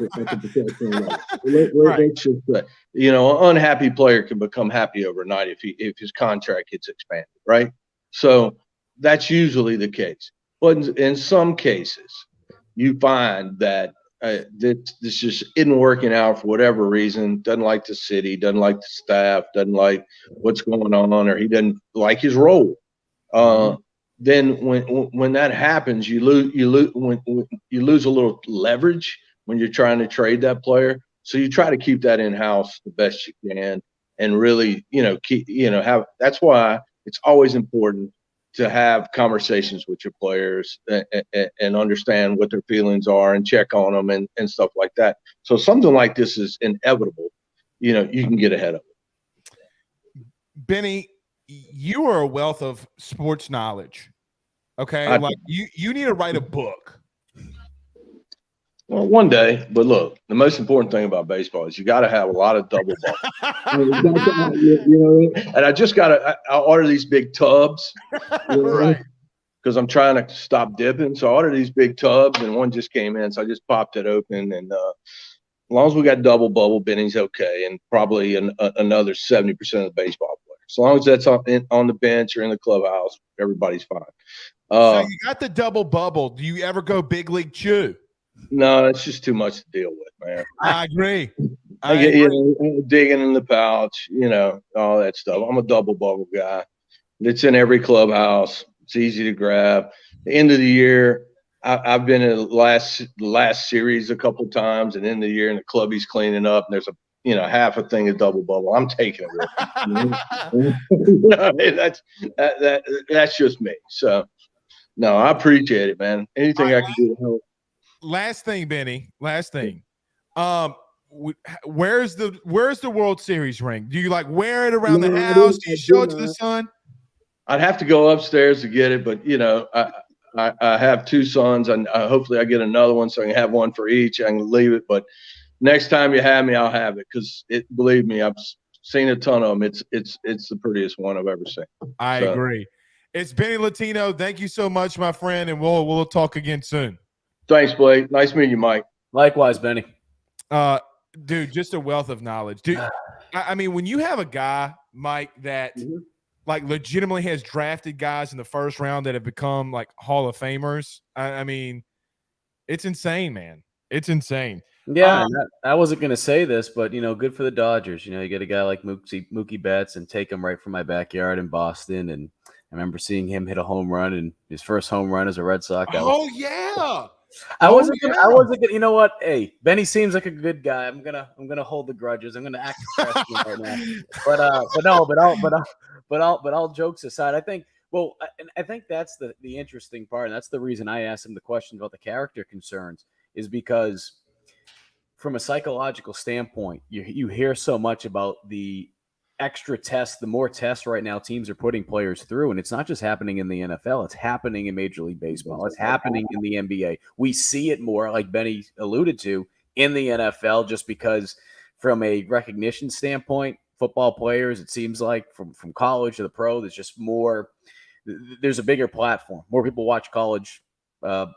An unhappy player can become happy overnight if his contract gets expanded, right? So that's usually the case. But in some cases, you find that this just isn't working out for whatever reason. Doesn't like the city, doesn't like the staff, doesn't like what's going on, or he doesn't like his role. then when that happens, you lose a little leverage when you're trying to trade that player. So you try to keep that in house the best you can, and really, have. That's why it's always important to have conversations with your players and understand what their feelings are and check on them and stuff like that. So something like this is inevitable. You can get ahead of it. Benny, you are a wealth of sports knowledge. Okay, like you need to write a book. Well, one day, but look, the most important thing about baseball is you got to have a lot of double bubble. And I just I order these big tubs, Right? Because I'm trying to stop dipping. So I ordered these big tubs, and one just came in, so I just popped it open. And as long as we got double bubble, Benny's okay, and probably another 70% of the baseball players. As long as that's on the bench or in the clubhouse, everybody's fine. So you got the double bubble. Do you ever go big league chew? No, it's just too much to deal with, man. I agree. I get digging in the pouch, all that stuff. I'm a double bubble guy. It's in every clubhouse. It's easy to grab. The end of the year, I've been in the last series a couple of times, and end of the year, and the clubby's cleaning up, and there's half a thing of double bubble. I'm taking it. That's just me. So, no, I appreciate it, man. Anything I can do to help. Last thing, Benny. Last thing. Where's the World Series ring? Do you wear it around the house? Do you show it to the sun? I'd have to go upstairs to get it, but I have two sons, and hopefully I get another one so I can have one for each. I can leave it, but next time you have me, I'll have it because believe me, I've seen a ton of them. It's the prettiest one I've ever seen. I agree. It's Benny Latino. Thank you so much, my friend, and we'll talk again soon. Thanks, Bleav. Nice meeting you, Mike. Likewise, Benny. Dude, just a wealth of knowledge. Dude, I mean, when you have a guy, Mike, that legitimately has drafted guys in the first round that have become Hall of Famers, I mean, it's insane, man. It's insane. Yeah, I wasn't going to say this, but, good for the Dodgers. You get a guy like Mookie Betts and take him right from my backyard in Boston. And I remember seeing him hit a home run, and his first home run as a Red Sox. Yeah. I wasn't gonna. You know what? Hey, Benny seems like a good guy. I'm gonna hold the grudges. I'm gonna act right now. But all jokes aside, I think. Well, I think that's the interesting part, and that's the reason I asked him the question about the character concerns, is because from a psychological standpoint, you hear so much about the extra tests, the more tests right now teams are putting players through. And it's not just happening in the NFL. It's happening in Major League Baseball. It's happening in the NBA. We see it more, like Benny alluded to, in the NFL, just because from a recognition standpoint, football players, it seems like from college to the pro, there's a bigger platform. More people watch college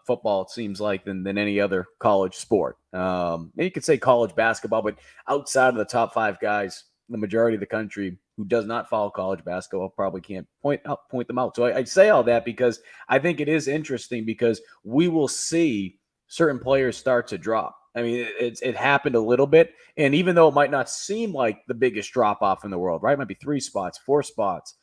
football, it seems like, than any other college sport. You could say college basketball, but outside of the top five guys, the majority of the country who does not follow college basketball probably can't point them out. So I say all that because I think it is interesting, because we will see certain players start to drop. I mean, it happened a little bit. And even though it might not seem like the biggest drop off in the world, right? It might be 3 spots, 4 spots.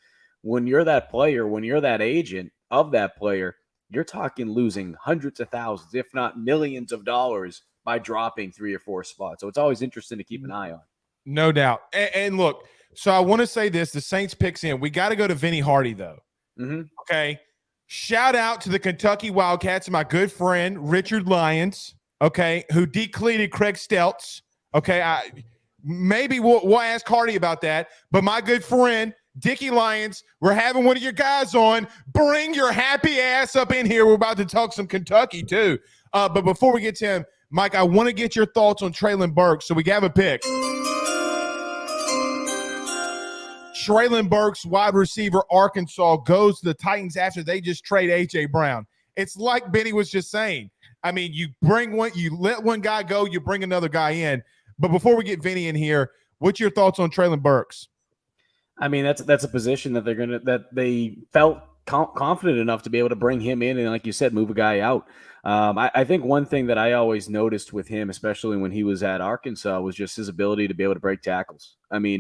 When you're that player, when you're that agent of that player, you're talking losing hundreds of thousands, if not millions of dollars by dropping 3 or 4 spots. So it's always interesting to keep an eye on. No doubt. And look, so I want to say this, the Saints picks in. We got to go to Vinny Hardy, though. Mm-hmm. Okay. Shout out to the Kentucky Wildcats and my good friend, Richard Lyons, okay, who decleated Craig Steltz. Okay. Maybe we'll ask Hardy about that. But my good friend, Dickie Lyons, we're having one of your guys on. Bring your happy ass up in here. We're about to talk some Kentucky, too. But before we get to him, Mike, I want to get your thoughts on Traylon Burks, so we have a pick. Traylon Burks, wide receiver, Arkansas, goes to the Titans after they just trade A.J. Brown. It's like Benny was just saying. I mean, you let one guy go, you bring another guy in. But before we get Vinny in here, what's your thoughts on Traylon Burks? I mean, that's a position that they felt confident enough to be able to bring him in and, like you said, move a guy out. I think one thing that I always noticed with him, especially when he was at Arkansas, was just his ability to be able to break tackles. I mean,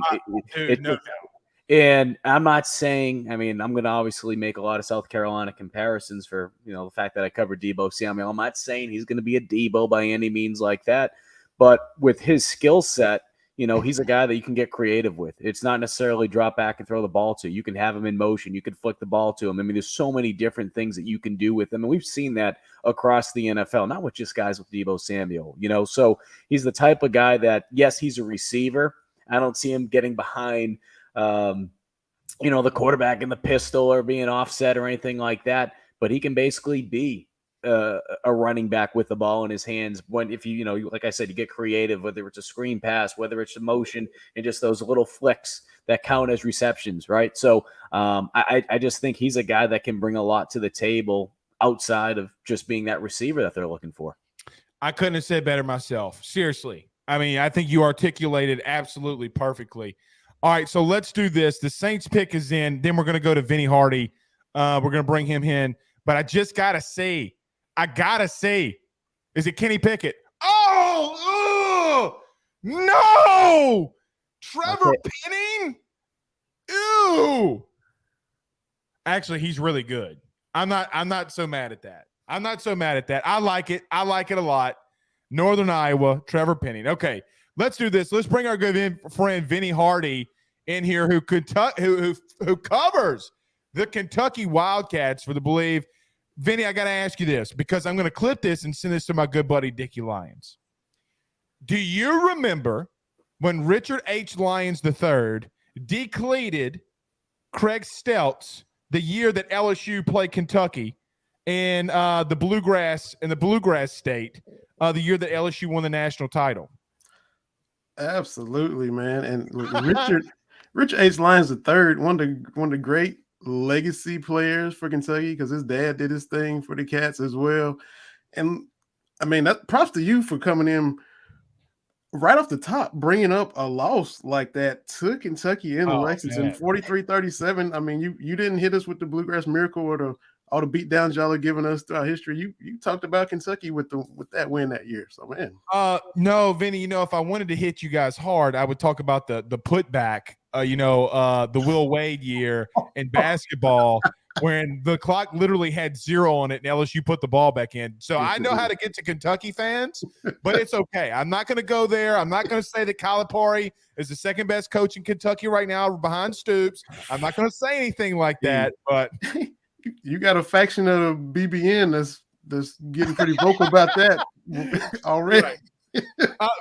And I'm not saying, I mean, I'm going to obviously make a lot of South Carolina comparisons for, the fact that I covered Deebo Samuel. I'm not saying he's going to be a Deebo by any means like that. But with his skill set, he's a guy that you can get creative with. It's not necessarily drop back and throw the ball to. You can have him in motion. You can flick the ball to him. I mean, there's so many different things that you can do with him. And we've seen that across the NFL, not with just guys with Deebo Samuel, So he's the type of guy that, yes, he's a receiver. I don't see him getting behind the quarterback in the pistol or being offset or anything like that, but he can basically be a running back with the ball in his hands. If you like I said, you get creative, whether it's a screen pass, whether it's a motion, and just those little flicks that count as receptions, right? So I just think he's a guy that can bring a lot to the table outside of just being that receiver that they're looking for. I couldn't have said better myself. Seriously. I mean, I think you articulated absolutely perfectly. All right, so let's do this. The Saints pick is in. Then we're going to go to Vinny Hardy. We're going to bring him in. But I just got to say, is it Kenny Pickett? Oh, no! Trevor Penning? Ew! Actually, he's really good. I'm not so mad at that. I like it. I like it a lot. Northern Iowa, Trevor Penning. Okay, let's do this. Let's bring our good friend Vinny Hardy in here, who covers the Kentucky Wildcats for the Bleav. Vinny, I got to ask you this, because I'm going to clip this and send this to my good buddy Dickie Lyons. Do you remember when Richard H. Lyons III decleated Craig Steltz the year that LSU played Kentucky in the Bluegrass State, the year that LSU won the national title? Absolutely, man. And Richard H. Lyons III, one of the great legacy players for Kentucky, because his dad did his thing for the Cats as well. And I mean, that props to you for coming in right off the top, bringing up a loss like that to Kentucky in Lexington, 43-37. I mean, you didn't hit us with the Bluegrass Miracle or all the beatdowns y'all are giving us throughout history. You talked about Kentucky with that win that year. So, man. No, Vinny, if I wanted to hit you guys hard, I would talk about the putback, the Will Wade year in basketball, when the clock literally had 0 on it and LSU put the ball back in. So I know how to get to Kentucky fans, but it's okay. I'm not going to go there. I'm not going to say that Calipari is the second best coach in Kentucky right now behind Stoops. I'm not going to say anything like that, but you got a faction of the BBN that's getting pretty vocal about that already.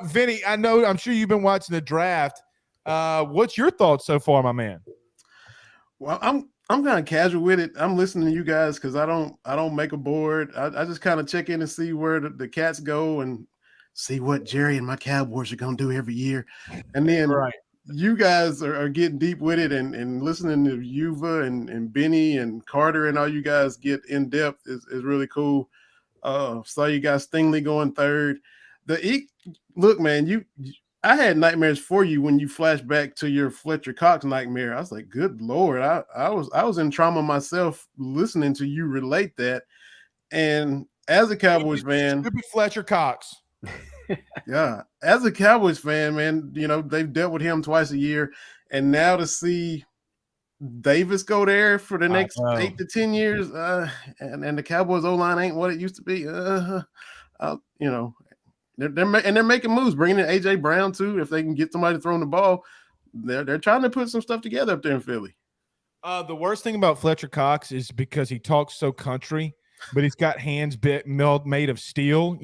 Vinny, I'm sure you've been watching the draft. What's your thoughts so far, my man? Well, I'm kind of casual with it. I'm listening to you guys because I don't make a board. I just kind of check in and see where the Cats go and see what Jerry and my Cowboys are going to do every year. And then you guys are getting deep with it and listening to Yuva and Benny and Carter and all you guys get in depth is really cool. Saw you guys Stingley going third. Look, man, I had nightmares for you when you flashed back to your Fletcher Cox nightmare. I was like, good Lord. I was in trauma myself listening to you relate that. And as a Cowboys fan, stupid Fletcher Cox. Yeah. As a Cowboys fan, man, they've dealt with him twice a year. And now to see Davis go there for the next 8 to 10 years, and the Cowboys O-line ain't what it used to be. They're making moves, bringing in A.J. Brown too. If they can get somebody throwing the ball, they're trying to put some stuff together up there in Philly. The worst thing about Fletcher Cox is because he talks so country, but he's got hands made of steel.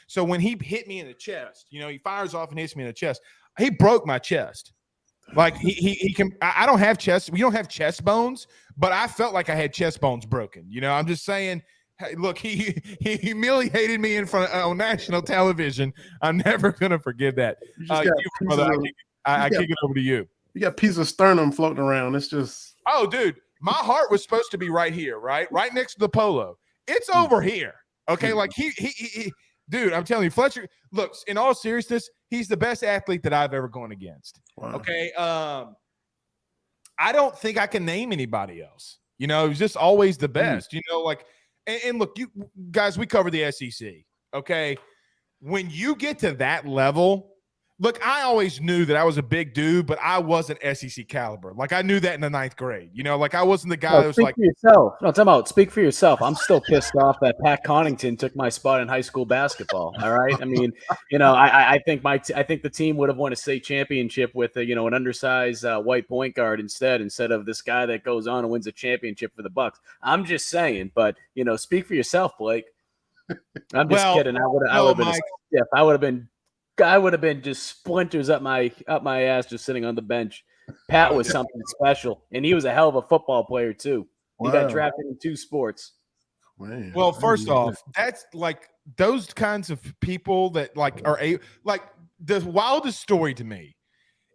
So when he hit me in the chest, he fires off and hits me in the chest. He broke my chest. Like he can. I don't have chest. We don't have chest bones, but I felt like I had chest bones broken. I'm just saying. Hey, look, he humiliated me in front on national television. I'm never gonna forgive that. I kick it over to you. You got a piece of sternum floating around. It's just dude, my heart was supposed to be right here, right next to the polo. It's over here. Okay, like he dude, I'm telling you, Fletcher. Look, in all seriousness, he's the best athlete that I've ever gone against. Wow. Okay, I don't think I can name anybody else. He's just always the best. And look, you guys, we cover the SEC, okay? When you get to that level, Look, I always knew that I was a big dude, but I wasn't SEC caliber. Like I knew that in the 9th grade. Like I wasn't the guy that was speak like, for yourself. No, talking about speak for yourself. I'm still pissed off that Pat Connaughton took my spot in high school basketball. All right, I mean, I think I think the team would have won a state championship with an undersized white point guard instead of this guy that goes on and wins a championship for the Bucks. I'm just saying, but speak for yourself, Blake. I'm just kidding. I would have been a stiff. I would have been just splinters up my ass just sitting on the bench. Pat was something special, and he was a hell of a football player too. He got drafted in 2 sports. Man, well, first off, that's like those kinds of people that like are the wildest story to me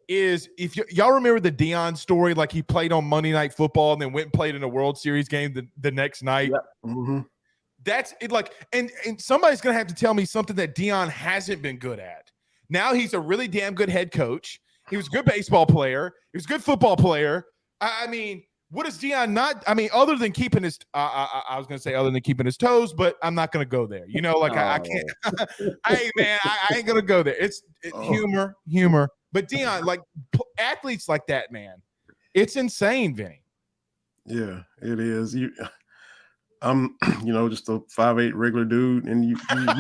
is if y'all remember the Deion story, like he played on Monday Night Football and then went and played in a World Series game the next night. Yep. Mm-hmm. That's it. Like, and somebody's gonna have to tell me something that Deion hasn't been good at. Now he's a really damn good head coach. He was a good baseball player. He was a good football player. I mean, what is Deion not? I mean, other than keeping his, I was gonna say other than keeping his toes, but I'm not gonna go there. I can't. Hey man, I ain't gonna go there. It's humor. But Deion, like athletes like that, man, it's insane, Vinny. Yeah, it is. I'm, just a 5'8" regular dude, and you think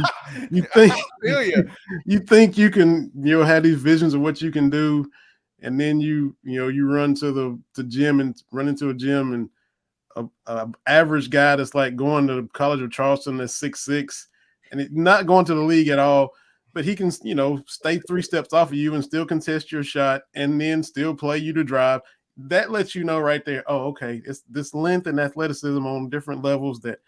you think you can, have these visions of what you can do, and then you run to the gym and run into a gym, and a average guy that's like going to the College of Charleston that's 6'6", and not going to the league at all, but he can, stay 3 steps off of you and still contest your shot, and then still play you to drive. That lets you know right there, oh, okay, it's this length and athleticism on different levels that,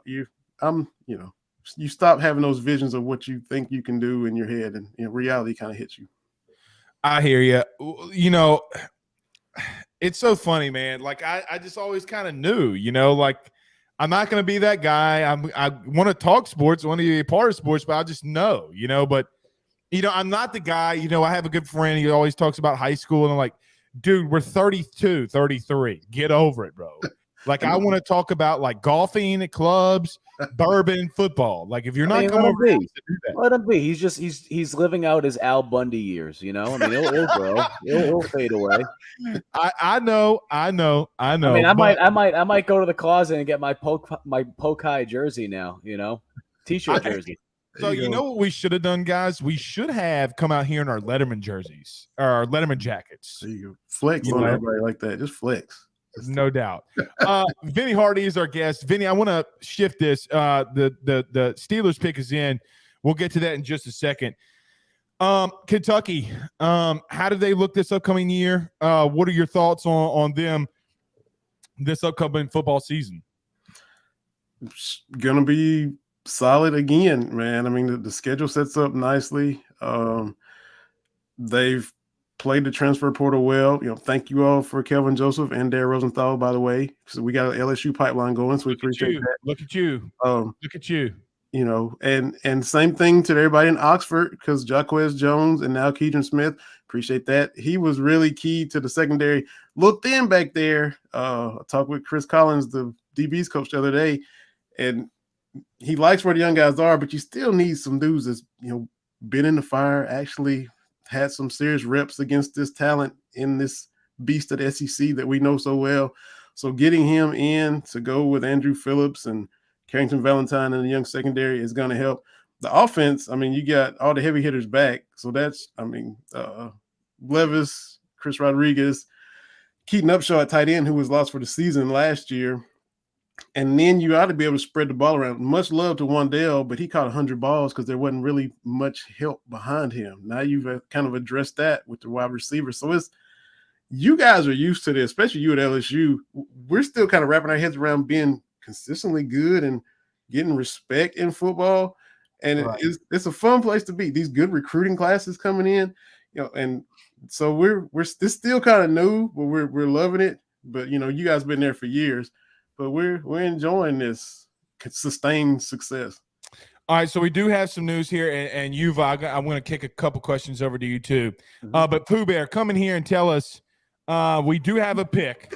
you stop having those visions of what you think you can do in your head, and reality kind of hits you. I hear you. It's so funny, man. Like I just always kind of knew, like I'm not going to be that guy. I want to talk sports, want to be a part of sports, but I just know, but I'm not the guy, I have a good friend. He always talks about high school, and I'm like, dude, we're 32, 33. Get over it, bro. Like, I want to talk about, like, golfing at clubs, bourbon, football. Like, if you're not coming over here to do that. Let him be. He's living out his Al Bundy years, I mean, he'll grow. He'll fade away. I know. I mean, I might go to the closet and get my poke high jersey now, T-shirt jersey. So you know what we should have done, guys? We should have come out here in our Letterman jerseys or our Letterman jackets. There you go. Flex on everybody like that. Just flex. No doubt. Vinny Hardy is our guest. Vinny, I want to shift this. The Steelers pick is in. We'll get to that in just a second. Kentucky, how do they look this upcoming year? What are your thoughts on them this upcoming football season? It's gonna be solid again, man. I mean, the schedule sets up nicely. They've played the transfer portal well. Thank you all for Kelvin Joseph and Dare Rosenthal, by the way. So we got an LSU pipeline going, so we appreciate that. Look at you. Look at you. And same thing to everybody in Oxford, because Jaquez Jones and now Keydron Smith, appreciate that. He was really key to the secondary. Little thin back there. I talked with Chris Collins, the DB's coach, the other day, and he likes where the young guys are, but you still need some dudes that's, been in the fire, actually had some serious reps against this talent in this beast of the SEC that we know so well. So getting him in to go with Andrew Phillips and Carrington Valentine in the young secondary is going to help. The offense, I mean, you got all the heavy hitters back. So that's, Levis, Chris Rodriguez, Keaton Upshaw at tight end, who was lost for the season last year. And then you ought to be able to spread the ball around. Much love to Wandale, but he caught 100 balls because there wasn't really much help behind him. Now you've kind of addressed that with the wide receiver. So you guys are used to this, especially you at LSU. We're still kind of wrapping our heads around being consistently good and getting respect in football. And it's a fun place to be. These good recruiting classes coming in, and so we're still kind of new, but we're loving it. But you guys been there for years. But we're enjoying this sustained success. All right, so we do have some news here, and Yuva, I'm going to kick a couple questions over to you too. But Pooh Bear, come in here and tell us we do have a pick.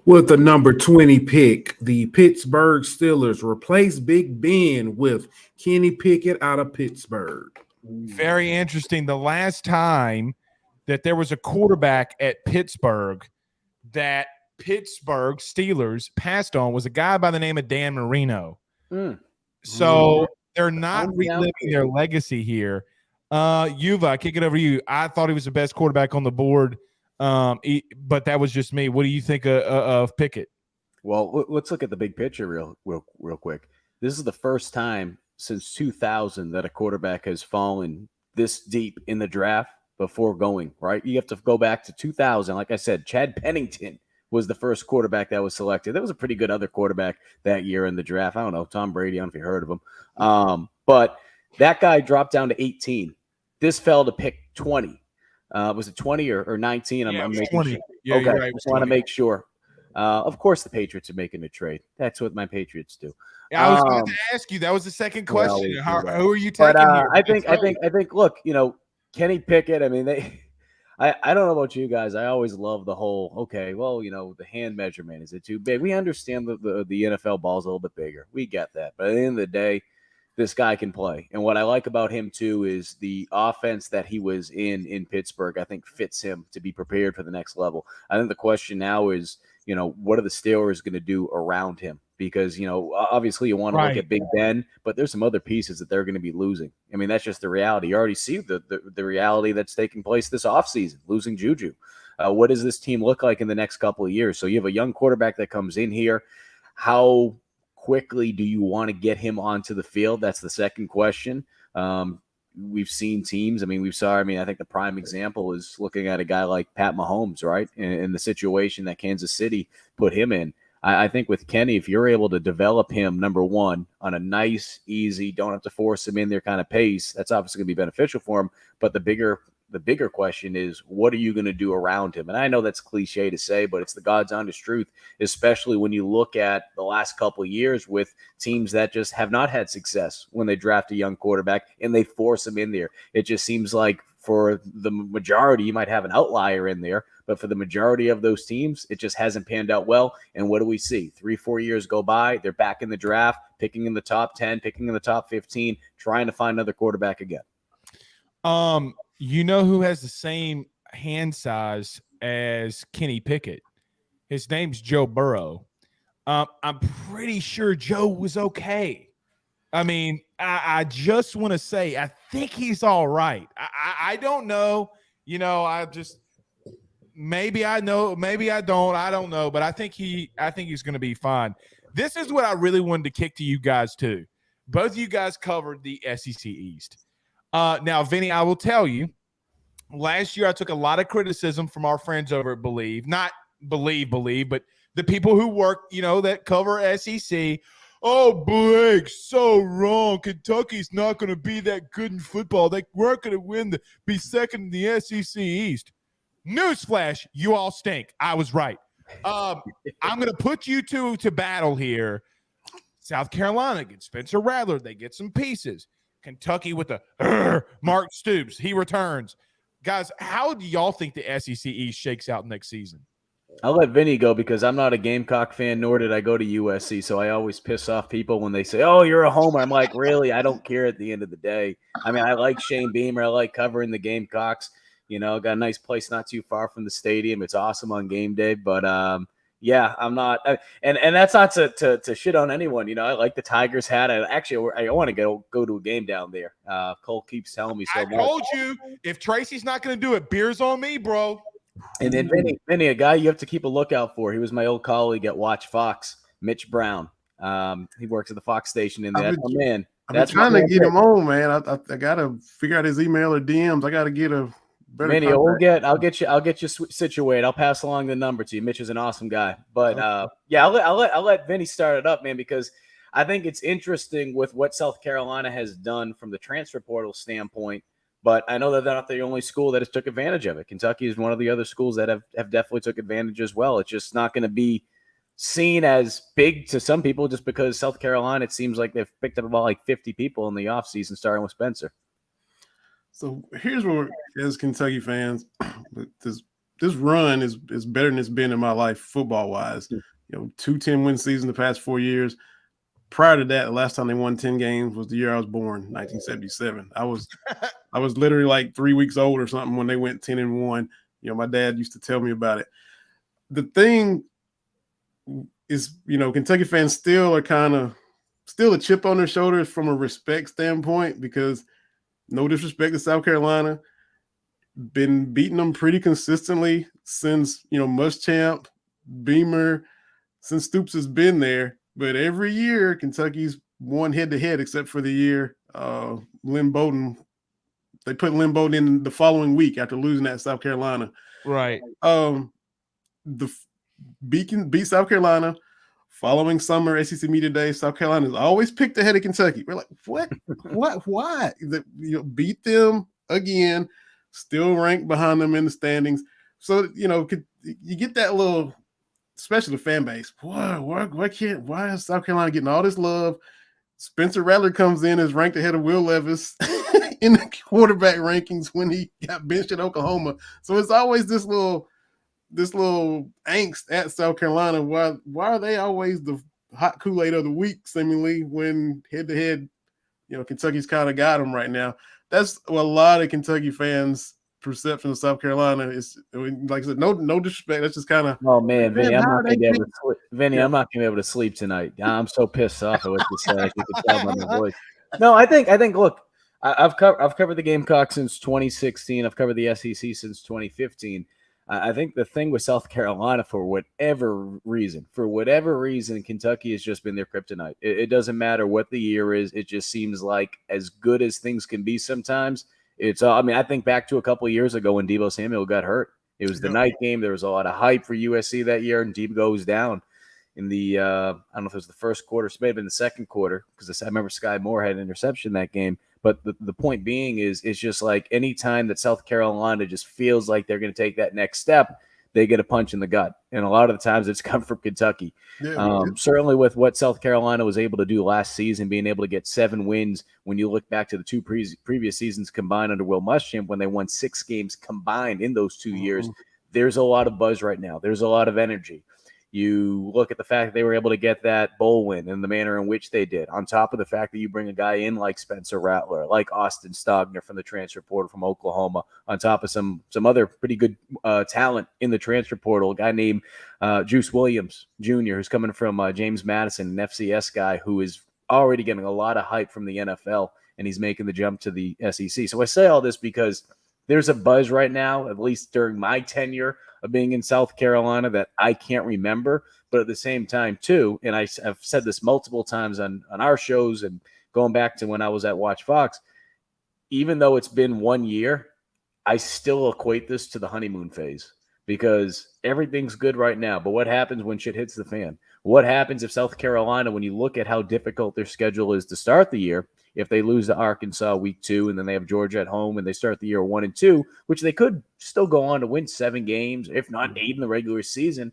With the number 20 pick, the Pittsburgh Steelers replace Big Ben with Kenny Pickett out of Pittsburgh. Very interesting. The last time that there was a quarterback at Pittsburgh that Pittsburgh Steelers passed on was a guy by the name of Dan Marino. So they're not reliving their legacy here. Yuva, I kick it over to you. I thought he was the best quarterback on the board, but that was just me. What do you think of Pickett? Well, let's look at the big picture real quick. This is the first time since 2000 that a quarterback has fallen this deep in the draft before going, right? You have to go back to 2000. Like I said, Chad Pennington was the first quarterback that was selected. There was a pretty good other quarterback that year in the draft. I don't know, Tom Brady. I don't know if you heard of him. But that guy dropped down to 18. This fell to pick 20. Was it 20 or 19? I'm making 20. sure. Yeah, okay, you're right. Just want to make sure. Of course, the Patriots are making a trade. That's what my Patriots do. Yeah, I was going to ask you. That was the second question. Who are you taking? But I think. Look, Kenny Pickett. I mean, I don't know about you guys. I always love the whole. Okay, well, the hand measurement, is it too big? We understand the NFL ball is a little bit bigger. We get that, but at the end of the day, this guy can play. And what I like about him too is the offense that he was in Pittsburgh. I think fits him to be prepared for the next level. I think the question now is, what are the Steelers going to do around him? Because, obviously you want to look at Big Ben, but there's some other pieces that they're going to be losing. I mean, that's just the reality. You already see the reality that's taking place this offseason, losing Juju. What does this team look like in the next couple of years? So you have a young quarterback that comes in here. How quickly do you want to get him onto the field? That's the second question. We've seen teams. I think the prime example is looking at a guy like Pat Mahomes, right? In the situation that Kansas City put him in. I think with Kenny, if you're able to develop him, number one, on a nice, easy, don't have to force him in there kind of pace, that's obviously going to be beneficial for him. But the bigger question is, what are you going to do around him? And I know that's cliche to say, but it's the God's honest truth, especially when you look at the last couple of years with teams that just have not had success when they draft a young quarterback and they force him in there. It just seems like for the majority, you might have an outlier in there, but for the majority of those teams, it just hasn't panned out well. And what do we see? 3-4 years go by, they're back in the draft, picking in the top 10, picking in the top 15, trying to find another quarterback again. You know who has the same hand size as Kenny Pickett? His name's Joe Burrow. I'm pretty sure Joe was okay. I mean, I just want to say, I think he's all right. I don't know. Maybe I know, maybe I don't. I don't know, but I think he's going to be fine. This is what I really wanted to kick to you guys too. Both of you guys covered the SEC East. Now, Vinny, I will tell you, last year I took a lot of criticism from our friends over at Bleav, not Bleav, but the people who work, that cover SEC. Oh, Blake, so wrong. Kentucky's not going to be that good in football. They weren't going to be second in the SEC East. Newsflash, you all stink. I was right. I'm going to put you two to battle here. South Carolina gets Spencer Rattler. They get some pieces. Kentucky with the Mark Stoops. He returns. Guys, how do y'all think the SEC East shakes out next season? I'll let Vinny go because I'm not a Gamecock fan, nor did I go to USC. So I always piss off people when they say, oh, you're a homer. I'm like, really? I don't care at the end of the day. I mean, I like Shane Beamer. I like covering the Gamecocks. Got a nice place not too far from the stadium. It's awesome on game day. But, yeah, I'm not and that's not to shit on anyone. I like the Tigers hat. I want to go to a game down there. Cole keeps telling me so much. I told you, if Tracy's not going to do it, beer's on me, bro. And then Vinny, a guy you have to keep a lookout for. He was my old colleague at Watch Fox, Mitch Brown. He works at the Fox station in there. I've been trying to get him on, man. I gotta figure out his email or DMs. I gotta get a better Vinny, contact. I'll get you situated. I'll pass along the number to you. Mitch is an awesome guy. But I'll let Vinny start it up, man, because I think it's interesting with what South Carolina has done from the transfer portal standpoint. But I know that they're not the only school that has took advantage of it. Kentucky is one of the other schools that have definitely took advantage as well. It's just not going to be seen as big to some people just because South Carolina, it seems like they've picked up about like 50 people in the offseason, starting with Spencer. So here's where, as Kentucky fans, this run is better than it's been in my life football wise. 2 10-win seasons the past 4 years. Prior to that, the last time they won 10 games was the year I was born, 1977. I was literally like 3 weeks old or something when they went 10-1. My dad used to tell me about it. The thing is, Kentucky fans still are kind of still a chip on their shoulders from a respect standpoint, because no disrespect to South Carolina, been beating them pretty consistently since, Muschamp, Beamer, since Stoops has been there. But every year, Kentucky's won head-to-head, except for the year Lynn Bowden. They put Lynn Bowden in the following week after losing at South Carolina. Right. Beat South Carolina. Following summer SEC Media Day, South Carolina's always picked ahead of Kentucky. We're like, what? Why? Beat them again, still ranked behind them in the standings. So, you get that little, especially the fan base. Why is South Carolina getting all this love? Spencer Rattler comes in as ranked ahead of Will Levis in the quarterback rankings when he got benched at Oklahoma. So it's always this little angst at South Carolina. Why are they always the hot Kool-Aid of the week, seemingly, when head-to-head, Kentucky's kind of got them right now? That's a lot of Kentucky fans' perception of South Carolina. Like I said, no disrespect. That's just kind of. Oh man, Vinny, I'm not gonna be able to sleep. Vinny, I'm not gonna be able to sleep tonight. I'm so pissed off at what you said. I can tell by my voice. No, I think. Look, I've covered the Gamecocks since 2016. I've covered the SEC since 2015. I think the thing with South Carolina, for whatever reason, Kentucky has just been their kryptonite. It doesn't matter what the year is. It just seems like, as good as things can be sometimes, I think back to a couple of years ago when Deebo Samuel got hurt. It was the night game. There was a lot of hype for USC that year, and Deebo goes down in the I don't know if it was the first quarter, it may have been the second quarter, because I remember Sky Moore had an interception that game. But the point being is, it's just like any time that South Carolina just feels like they're going to take that next step, they get a punch in the gut. And a lot of the times it's come from Kentucky. Certainly with what South Carolina was able to do last season, being able to get 7 wins, when you look back to the 2 previous seasons combined under Will Muschamp, when they won 6 games combined in those 2 years, there's a lot of buzz right now. There's a lot of energy. You look at the fact that they were able to get that bowl win in the manner in which they did, on top of the fact that you bring a guy in like Spencer Rattler, like Austin Stogner from the transfer portal from Oklahoma, on top of some other pretty good talent in the transfer portal, a guy named Juice Williams Jr., who's coming from James Madison, an FCS guy who is already getting a lot of hype from the NFL, and he's making the jump to the SEC. So I say all this because there's a buzz right now, at least during my tenure of being in South Carolina, that I can't remember. But at the same time, too, and I've said this multiple times on our shows and going back to when I was at Watch Fox, even though it's been 1 year, I still equate this to the honeymoon phase, because everything's good right now. But what happens when shit hits the fan? What happens if South Carolina, when you look at how difficult their schedule is to start the year, if they lose to Arkansas week 2 and then they have Georgia at home and they start the year 1-2, which they could still go on to win 7 games, if not 8 in the regular season,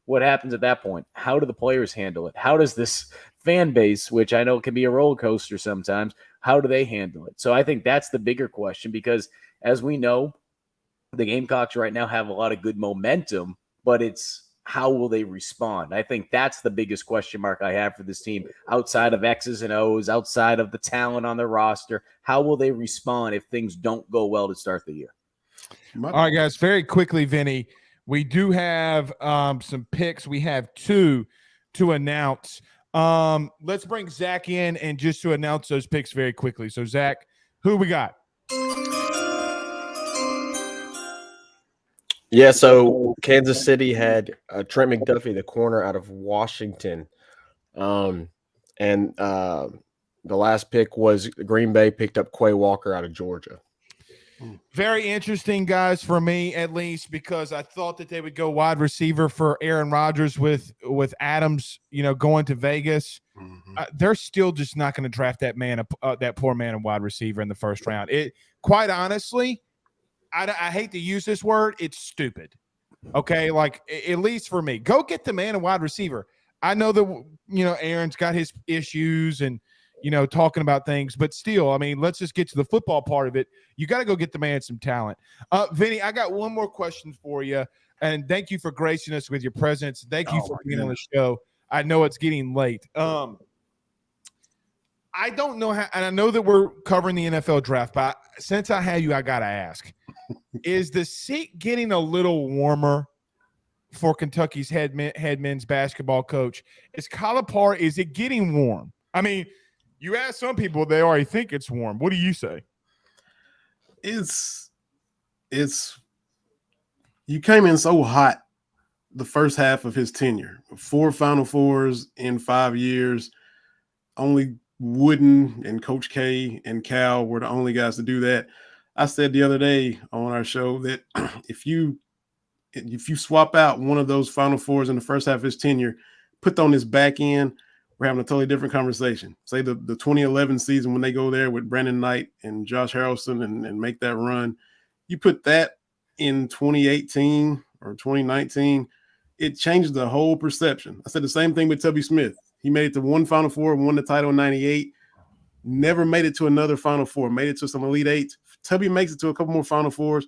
what happens at that point? How do the players handle it? How does this fan base, which I know can be a roller coaster sometimes, how do they handle it? So I think that's the bigger question, because as we know, the Gamecocks right now have a lot of good momentum, but it's how will they respond? I think that's the biggest question mark I have for this team, outside of X's and O's, outside of the talent on their roster. How will they respond if things don't go well to start the year? All right, guys, very quickly, Vinny, we do have some picks. We have 2 to announce. Let's bring Zach in and just to announce those picks very quickly. So, Zach, who we got? Yeah, so Kansas City had Trent McDuffie, the corner out of Washington. And the last pick was Green Bay picked up Quay Walker out of Georgia. Very interesting, guys, for me at least, because I thought that they would go wide receiver for Aaron Rodgers with Adams, going to Vegas. They're still just not going to draft that poor man, a wide receiver in the first round. It, quite honestly, I hate to use this word. It's stupid. Okay, like at least for me, go get the man a wide receiver. I know that Aaron's got his issues, and talking about things. But still, I mean, let's just get to the football part of it. You got to go get the man some talent. Vinny, I got one more question for you. And thank you for gracing us with your presence. Thank you for being on the show. I know it's getting late. I don't know how, and I know that we're covering the NFL draft, but since I had you, I got to ask, is the seat getting a little warmer for Kentucky's head men's basketball coach? Is it getting warm? I mean, you ask some people, they already think it's warm. What do you say? It's you came in so hot the first half of his tenure. 4 Final Fours in 5 years. Only Wooden and Coach K and Cal were the only guys to do that. I said the other day on our show that if you swap out one of those Final Fours in the first half of his tenure, put on his back end, we're having a totally different conversation. Say the 2011 season when they go there with Brandon Knight and Josh Harrelson and make that run. You put that in 2018 or 2019, it changed the whole perception. I said the same thing with Tubby Smith. He made it to one Final Four, won the title in 98, never made it to another Final Four, made it to some Elite Eights. Tubby makes it to a couple more Final Fours.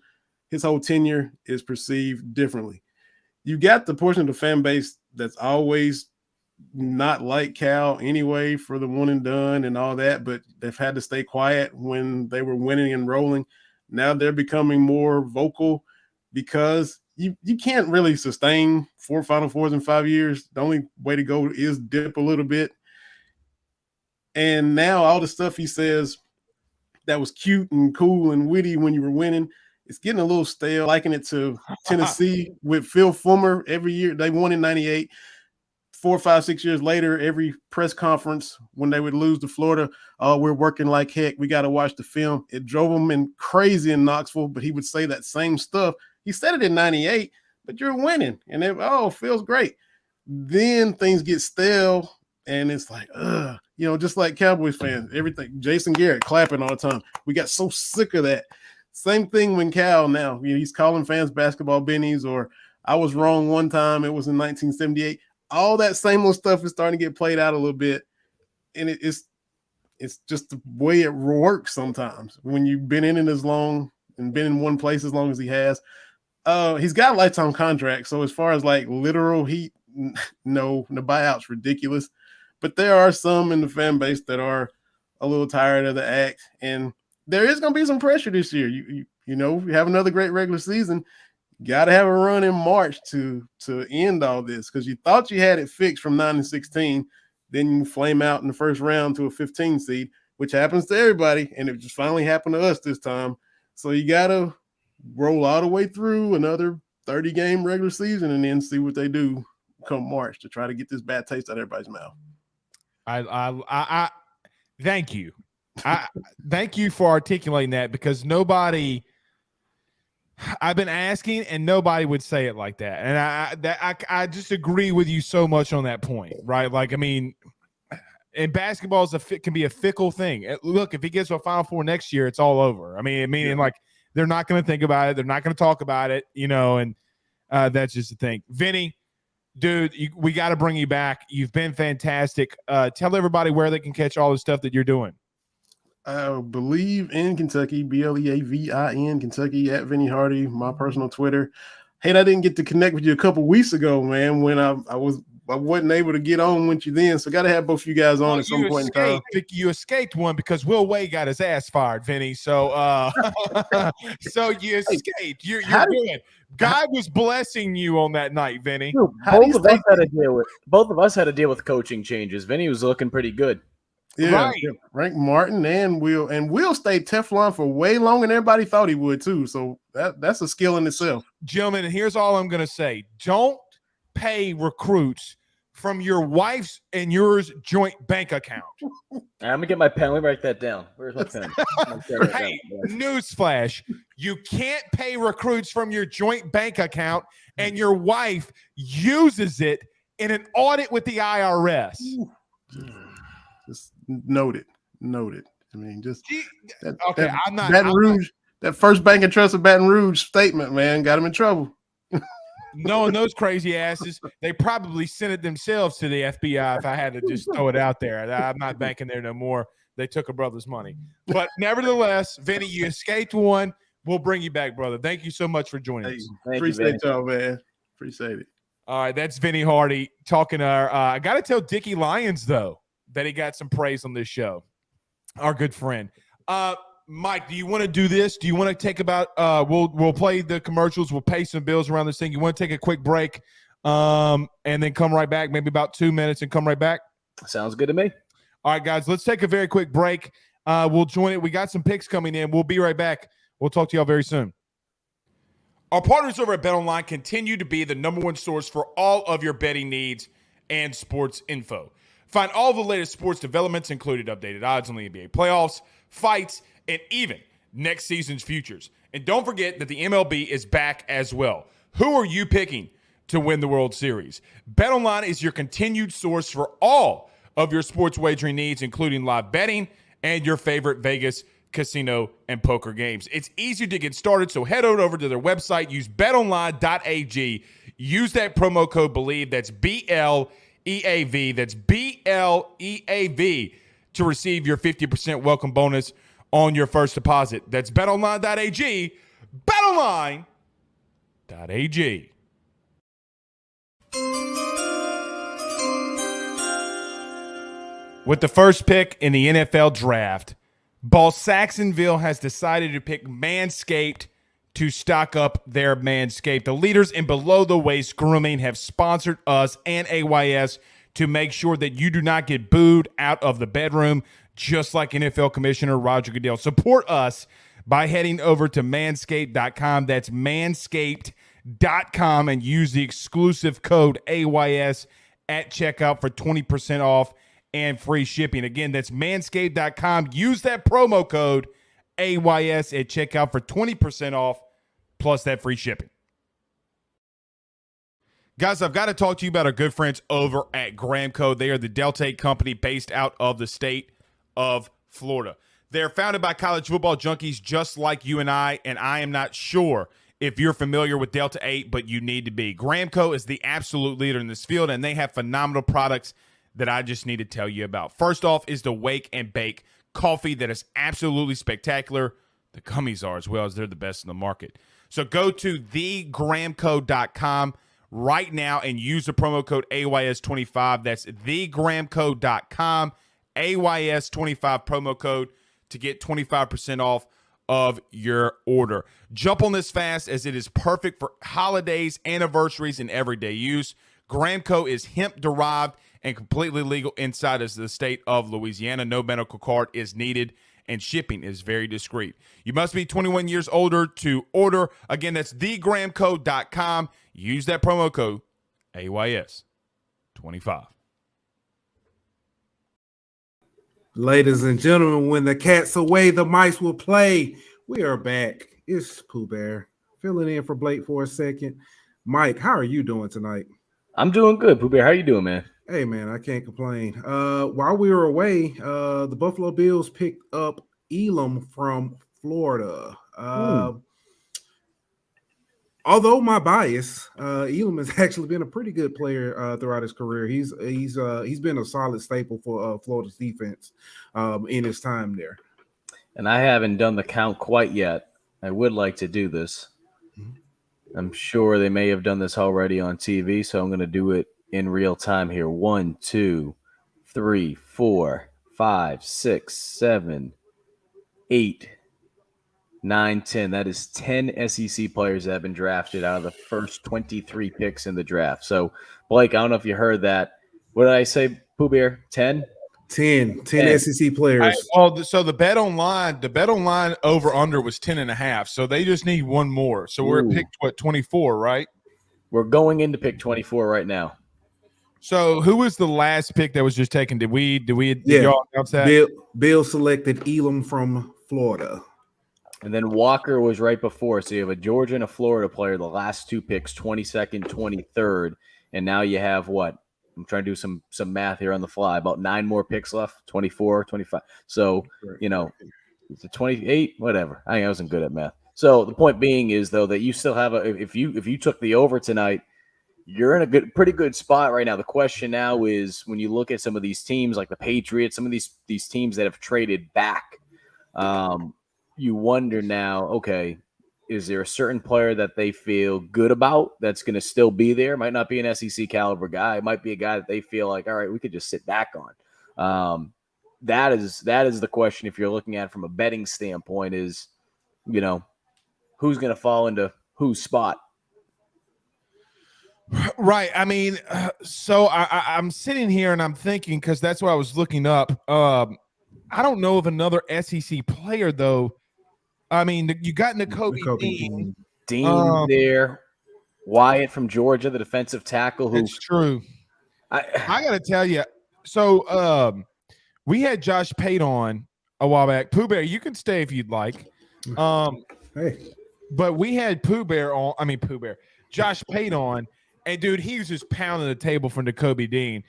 His whole tenure is perceived differently. You got the portion of the fan base that's always not like Cal anyway for the one and done and all that, but they've had to stay quiet when they were winning and rolling. Now they're becoming more vocal because you can't really sustain 4 Final Fours in 5 years. The only way to go is dip a little bit. And now all the stuff he says that was cute and cool and witty when you were winning, it's getting a little stale. Liking it to Tennessee with Phil Fulmer every year. They won in 98. 4, 5, 6 years later, every press conference when they would lose to Florida, oh, we're working like heck. We got to watch the film. It drove him crazy in Knoxville, but he would say that same stuff. He said it in 98, but you're winning. And it feels great. Then things get stale, and it's like, just like Cowboys fans, everything. Jason Garrett clapping all the time. We got so sick of that. Same thing when Cal now, he's calling fans basketball bennies, or I was wrong one time. It was in 1978. All that same little stuff is starting to get played out a little bit. And it's just the way it works sometimes when you've been in it as long and been in one place as long as he has. He's got a lifetime contract. So as far as like literal heat, no, the buyout's ridiculous. But there are some in the fan base that are a little tired of the act. And there is going to be some pressure this year. You have another great regular season. Got to have a run in March to end all this, because you thought you had it fixed from 9-16. Then you flame out in the first round to a 15 seed, which happens to everybody. And it just finally happened to us this time. So you got to roll all the way through another 30-game regular season and then see what they do come March to try to get this bad taste out of everybody's mouth. I thank you. Thank you for articulating that, because I've been asking and nobody would say it like that. And I just agree with you so much on that point, right? Like, I mean, and basketball can be a fickle thing. Look, if he gets to a Final Four next year, it's all over. I mean, like, they're not going to think about it. They're not going to talk about it, and that's just the thing. Vinny, dude, we got to bring you back. You've been fantastic. Tell everybody where they can catch all the stuff that you're doing. Bleav in Kentucky, BLEAVIN Kentucky, at Vinny Hardy, my personal Twitter. Hey, I didn't get to connect with you a couple weeks ago, man, when I wasn't able to get on with you then. So got to have both you guys on at some point in time. You escaped one because Will Wade got his ass fired, Vinny. So so you escaped. You're good. God was blessing you on that night, Vinny. Dude, both of us had to deal with coaching changes. Vinny was looking pretty good. Yeah, right. Frank Martin and Will stayed Teflon for way longer than everybody thought he would too. So that's a skill in itself. Gentlemen, here's all I'm going to say. Don't pay recruits from your wife's and yours joint bank account. I'm going to get my pen. Let me write that down. Where's my pen? Hey, newsflash. You can't pay recruits from your joint bank account and your wife uses it in an audit with the IRS. Just noted. I mean, just I'm not Baton Rouge. That first Bank and Trust of Baton Rouge statement, man, got him in trouble. knowing those crazy asses, they probably sent it themselves to the FBI if I had to just throw it out there. I'm not banking there no more. They took a brother's money. But nevertheless, Vinny, you escaped one. We'll bring you back, brother. Thank you so much for joining us. Appreciate y'all, man. Appreciate it. All right, that's Vinny Hardy talking to our I got to tell Dickie Lyons, though, that he got some praise on this show. Our good friend. Mike, do you want to do this? Do you want to take about we'll play the commercials, we'll pay some bills around this thing. You want to take a quick break and then come right back, maybe about 2 minutes and come right back? Sounds good to me. All right, guys, let's take a very quick break. We'll join it. We got some picks coming in. We'll be right back. We'll talk to y'all very soon. Our partners over at BetOnline continue to be the number one source for all of your betting needs and sports info. Find all the latest sports developments, including updated odds on the NBA playoffs, fights, and even next season's futures. And don't forget that the MLB is back as well. Who are you picking to win the World Series? BetOnline is your continued source for all of your sports wagering needs, including live betting and your favorite Vegas casino and poker games. It's easy to get started, so head on over to their website, use betonline.ag, use that promo code Bleav, that's BLEAV, that's BLEAV, to receive your 50% welcome bonus on your first deposit. That's betonline.ag, betonline.ag. With the first pick in the NFL draft, Ball Saxonville has decided to pick Manscaped to stock up their Manscaped. The leaders in below-the-waist grooming have sponsored us and AYS to make sure that you do not get booed out of the bedroom, just like NFL Commissioner Roger Goodell. Support us by heading over to manscaped.com. That's manscaped.com, and use the exclusive code AYS at checkout for 20% off and free shipping. Again, that's manscaped.com. Use that promo code AYS at checkout for 20% off plus that free shipping. Guys, I've got to talk to you about our good friends over at Gramco. They are the Delta 8 company based out of the state of Florida. They're founded by college football junkies just like you and I am not sure if you're familiar with Delta 8, but you need to be. Gramco is the absolute leader in this field, and they have phenomenal products that I just need to tell you about. First off is the Wake and Bake coffee that is absolutely spectacular. The gummies are as well, as they're the best in the market. So go to thegramco.com right now and use the promo code AYS25. That's thegramco.com, AYS25 promo code to get 25% off of your order. Jump on this fast, as it is perfect for holidays, anniversaries, and everyday use. Gramco is hemp-derived and completely legal inside of the state of Louisiana. No medical card is needed, and shipping is very discreet. You must be 21 years older to order. Again, that's thegramco.com. Use that promo code AYS25. Ladies and gentlemen, when the cat's away, the mice will play. We are back. It's Pooh Bear filling in for Blake for a second. Mike, how are you doing tonight? I'm doing good, Pooh Bear. How you doing, man? Hey, man, I can't complain. While we were away, the Buffalo Bills picked up Elam from Florida. Although my bias, Elam has actually been a pretty good player throughout his career. He's been a solid staple for Florida's defense in his time there. And I haven't done the count quite yet. I would like to do this. I'm sure they may have done this already on TV, so I'm going to do it in real time here. 1, 2, 3, 4, 5, 6, 7, 8, 9, 10. That is 10 SEC players that have been drafted out of the first 23 picks in the draft. So, Blake, I don't know if you heard that. What did I say, Pooh Bear? 10? 10 SEC players. So the bet online over under was 10.5. So they just need one more. So we're at pick 24, right? We're going into pick 24 right now. So who was the last pick that was just taken? Did y'all announce that? Bill selected Elam from Florida. And then Walker was right before. So you have a Georgia and a Florida player, the last two picks, 22nd, 23rd. And now you have what? I'm trying to do some math here on the fly. About 9 more picks left, 24, 25. So, it's a 28, whatever. I wasn't good at math. So the point being is, though, that you still have if you took the over tonight, you're in a pretty good spot right now. The question now is, when you look at some of these teams like the Patriots, some of these teams that have traded back, you wonder now, okay, is there a certain player that they feel good about that's going to still be there? Might not be an SEC caliber guy. It might be a guy that they feel like, all right, we could just sit back on. That is the question. If you're looking at it from a betting standpoint, is, who's going to fall into whose spot? Right. I mean, so I'm sitting here and I'm thinking, because that's what I was looking up. I don't know of another SEC player, though. I mean, you got Nakobe Dean. Dean's there. Wyatt from Georgia, the defensive tackle. It's true. I got to tell you. So we had Josh Pate on a while back. Pooh Bear, you can stay if you'd like. Hey. But we had Pooh Bear, Josh Pate on. And, dude, he was just pounding the table for Nakobe Dean.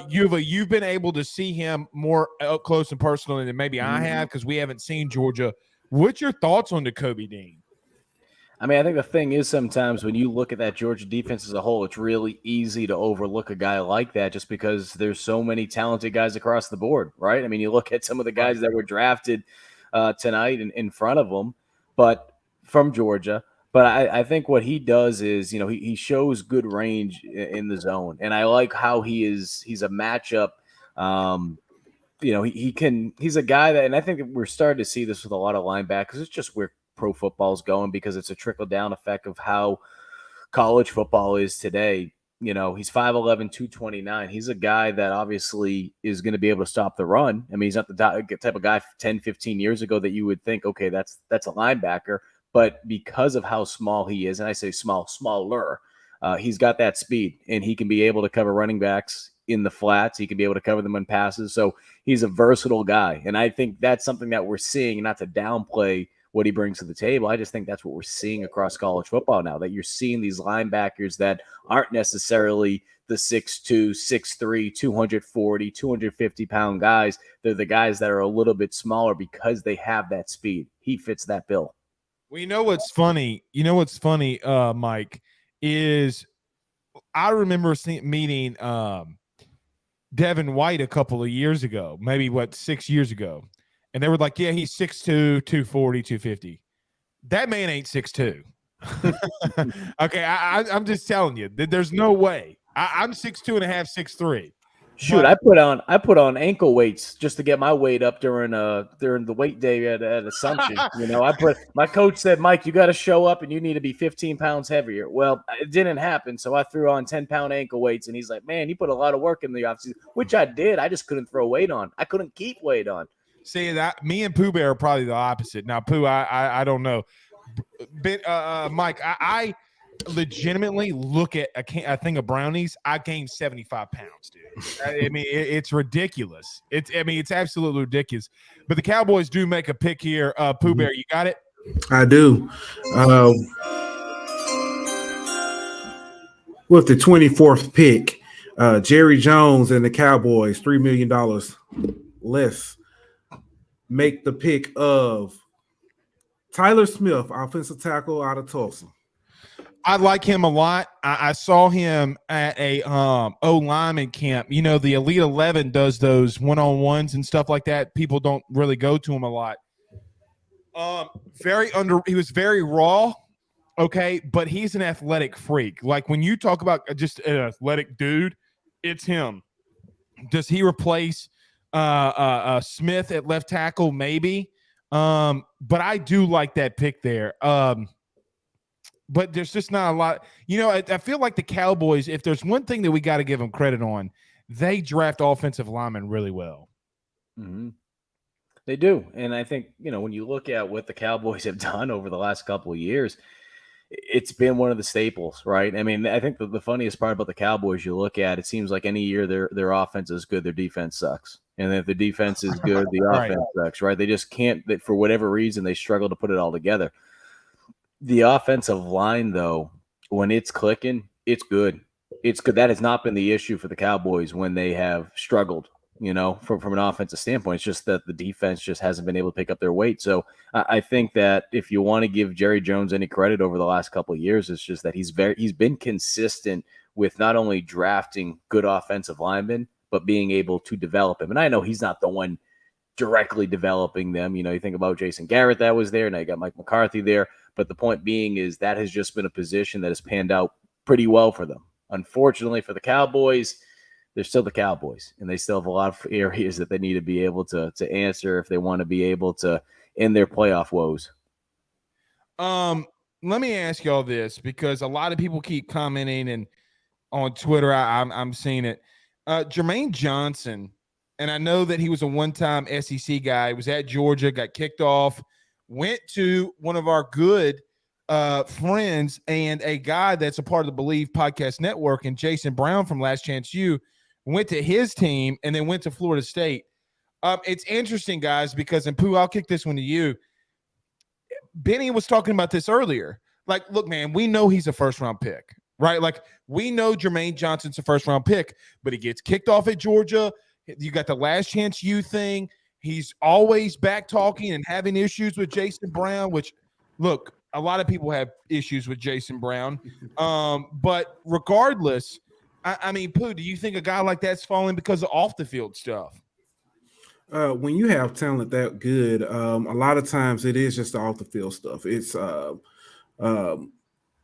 You've been able to see him more up close and personal than maybe I have, because we haven't seen Georgia. What's your thoughts on Nakobe Dean? I mean, I think the thing is, sometimes when you look at that Georgia defense as a whole, it's really easy to overlook a guy like that just because there's so many talented guys across the board, right? I mean, you look at some of the guys that were drafted tonight in front of them, but from Georgia. But I think what he does is, he shows good range in the zone. And I like how he's a matchup. He's a guy that, and I think we're starting to see this with a lot of linebackers. It's just where pro football is going, because it's a trickle down effect of how college football is today. He's 5'11", 229. He's a guy that obviously is going to be able to stop the run. I mean, he's not the type of guy 10, 15 years ago that you would think, okay, that's a linebacker. But because of how small he is, and I say smaller, he's got that speed, and he can be able to cover running backs in the flats. He can be able to cover them on passes. So he's a versatile guy. And I think that's something that we're seeing, not to downplay what he brings to the table. I just think that's what we're seeing across college football now, that you're seeing these linebackers that aren't necessarily the 6'2", 6'3", 240, 250-pound guys. They're the guys that are a little bit smaller because they have that speed. He fits that bill. Well, you know what's funny, Mike, is I remember meeting Devin White a couple of years ago, maybe 6 years ago. And they were like, yeah, he's 6'2", 240, 250. That man ain't 6'2". Okay, I'm just telling you, there's no way. I'm 6'2" and a half, 6'3". Shoot, but I put on ankle weights just to get my weight up during the weight day at Assumption. My coach said, Mike, you got to show up and you need to be 15 pounds heavier. Well, it didn't happen, so I threw on 10-pound ankle weights, and he's like, man, you put a lot of work in the offseason, which I did. I just couldn't throw weight on. I couldn't keep weight on. See, that me and Pooh Bear are probably the opposite. Now, Pooh, I don't know, but Mike, I legitimately look at a thing of brownies. I gained 75 pounds, dude. I mean, it's ridiculous. It's absolutely ridiculous. But the Cowboys do make a pick here. Pooh Bear, you got it? I do. With the 24th pick, Jerry Jones and the Cowboys, $3 million less, make the pick of Tyler Smith, offensive tackle out of Tulsa. I like him a lot. I saw him at a O-lineman camp. The Elite 11 does those one-on-ones and stuff like that. People don't really go to him a lot. He was very raw, okay, but he's an athletic freak. Like, when you talk about just an athletic dude, it's him. Does he replace Smith at left tackle? Maybe. But I do like that pick there. But there's just not a lot. I feel like the Cowboys, if there's one thing that we got to give them credit on, they draft offensive linemen really well. Mm-hmm. They do. And I think, when you look at what the Cowboys have done over the last couple of years, it's been one of the staples, right? I mean, I think the funniest part about the Cowboys, you look at, it seems like any year their offense is good, their defense sucks. And if the defense is good, the offense sucks, right? They just can't, for whatever reason, they struggle to put it all together. The offensive line, though, when it's clicking, it's good. It's good. That has not been the issue for the Cowboys when they have struggled. from an offensive standpoint. It's just that the defense just hasn't been able to pick up their weight. So I think that if you want to give Jerry Jones any credit over the last couple of years, it's just that he's been consistent with not only drafting good offensive linemen, but being able to develop him. And I know he's not the one directly developing them. You think about Jason Garrett that was there. Now you got Mike McCarthy there. But the point being is that has just been a position that has panned out pretty well for them. Unfortunately for the Cowboys, they're still the Cowboys, and they still have a lot of areas that they need to be able to answer if they want to be able to end their playoff woes. Let me ask y'all this, because a lot of people keep commenting, and on Twitter I'm seeing it. Jermaine Johnson, and I know that he was a one-time SEC guy, was at Georgia, got kicked off, went to one of our good friends and a guy that's a part of the Bleav podcast network, and Jason Brown from Last Chance U, went to his team and then went to Florida State. It's interesting, guys, because, and Pooh, I'll kick this one to you. Benny was talking about this earlier. Like, look, man, we know he's a first-round pick, right? Like, we know Jermaine Johnson's a first-round pick, but he gets kicked off at Georgia. You got the Last Chance U thing. He's always back talking and having issues with Jason Brown, which, look, a lot of people have issues with Jason Brown. But regardless, I mean, Pooh, do you think a guy like that's falling because of off-the-field stuff? When you have talent that good, a lot of times it is just the off-the-field stuff. It's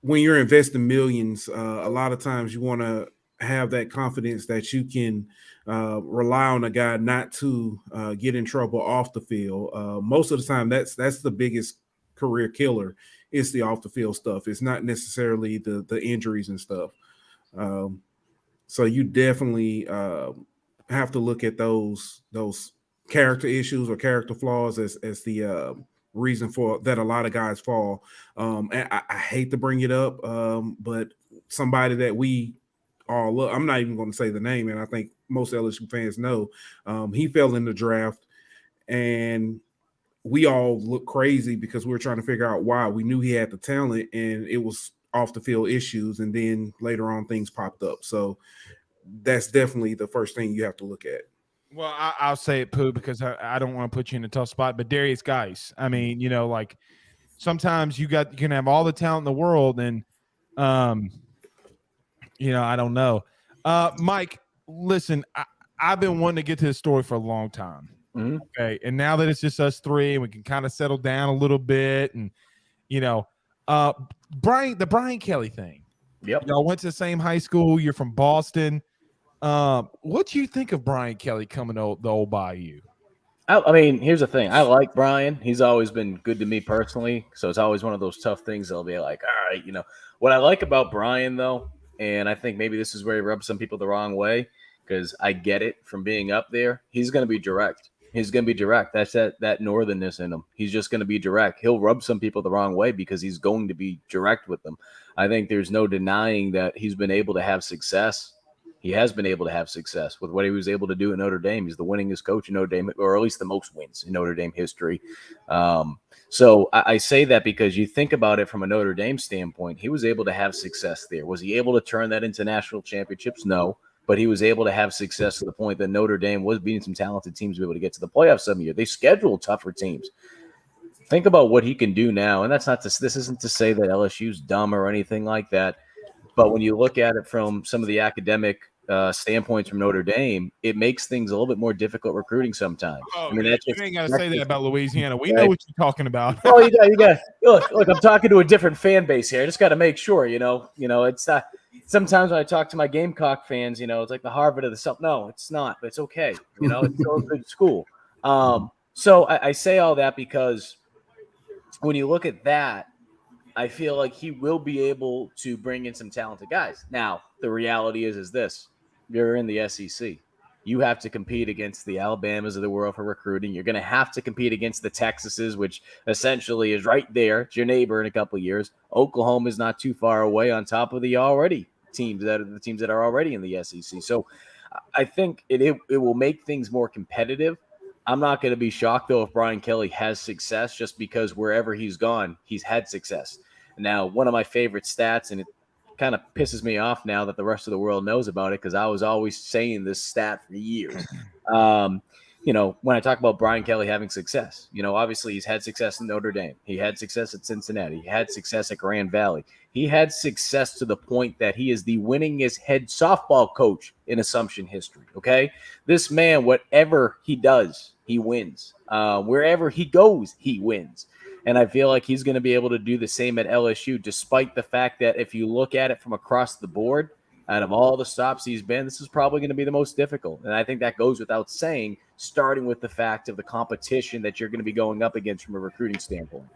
when you're investing millions, a lot of times you want to have that confidence that you can rely on a guy not to get in trouble off the field. Most of the time, that's the biggest career killer. It's the off-the-field stuff. It's not necessarily the injuries and stuff. So you definitely have to look at those character issues or character flaws as the reason for that a lot of guys fall. And I hate to bring it up, but somebody that we all look, I'm not even going to say the name, and I think most LSU fans know, he fell in the draft, and we all look crazy because we were trying to figure out why. We knew he had the talent, and it was off the field issues, and then later on things popped up. So that's definitely the first thing you have to look at. Well, I'll say it, Pooh, because I don't want to put you in a tough spot, but Darius Geis, I mean, like sometimes you can have all the talent in the world, and I don't know. Mike, listen, I've been wanting to get to this story for a long time. Mm-hmm. Okay, and now that it's just us three, and we can kind of settle down a little bit, and the Brian Kelly thing. Yep. Y'all went to the same high school. You're from Boston. What do you think of Brian Kelly coming to the old Bayou? I mean, here's the thing. I like Brian. He's always been good to me personally. So it's always one of those tough things that'll be like, all right, What I like about Brian, though, and I think maybe this is where he rubs some people the wrong way, because I get it from being up there. He's going to be direct. He's going to be direct. That's that northernness in him. He's just going to be direct. He'll rub some people the wrong way because he's going to be direct with them. I think there's no denying that he's been able to have success. He has been able to have success with what he was able to do at Notre Dame. He's the winningest coach in Notre Dame, or at least the most wins in Notre Dame history. So I say that because you think about it from a Notre Dame standpoint, he was able to have success there. Was he able to turn that into national championships? No. But he was able to have success to the point that Notre Dame was beating some talented teams to be able to get to the playoffs some year. They scheduled tougher teams. Think about what he can do now. And this isn't to say that LSU's dumb or anything like that. But when you look at it from some of the academic standpoints from Notre Dame, it makes things a little bit more difficult recruiting sometimes. Oh, I mean, you ain't got to say that about Louisiana. We right. know what you're talking about. Oh, you got. Look, I'm talking to a different fan base here. I just got to make sure, it's not. Sometimes when I talk to my Gamecock fans, it's like the Harvard of the South. No, it's not. But it's okay. It's still a good school. So I say all that because when you look at that, I feel like he will be able to bring in some talented guys. Now, the reality is this. You're in the SEC. You have to compete against the Alabamas of the world for recruiting. You're going to have to compete against the Texases, which essentially is right there. It's your neighbor in a couple of years. Oklahoma is not too far away on top of the teams that are already in the SEC. So I think it will make things more competitive. I'm not going to be shocked, though, if Brian Kelly has success just because wherever he's gone, he's had success. Now, one of my favorite stats, and it kind of pisses me off now that the rest of the world knows about it, because I was always saying this stat for years. When I talk about Brian Kelly having success, obviously he's had success in Notre Dame. He had success at Cincinnati. He had success at Grand Valley. He had success to the point that he is the winningest head softball coach in Assumption history. Okay. This man, whatever he does, he wins. Wherever he goes, he wins. And I feel like he's going to be able to do the same at LSU, despite the fact that if you look at it from across the board, out of all the stops he's been, this is probably going to be the most difficult. And I think that goes without saying, starting with the fact of the competition that you're going to be going up against from a recruiting standpoint.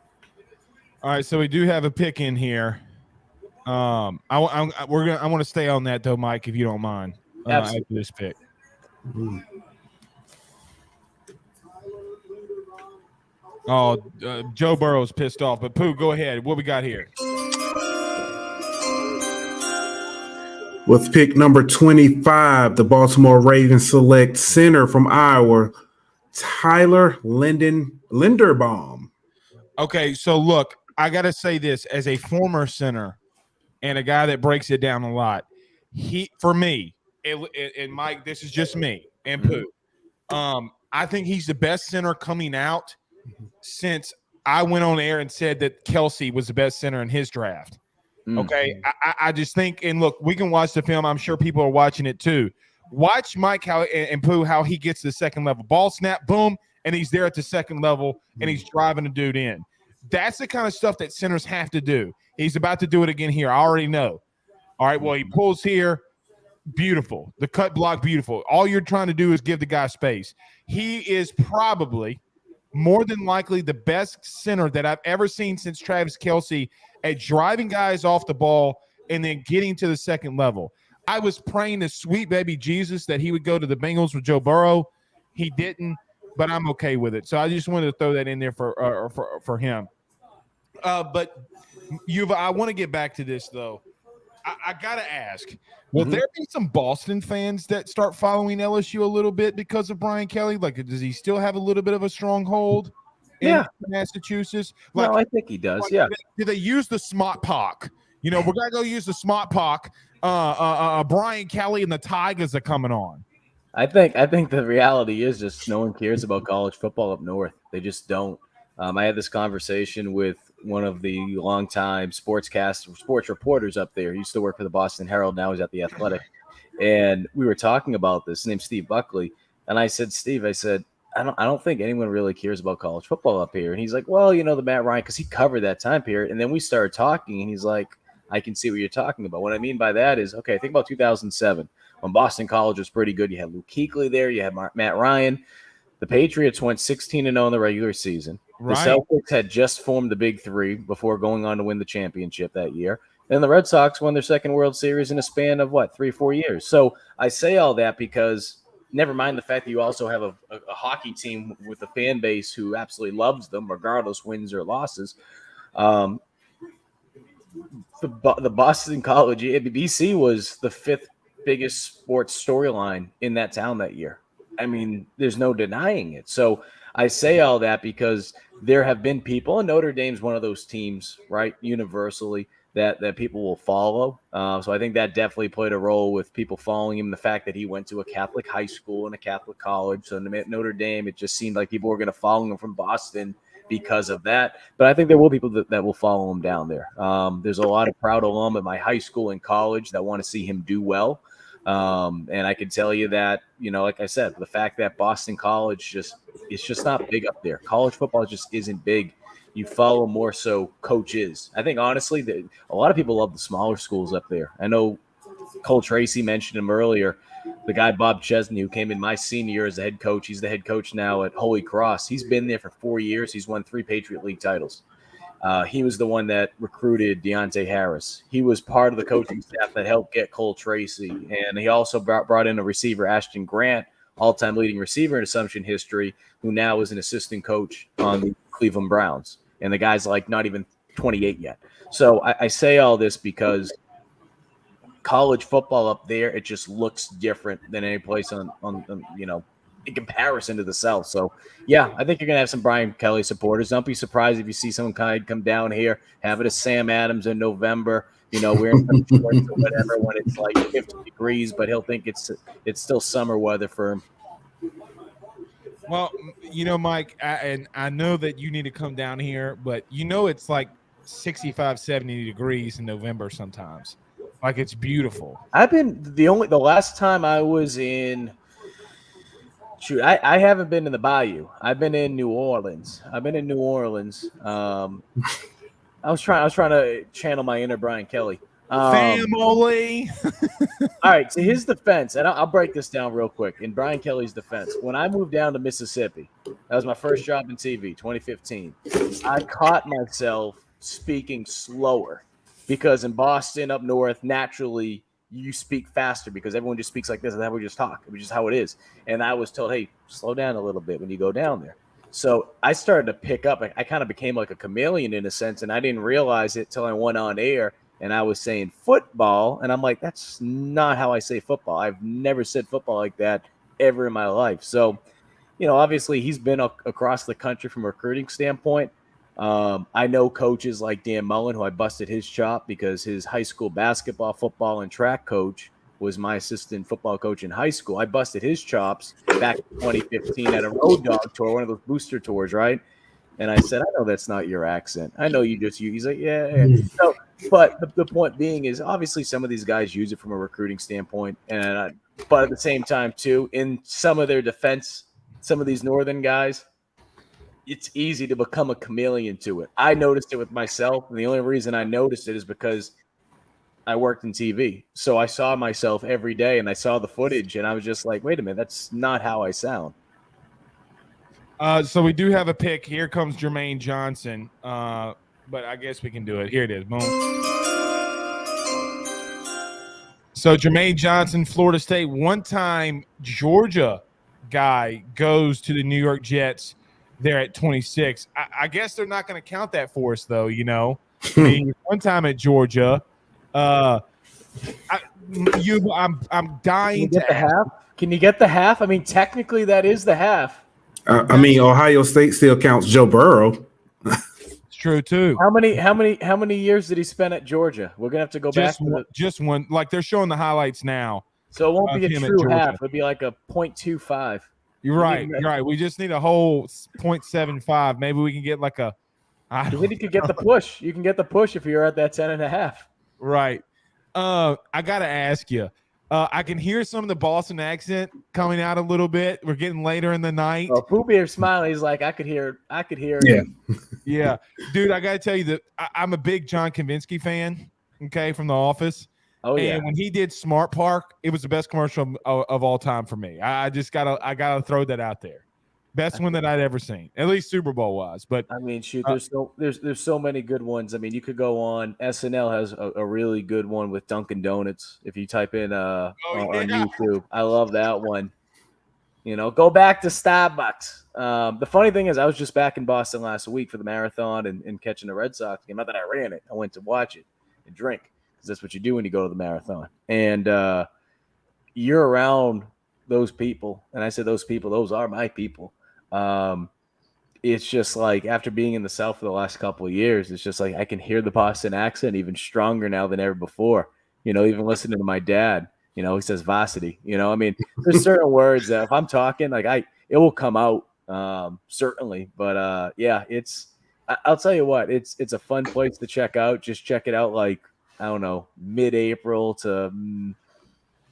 All right, so we do have a pick in here. I want to stay on that though, Mike, if you don't mind. After this pick. Joe Burrow's pissed off, but Pooh, go ahead. What we got here? With pick number 25, the Baltimore Ravens select center from Iowa, Tyler Linderbaum. Okay, so look, I got to say this as a former center and a guy that breaks it down a lot. For me, and Mike, this is just me and Pooh. I think he's the best center coming out since I went on air and said that Kelsey was the best center in his draft. Okay, I just think, and look, we can watch the film. I'm sure people are watching it too. Watch Mike and Pooh how he gets to the second level. Ball snap, boom, and he's there at the second level, and he's driving a dude in. That's the kind of stuff that centers have to do. He's about to do it again here. I already know. All right, well, he pulls here. Beautiful. The cut block, beautiful. All you're trying to do is give the guy space. He is probably more than likely the best center that I've ever seen since Travis Kelce at driving guys off the ball and then getting to the second level. I was praying to sweet baby Jesus that he would go to the Bengals with Joe Burrow. He didn't, but I'm okay with it. So I just wanted to throw that in there for him. But I want to get back to this, though. I got to ask, will there be some Boston fans that start following LSU a little bit because of Brian Kelly? Like, does he still have a little bit of a stronghold in Massachusetts? Like, no, I think he does, Do they use the smart pock? We're going to go use the smart pock. Brian Kelly and the Tigers are coming on. I think the reality is just no one cares about college football up north. They just don't. I had this conversation with one of the longtime sports reporters up there. He used to work for the Boston Herald. Now he's at the Athletic. And we were talking about this. His name's Steve Buckley. And I said, Steve, I don't think anyone really cares about college football up here. And he's like, well, the Matt Ryan, because he covered that time period. And then we started talking, and he's like, I can see what you're talking about. What I mean by that is, okay, think about 2007 when Boston College was pretty good. You had Luke Kuechly there. You had Matt Ryan. The Patriots went 16-0 in the regular season. Right. The Celtics had just formed the Big Three before going on to win the championship that year. And the Red Sox won their second World Series in a span of, 3 or 4 years. So I say all that because never mind the fact that you also have a hockey team with a fan base who absolutely loves them, regardless wins or losses. The Boston College, BC was the 5th biggest sports storyline in that town that year. I mean, there's no denying it. So I say all that because there have been people, and Notre Dame's one of those teams, right, universally, that people will follow. So I think that definitely played a role with people following him, the fact that he went to a Catholic high school and a Catholic college. So Notre Dame, it just seemed like people were going to follow him from Boston because of that. But I think there will be people that will follow him down there. There's a lot of proud alum at my high school and college that want to see him do well. And I can tell you that, like I said, the fact that Boston College it's just not big up there. College football just isn't big. You follow more so coaches. I think, honestly, a lot of people love the smaller schools up there. I know Cole Tracy mentioned him earlier. The guy, Bob Chesney, who came in my senior year as the head coach. He's the head coach now at Holy Cross. He's been there for 4 years. He's won 3 Patriot League titles. He was the one that recruited Deontay Harris. He was part of the coaching staff that helped get Cole Tracy. And he also brought in a receiver, Ashton Grant, all-time leading receiver in Assumption history, who now is an assistant coach on the Cleveland Browns. And the guy's not even 28 yet. So I say all this because college football up there, it just looks different than any place on in comparison to the South. So, yeah, I think you're going to have some Brian Kelly supporters. Don't be surprised if you see someone kind of come down here, have it as Sam Adams in November, wearing some shorts or whatever when it's like 50 degrees, but he'll think it's still summer weather for him. Well, Mike, I know that you need to come down here, but it's like 65, 70 degrees in November sometimes. Like, it's beautiful. I've been the last time I was in – shoot, I haven't been in the Bayou. I've been in New Orleans. I was trying to channel my inner Brian Kelly. Family. All right, to his defense, and I'll break this down real quick. In Brian Kelly's defense, when I moved down to Mississippi, that was my first job in TV, 2015. I caught myself speaking slower because in Boston up north, naturally you speak faster because everyone just speaks like this, and then we just talk. It's just how it is. And I was told, hey, slow down a little bit when you go down there. So I started to pick up. I kind of became like a chameleon in a sense, and I didn't realize it till I went on air. And I was saying football, and I'm like, that's not how I say football. I've never said football like that ever in my life. So, obviously he's been across the country from a recruiting standpoint. I know coaches like Dan Mullen, who I busted his chop because his high school basketball, football, and track coach was my assistant football coach in high school. I busted his chops back in 2015 at a road dog tour, one of those booster tours, right? And I said, I know that's not your accent. I know you just use. He's like, yeah. So, but the point being is, obviously, some of these guys use it from a recruiting standpoint, but at the same time, too, in some of their defense, some of these northern guys, it's easy to become a chameleon to it. I noticed it with myself, and the only reason I noticed it is because I worked in TV, so I saw myself every day, and I saw the footage, and I was just like, wait a minute, that's not how I sound. So we do have a pick. Here comes Jermaine Johnson. But I guess we can do it. Here it is. Boom. So Jermaine Johnson, Florida State, one-time Georgia guy, goes to the New York Jets. They're at 26. I guess they're not going to count that for us, though. I mean, one time at Georgia. I'm dying to the half. Can you get the half? I mean, technically, that is the half. I mean, Ohio State still counts Joe Burrow. It's true too. How many years did he spend at Georgia? We're gonna have to go back to just one. Like, they're showing the highlights now. So it won't be a true half. It'll be like a 0.25. You're right. You're right. We just need a whole 0.75. Maybe we can get like a. You could get the push. You can get the push if you're at that 10.5. Right. I gotta ask you. I can hear some of the Boston accent coming out a little bit. We're getting later in the night. Oh, Pooh Bear smiling. He's like, I could hear. Yeah. Yeah. Dude, I got to tell you that I'm a big John Kavinsky fan, okay, from The Office. Oh, yeah. And when he did Smart Park, it was the best commercial of all time for me. I gotta throw that out there. Best one that I'd ever seen, at least Super Bowl wise. But I mean, shoot, there's so many good ones. I mean, you could go on. SNL has a really good one with Dunkin' Donuts. If you type in on YouTube, I love that one. Go back to Starbucks. The funny thing is, I was just back in Boston last week for the marathon and catching the Red Sox game. Not that I ran it. I went to watch it and drink because that's what you do when you go to the marathon. And you're around those people, and I said those people. Those are my people. It's just like after being in the South for the last couple of years, it's just like I can hear the Boston accent even stronger now than ever before. Even listening to my dad, he says varsity. I mean, there's certain words that if I'm talking, like it will come out certainly. But yeah, I'll tell you what, it's a fun place to check out. Just check it out, like I don't know, mid-April to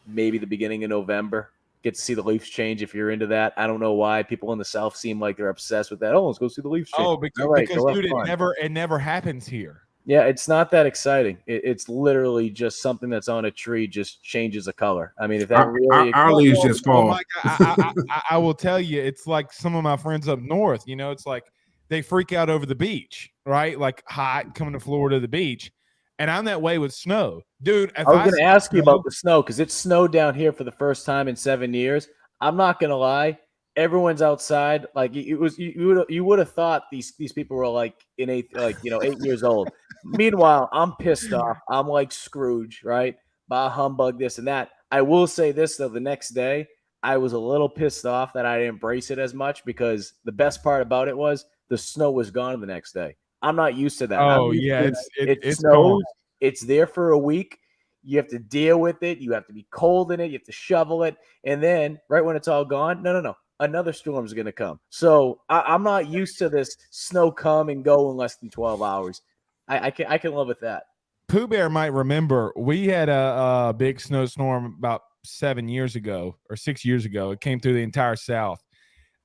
maybe the beginning of November. Get to see the Leafs change if you're into that. I don't know why people in the South seem like they're obsessed with that. Oh, let's go see the Leafs change. Oh, because dude, it never happens here. Yeah, it's not that exciting. It's literally just something that's on a tree just changes a color. I mean, if that our leaves just fall. Mike, I will tell you, it's like some of my friends up north. It's like they freak out over the beach, right? Like hot coming to Florida to the beach. And I'm that way with snow, dude. I was going to ask you about the snow because it snowed down here for the first time in 7 years. I'm not going to lie. Everyone's outside. Like you would have thought these people were like 8 years old. Meanwhile, I'm pissed off. I'm like Scrooge, right? Bah humbug, this and that. I will say this though: the next day, I was a little pissed off that I didn't embrace it as much because the best part about it was the snow was gone the next day. I'm not used to that. I'm Oh used yeah, to it's snows. gone. It's there for a week. You have to deal with it. You have to be cold in it. You have to shovel it. And then right when it's all gone, no. Another storm is going to come. So I'm not used to this snow come and go in less than 12 hours. I can live with that. Pooh Bear might remember we had a big snowstorm about 7 years ago or 6 years ago. It came through the entire South.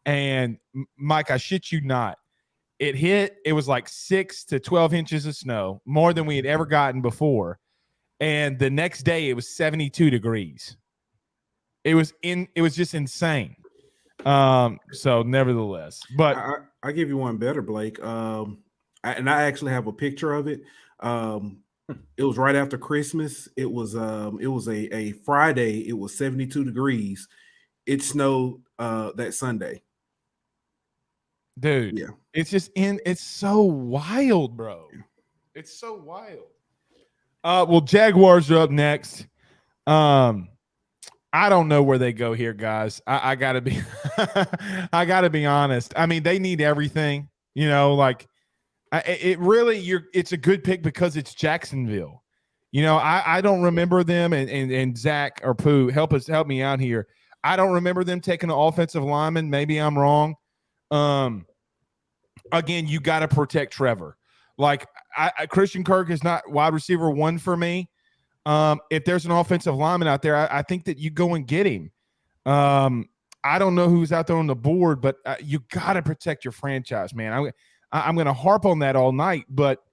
And Mike, I shit you not, it was like 6 to 12 inches of snow, more than we had ever gotten before. And the next day it was 72 degrees. It was just insane. So nevertheless, but I give you one better, Blake. I actually have a picture of it. It was right after Christmas. It was a Friday. It was 72 degrees. It snowed that Sunday. Dude, yeah, it's so wild, bro. It's so wild. Well, Jaguars are up next. I don't know where they go here, guys. I gotta be I gotta be honest. I mean, they need everything, like it's a good pick because it's Jacksonville. I don't remember them, and Zach or Pooh, help me out here. I don't remember them taking an offensive lineman. Maybe I'm wrong. Again, you got to protect Trevor. Like Christian Kirk is not wide receiver 1 for me. If there's an offensive lineman out there, I think that you go and get him. I don't know who's out there on the board, but you got to protect your franchise, man. I'm going to harp on that all night, but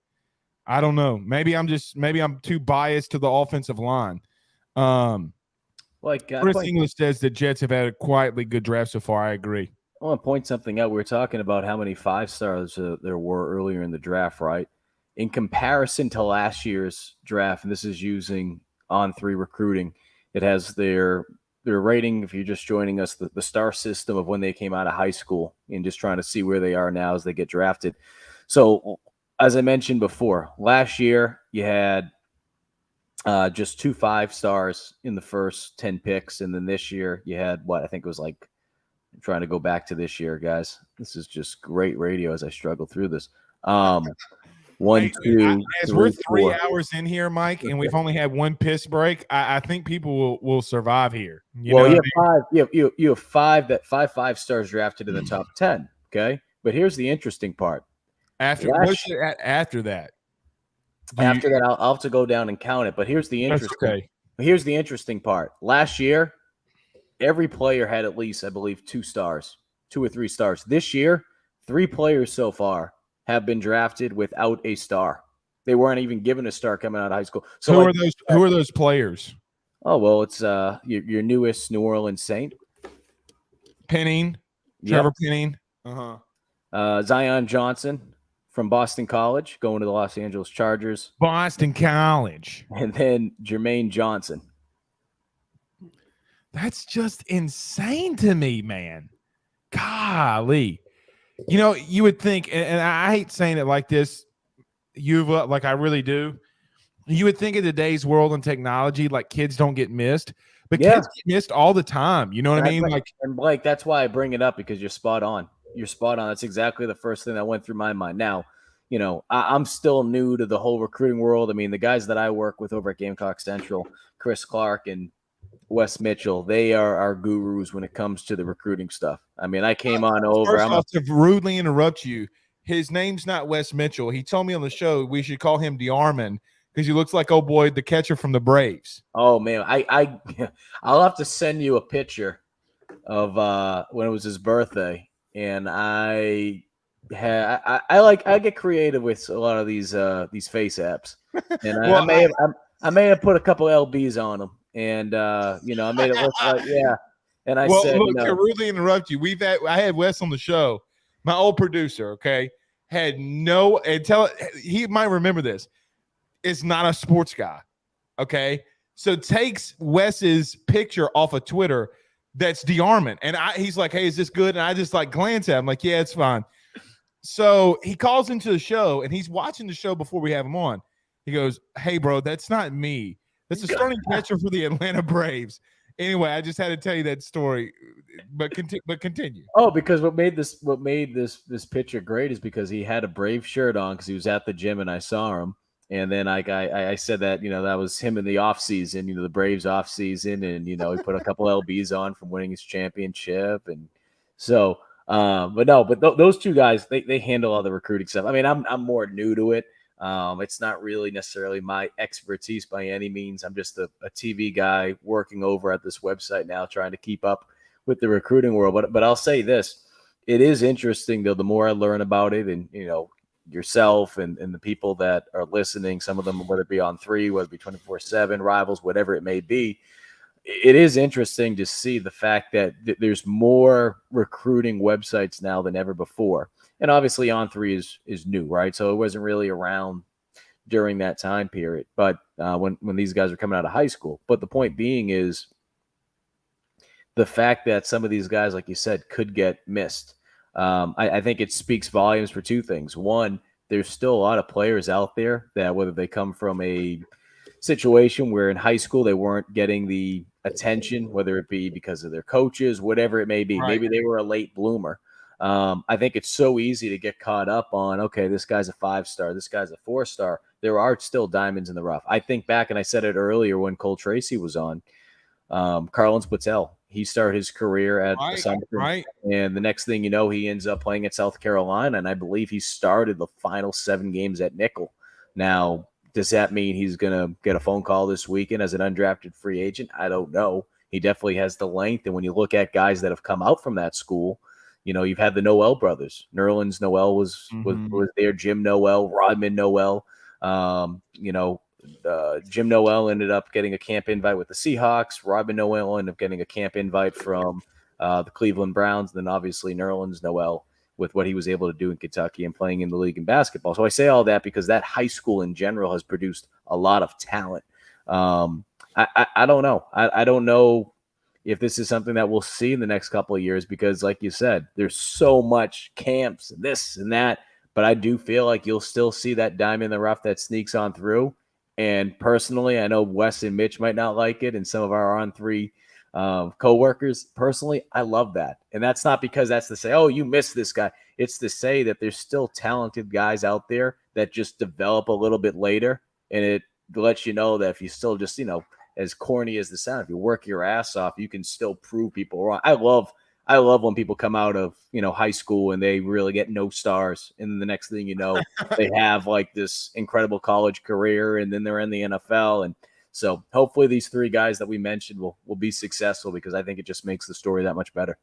I don't know. Maybe I'm too biased to the offensive line. Chris English says the Jets have had a quietly good draft so far. I agree. I want to point something out. We were talking about how many 5-stars there were earlier in the draft, right? In comparison to last year's draft, and this is using On3 recruiting, it has their rating, if you're just joining us, the star system of when they came out of high school and just trying to see where they are now as they get drafted. So, as I mentioned before, last year you had just 2 5-stars in the first 10 picks, and then this year you had I think it was like, I'm trying to go back to this year, guys. This is just great radio as I struggle through this. 1, 2, as we're 3 hours in here, Mike, and we've only had one piss break, I think people will survive here. You have 5 5-stars drafted in the top 10. Okay, but here's the interesting part. After that, I'll have to go down and count it. But here's the interesting part. Last year, every player had at least, I believe, 2 stars, 2 or 3 stars. This year, 3 players so far have been drafted without a star. They weren't even given a star coming out of high school. So who are those players? Oh, well, it's your newest New Orleans Saint. Penning. Trevor Penning. Zion Johnson from Boston College, going to the Los Angeles Chargers. Boston College. And then Jermaine Johnson. That's just insane to me, man. Golly. You would think, and I hate saying it like this, like I really do. You would think in today's world and technology, like kids don't get missed, but kids get missed all the time. You know what I mean? And Blake, that's why I bring it up, because you're spot on. You're spot on. That's exactly the first thing that went through my mind. Now, I'm still new to the whole recruiting world. I mean, the guys that I work with over at Gamecock Central, Chris Clark and Wes Mitchell, they are our gurus when it comes to the recruiting stuff. I mean, I came on over. First off, to rudely interrupt you, his name's not Wes Mitchell. He told me on the show we should call him DeArmond because he looks like old boy, the catcher from the Braves. Oh man, I'll have to send you a picture of when it was his birthday, and I get creative with a lot of these face apps, and I may have put a couple LBs on them. And I made it look like And I said, look, to rudely interrupt you, I had Wes on the show. My old producer, okay, he might remember this. Is not a sports guy, okay. So takes Wes's picture off of Twitter. That's DeArmond, and he's like, "Hey, is this good?" And I just glance at him, like, "Yeah, it's fine." So he calls into the show, and he's watching the show before we have him on. He goes, "Hey, bro, that's not me. That's the starting catcher for the Atlanta Braves." Anyway, I just had to tell you that story, but continue. Oh, because what made this picture great is because he had a Brave shirt on because he was at the gym and I saw him. And then I said that, that was him in the off season, the Braves off season. And, he put a couple LBs on from winning his championship. And so, those two guys, they handle all the recruiting stuff. I mean, I'm more new to it. It's not really necessarily my expertise by any means. I'm just a TV guy working over at this website now, trying to keep up with the recruiting world. But I'll say this, it is interesting though, the more I learn about it and, yourself and the people that are listening, some of them, whether it be on 3, whether it be 24/7 rivals, whatever it may be, it is interesting to see the fact that there's more recruiting websites now than ever before. And obviously on 3 is new, right? So it wasn't really around during that time period, but when these guys are coming out of high school. But the point being is the fact that some of these guys, like you said, could get missed. I think it speaks volumes for two things. One, there's still a lot of players out there that whether they come from a situation where in high school they weren't getting the attention, whether it be because of their coaches, whatever it may be. Right. Maybe they were a late bloomer. I think it's so easy to get caught up on, okay, this guy's a 5-star, this guy's a 4-star. There are still diamonds in the rough. I think back, and I said it earlier when Cole Tracy was on, Carlins Patel. He started his career at Somerton, right. And the next thing you know, he ends up playing at South Carolina, and I believe he started the final 7 games at nickel. Now, does that mean he's going to get a phone call this weekend as an undrafted free agent? I don't know. He definitely has the length, and when you look at guys that have come out from that school, you've had the Noel brothers. Nerlens Noel was there. Jim Noel, Rodman Noel. Jim Noel ended up getting a camp invite with the Seahawks. Rodman Noel ended up getting a camp invite from the Cleveland Browns. Then obviously Nerlens Noel with what he was able to do in Kentucky and playing in the league in basketball. So I say all that because that high school in general has produced a lot of talent. I don't know. I don't know if this is something that we'll see in the next couple of years because, like you said, there's so much camps and this and that. But I do feel like you'll still see that diamond in the rough that sneaks on through. And personally, I know Wes and Mitch might not like it, and some of our On 3 co-workers. Personally, I love that. And that's not because that's to say, oh, you missed this guy. It's to say that there's still talented guys out there that just develop a little bit later. And it lets you know that if you still just, as corny as the sound, if you work your ass off, you can still prove people wrong. I love when people come out of, high school and they really get no stars. And then the next thing you know, they have like this incredible college career and then they're in the NFL. And so hopefully these 3 guys that we mentioned will be successful because I think it just makes the story that much better.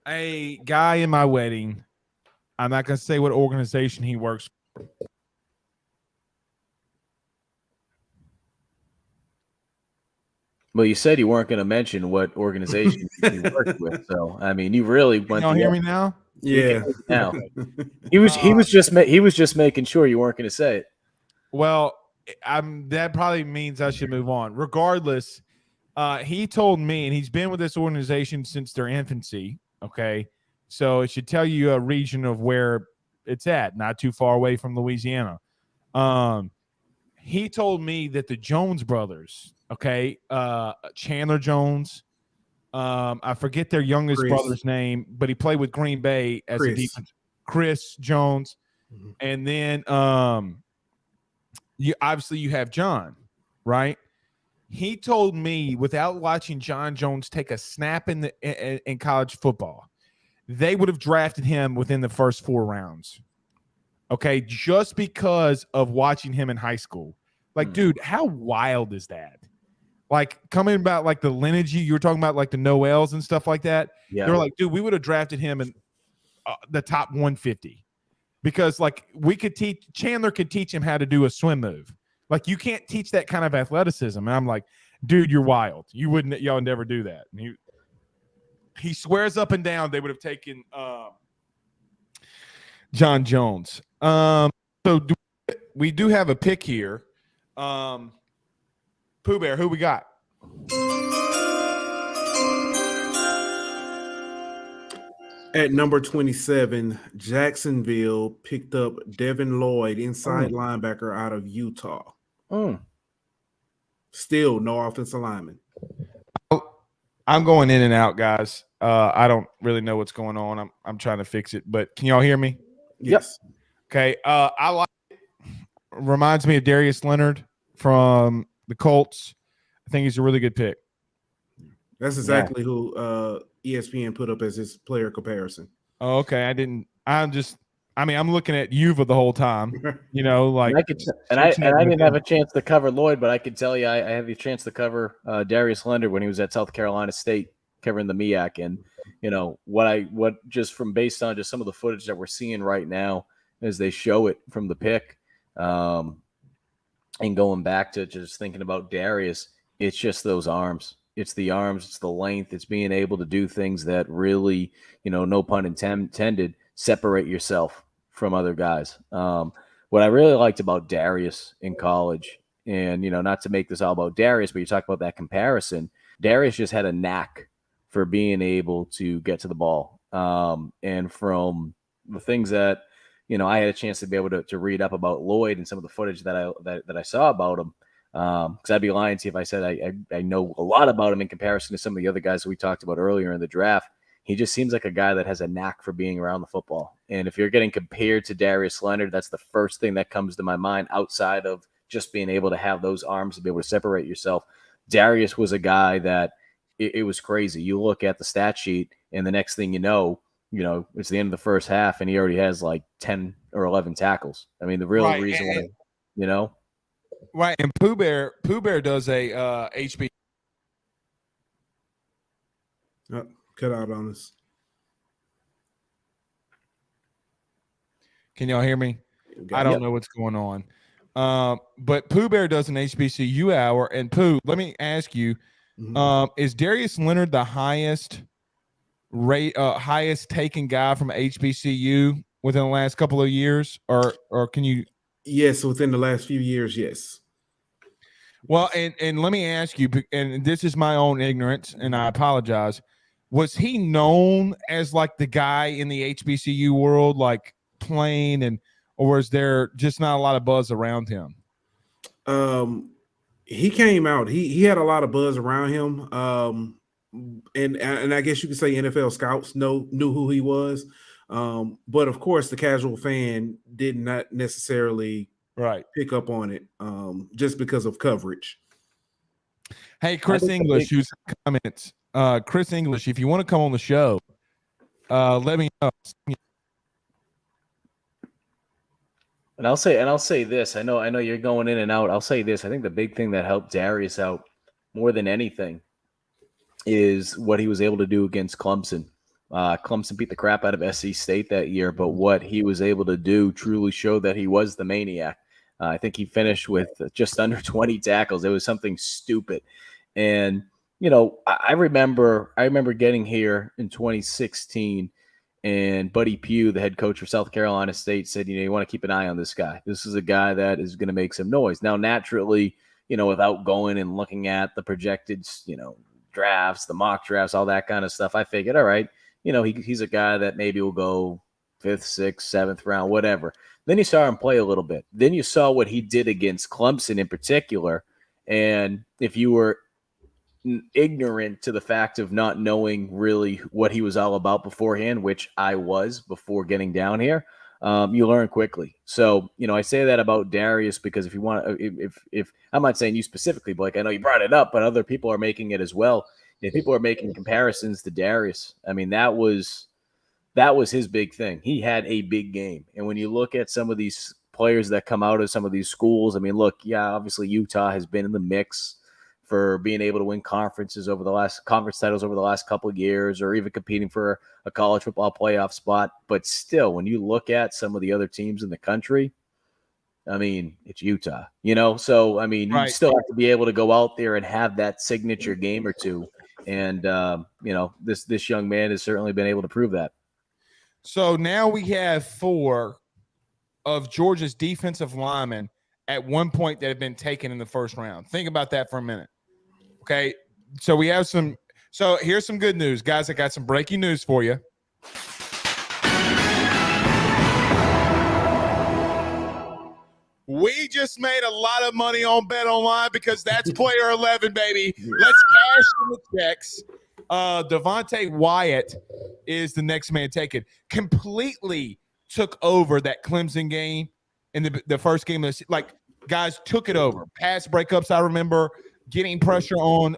A guy in my wedding, I'm not going to say what organization he works for. Well, you said you weren't going to mention what organization you worked with, so I mean, you really went. You don't hear me now? Yeah. Now he was just making sure you weren't going to say it. Well, that probably means I should move on. Regardless, he told me, and he's been with this organization since their infancy. Okay, so it should tell you a region of where it's at, not too far away from Louisiana. He told me that the Jones brothers. Okay, Chandler Jones. I forget their youngest brother's name, but he played with Green Bay as a defense. Chris Jones, and then you have John, right? He told me without watching John Jones take a snap in college football, they would have drafted him within the first 4 rounds. Okay, just because of watching him in high school. Like, dude, how wild is that? Like coming about like the lineage you were talking about, like the Noels and stuff like that. Yeah. They're like, dude, we would have drafted him in the top 150 because like Chandler could teach him how to do a swim move. Like you can't teach that kind of athleticism. And I'm like, dude, you're wild. Y'all never do that. And he swears up and down they would have taken John Jones. So we do have a pick here. Pooh Bear, who we got? At number 27, Jacksonville picked up Devin Lloyd, inside linebacker out of Utah. Still no offensive lineman. I'm going in and out, guys. I don't really know what's going on. I'm trying to fix it, but can y'all hear me? Yes. Okay. I like it. Reminds me of Darius Leonard from the Colts. I think he's a really good pick. That's exactly who ESPN put up as his player comparison. Oh, okay. I'm looking at Yuva the whole time. You know, like and I didn't have a chance to cover Lloyd, but I could tell you I had the chance to cover Darius Leonard when he was at South Carolina State covering the MEAC, and you know what just from based on just some of the footage that we're seeing right now as they show it from the pick, and going back to just thinking about Darius, it's just those arms. It's the arms, it's the length, it's being able to do things that really, you know, no pun intended, separate yourself from other guys. What I really liked about Darius in college, and, you know, not to make this all about Darius, but you talk about that comparison, Darius just had a knack for being able to get to the ball. And from the things that, you know, I had a chance to be able to read up about Lloyd and some of the footage that I saw about him, because I'd be lying to you if I said I know a lot about him in comparison to some of the other guys that we talked about earlier in the draft. He just seems like a guy that has a knack for being around the football. And if you're getting compared to Darius Leonard, that's the first thing that comes to my mind outside of just being able to have those arms to be able to separate yourself. Darius was a guy that it was crazy. You look at the stat sheet, and the next thing you know, it's the end of the first half, and he already has like 10 or 11 tackles. I mean, the real reason why, you know. Right, and Pooh Bear does a HB. Cut out on us. Can y'all hear me? I don't know what's going on. But Pooh Bear does an HBCU hour, and Pooh, let me ask you, is Darius Leonard the highest taken guy from HBCU within the last couple of years, or can you? Yes, within the last few years, yes. Well, and let me ask you, and this is my own ignorance, and I apologize. Was he known as like the guy in the HBCU world, like playing, or was there just not a lot of buzz around him? He came out. He had a lot of buzz around him. And I guess you could say NFL scouts knew who he was. But of course, the casual fan did not necessarily pick up on it just because of coverage. Hey, Chris English, who's comments. Chris English, if you want to come on the show, let me know. And I'll say this. I know you're going in and out. I'll say this. I think the big thing that helped Darius out more than anything is what he was able to do against Clemson. Clemson beat the crap out of SC State that year, but what he was able to do truly showed that he was the maniac. I think he finished with just under 20 tackles. It was something stupid. And, you know, I remember getting here in 2016, and Buddy Pugh, the head coach for South Carolina State, said, you want to keep an eye on this guy. This is a guy that is going to make some noise. Now, naturally, without going and looking at the projected, drafts, the mock drafts, all that kind of stuff, I figured, all right, he's a guy that maybe will go 5th, 6th, 7th round, whatever. Then you saw him play a little bit. Then you saw what he did against Clemson in particular. And if you were ignorant to the fact of not knowing really what he was all about beforehand, which I was before getting down here, you learn quickly. So, I say that about Darius because if you want, if I'm not saying you specifically, Blake, I know you brought it up, but other people are making it as well. If people are making comparisons to Darius, I mean, that was his big thing. He had a big game. And when you look at some of these players that come out of some of these schools, I mean, look, yeah, obviously Utah has been in the mix for being able to win conference titles over the last couple of years, or even competing for a college football playoff spot. But still, when you look at some of the other teams in the country, I mean, it's Utah, So, I mean, you still have to be able to go out there and have that signature game or two. And, this young man has certainly been able to prove that. So now we have 4 of Georgia's defensive linemen at one point that have been taken in the first round. Think about that for a minute. Okay. So we have so here's some good news, guys. I got some breaking news for you. We just made a lot of money on Bet Online because that's player 11, baby. Let's cash in the checks. Devontae Wyatt is the next man taken. Completely took over that Clemson game in the first game. Like, guys took it over. Pass breakups, I remember getting pressure on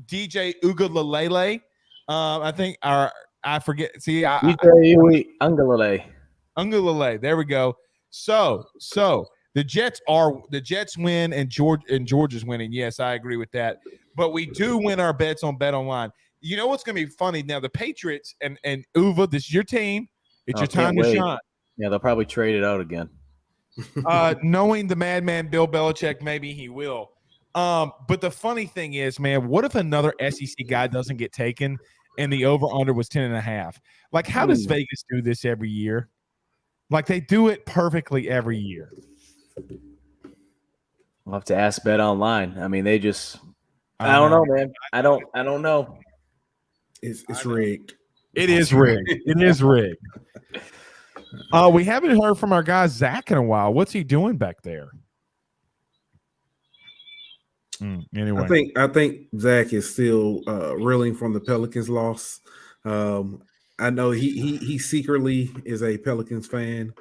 DJ Ugalele. I think I forget. See, DJ Ungalele. Ungalele. There we go. So the Jets win and Georgia's winning. Yes, I agree with that. But we do win our bets on Bet Online. You know what's going to be funny now? The Patriots and Uva, this is your team. It's your time to shine. Yeah, they'll probably trade it out again. Knowing the madman Bill Belichick, maybe he will. But the funny thing is, man, what if another SEC guy doesn't get taken and the over-under was 10.5? Like, how does Vegas do this every year? Like, they do it perfectly every year. We'll have to ask Bet Online. I mean, they just I don't know, man. I don't know. It's rigged. It is rigged. It is rigged. We haven't heard from our guy Zach in a while. What's he doing back there? Anyway, I think Zach is still reeling from the Pelicans loss. I know he secretly is a Pelicans fan.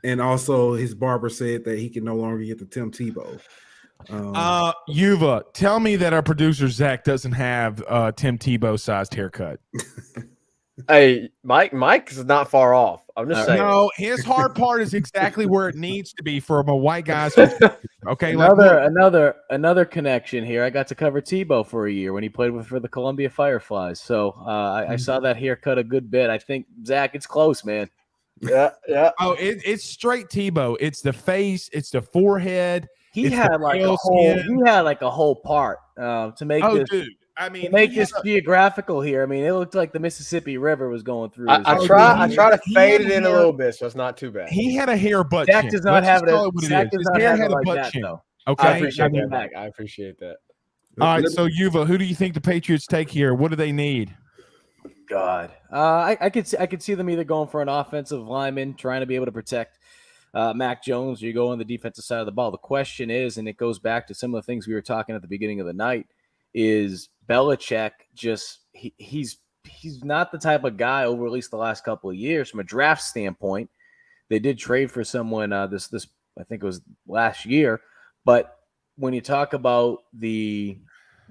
And also his barber said that he can no longer get the Tim Tebow. Yuva, tell me that our producer Zach doesn't have Tim Tebow sized haircut. Hey, Mike is not far off. I'm just saying. No, his hard part is exactly where it needs to be from a white guy's. Okay, another connection here. I got to cover Tebow for a year when he played for the Columbia Fireflies. So I saw that haircut a good bit. I think Zach, it's close, man. Yeah. Oh, it's straight Tebow. It's the face. It's the forehead. He had like a whole part to make this. Dude. I mean, to make this geographical here. I mean, it looked like the Mississippi River was going through. I try to fade it in a little bit, so it's not too bad. He had a hair butt Zach chin. does not have it. Zach does not have had it a like butt that, chin. though. Okay, I appreciate that. I appreciate that. All right, so Yuva, who do you think the Patriots take here? What do they need? God, I could see them either going for an offensive lineman, trying to be able to protect Mac Jones, or you go on the defensive side of the ball. The question is, and it goes back to some of the things we were talking at the beginning of the night, is Belichick just he's not the type of guy over at least the last couple of years from a draft standpoint. They did trade for someone this I think it was last year, but when you talk about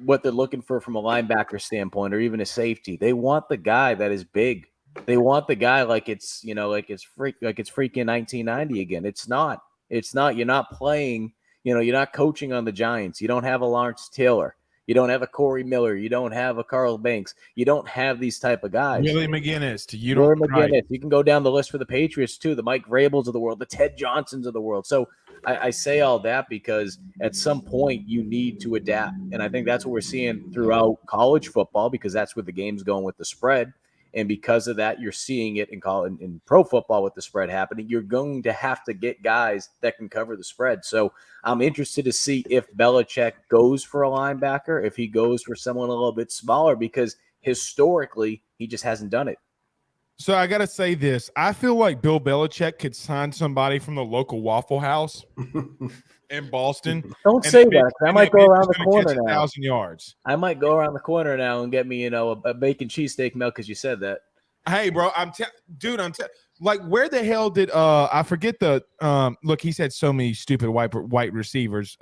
what they're looking for from a linebacker standpoint or even a safety, they want the guy that is big. They want the guy like it's freaking 1990 again. It's not. You're not playing. You're not coaching on the Giants. You don't have a Lawrence Taylor. You don't have a Corey Miller. You don't have a Carl Banks. You don't have these type of guys. Willie McGinnis. McGinnis. You can go down the list for the Patriots too. The Mike Vrabels of the world, the Ted Johnsons of the world. So I say all that because at some point you need to adapt, and I think that's what we're seeing throughout college football because that's where the game's going with the spread. And because of that, you're seeing it in pro football with the spread happening. You're going to have to get guys that can cover the spread. So I'm interested to see if Belichick goes for a linebacker, if he goes for someone a little bit smaller, because historically he just hasn't done it. So I got to say this. I feel like Bill Belichick could sign somebody from the local Waffle House in Boston. Don't say that. I might go around the corner now. 1,000 yards. I might go around the corner now and get me, a bacon cheesesteak milk because you said that. Hey, bro, like, where the hell did I forget the look? He's had so many stupid white receivers.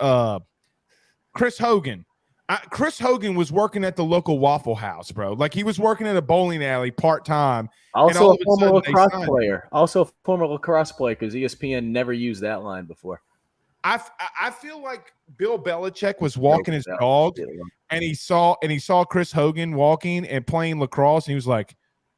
Chris Hogan. Chris Hogan was working at the local Waffle House, bro. Like, he was working at a bowling alley part-time. Also a former lacrosse player. Because ESPN never used that line before. I feel like Bill Belichick was walking his dog, and he saw Chris Hogan walking and playing lacrosse, and he was like,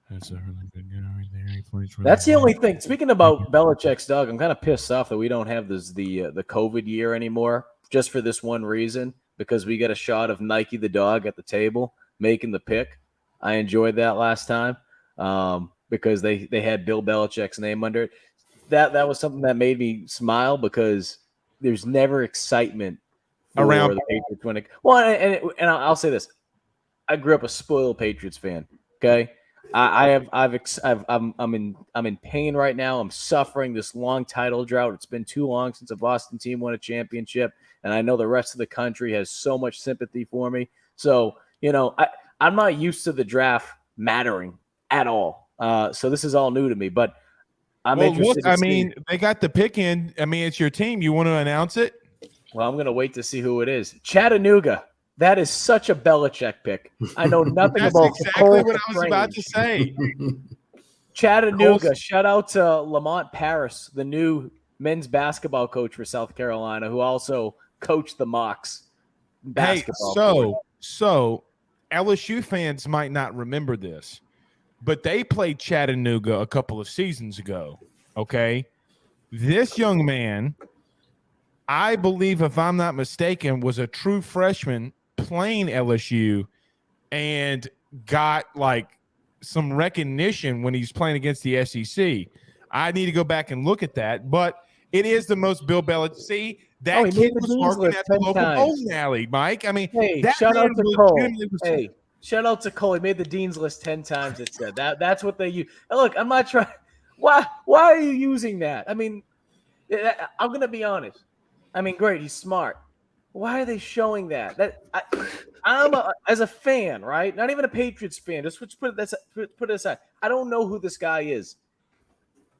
"That's a really good guy right there. He plays really That's the well." only thing. Speaking about Belichick's dog, I'm kind of pissed off that we don't have the COVID year anymore, just for this one reason, because we got a shot of Nike the dog at the table making the pick. I enjoyed that last time because they had Bill Belichick's name under it. That was something that made me smile because there's never excitement around the Patriots winning. Well, and I'll say this: I grew up a spoiled Patriots fan. Okay, I'm in pain right now. I'm suffering this long title drought. It's been too long since a Boston team won a championship, and I know the rest of the country has so much sympathy for me. So, I'm not used to the draft mattering at all. So this is all new to me, but I'm interested. They got the pick in. It's your team. You want to announce it? Well, I'm going to wait to see who it is. Chattanooga. That is such a Belichick pick. I know nothing That's about exactly what I was about to say. Chattanooga. Shout out to Lamont Paris, the new men's basketball coach for South Carolina, who also coached the Mocs basketball. So LSU fans might not remember this, but they played Chattanooga a couple of seasons ago. Okay, this young man, I believe, if I'm not mistaken, was a true freshman playing LSU and got like some recognition when he's playing against the SEC. I need to go back and look at that, but it is the most Bill Belichick. See, that kid was working at the local bowling alley, Mike. Hey, shout out to Cole. Hey, shout out to Cole. He made the dean's list 10 times. It said that's what they use. And look, I'm not trying. Why are you using that? I'm going to be honest. Great, he's smart. Why are they showing that? I'm as a fan, right? Not even a Patriots fan. Just put it aside. I don't know who this guy is.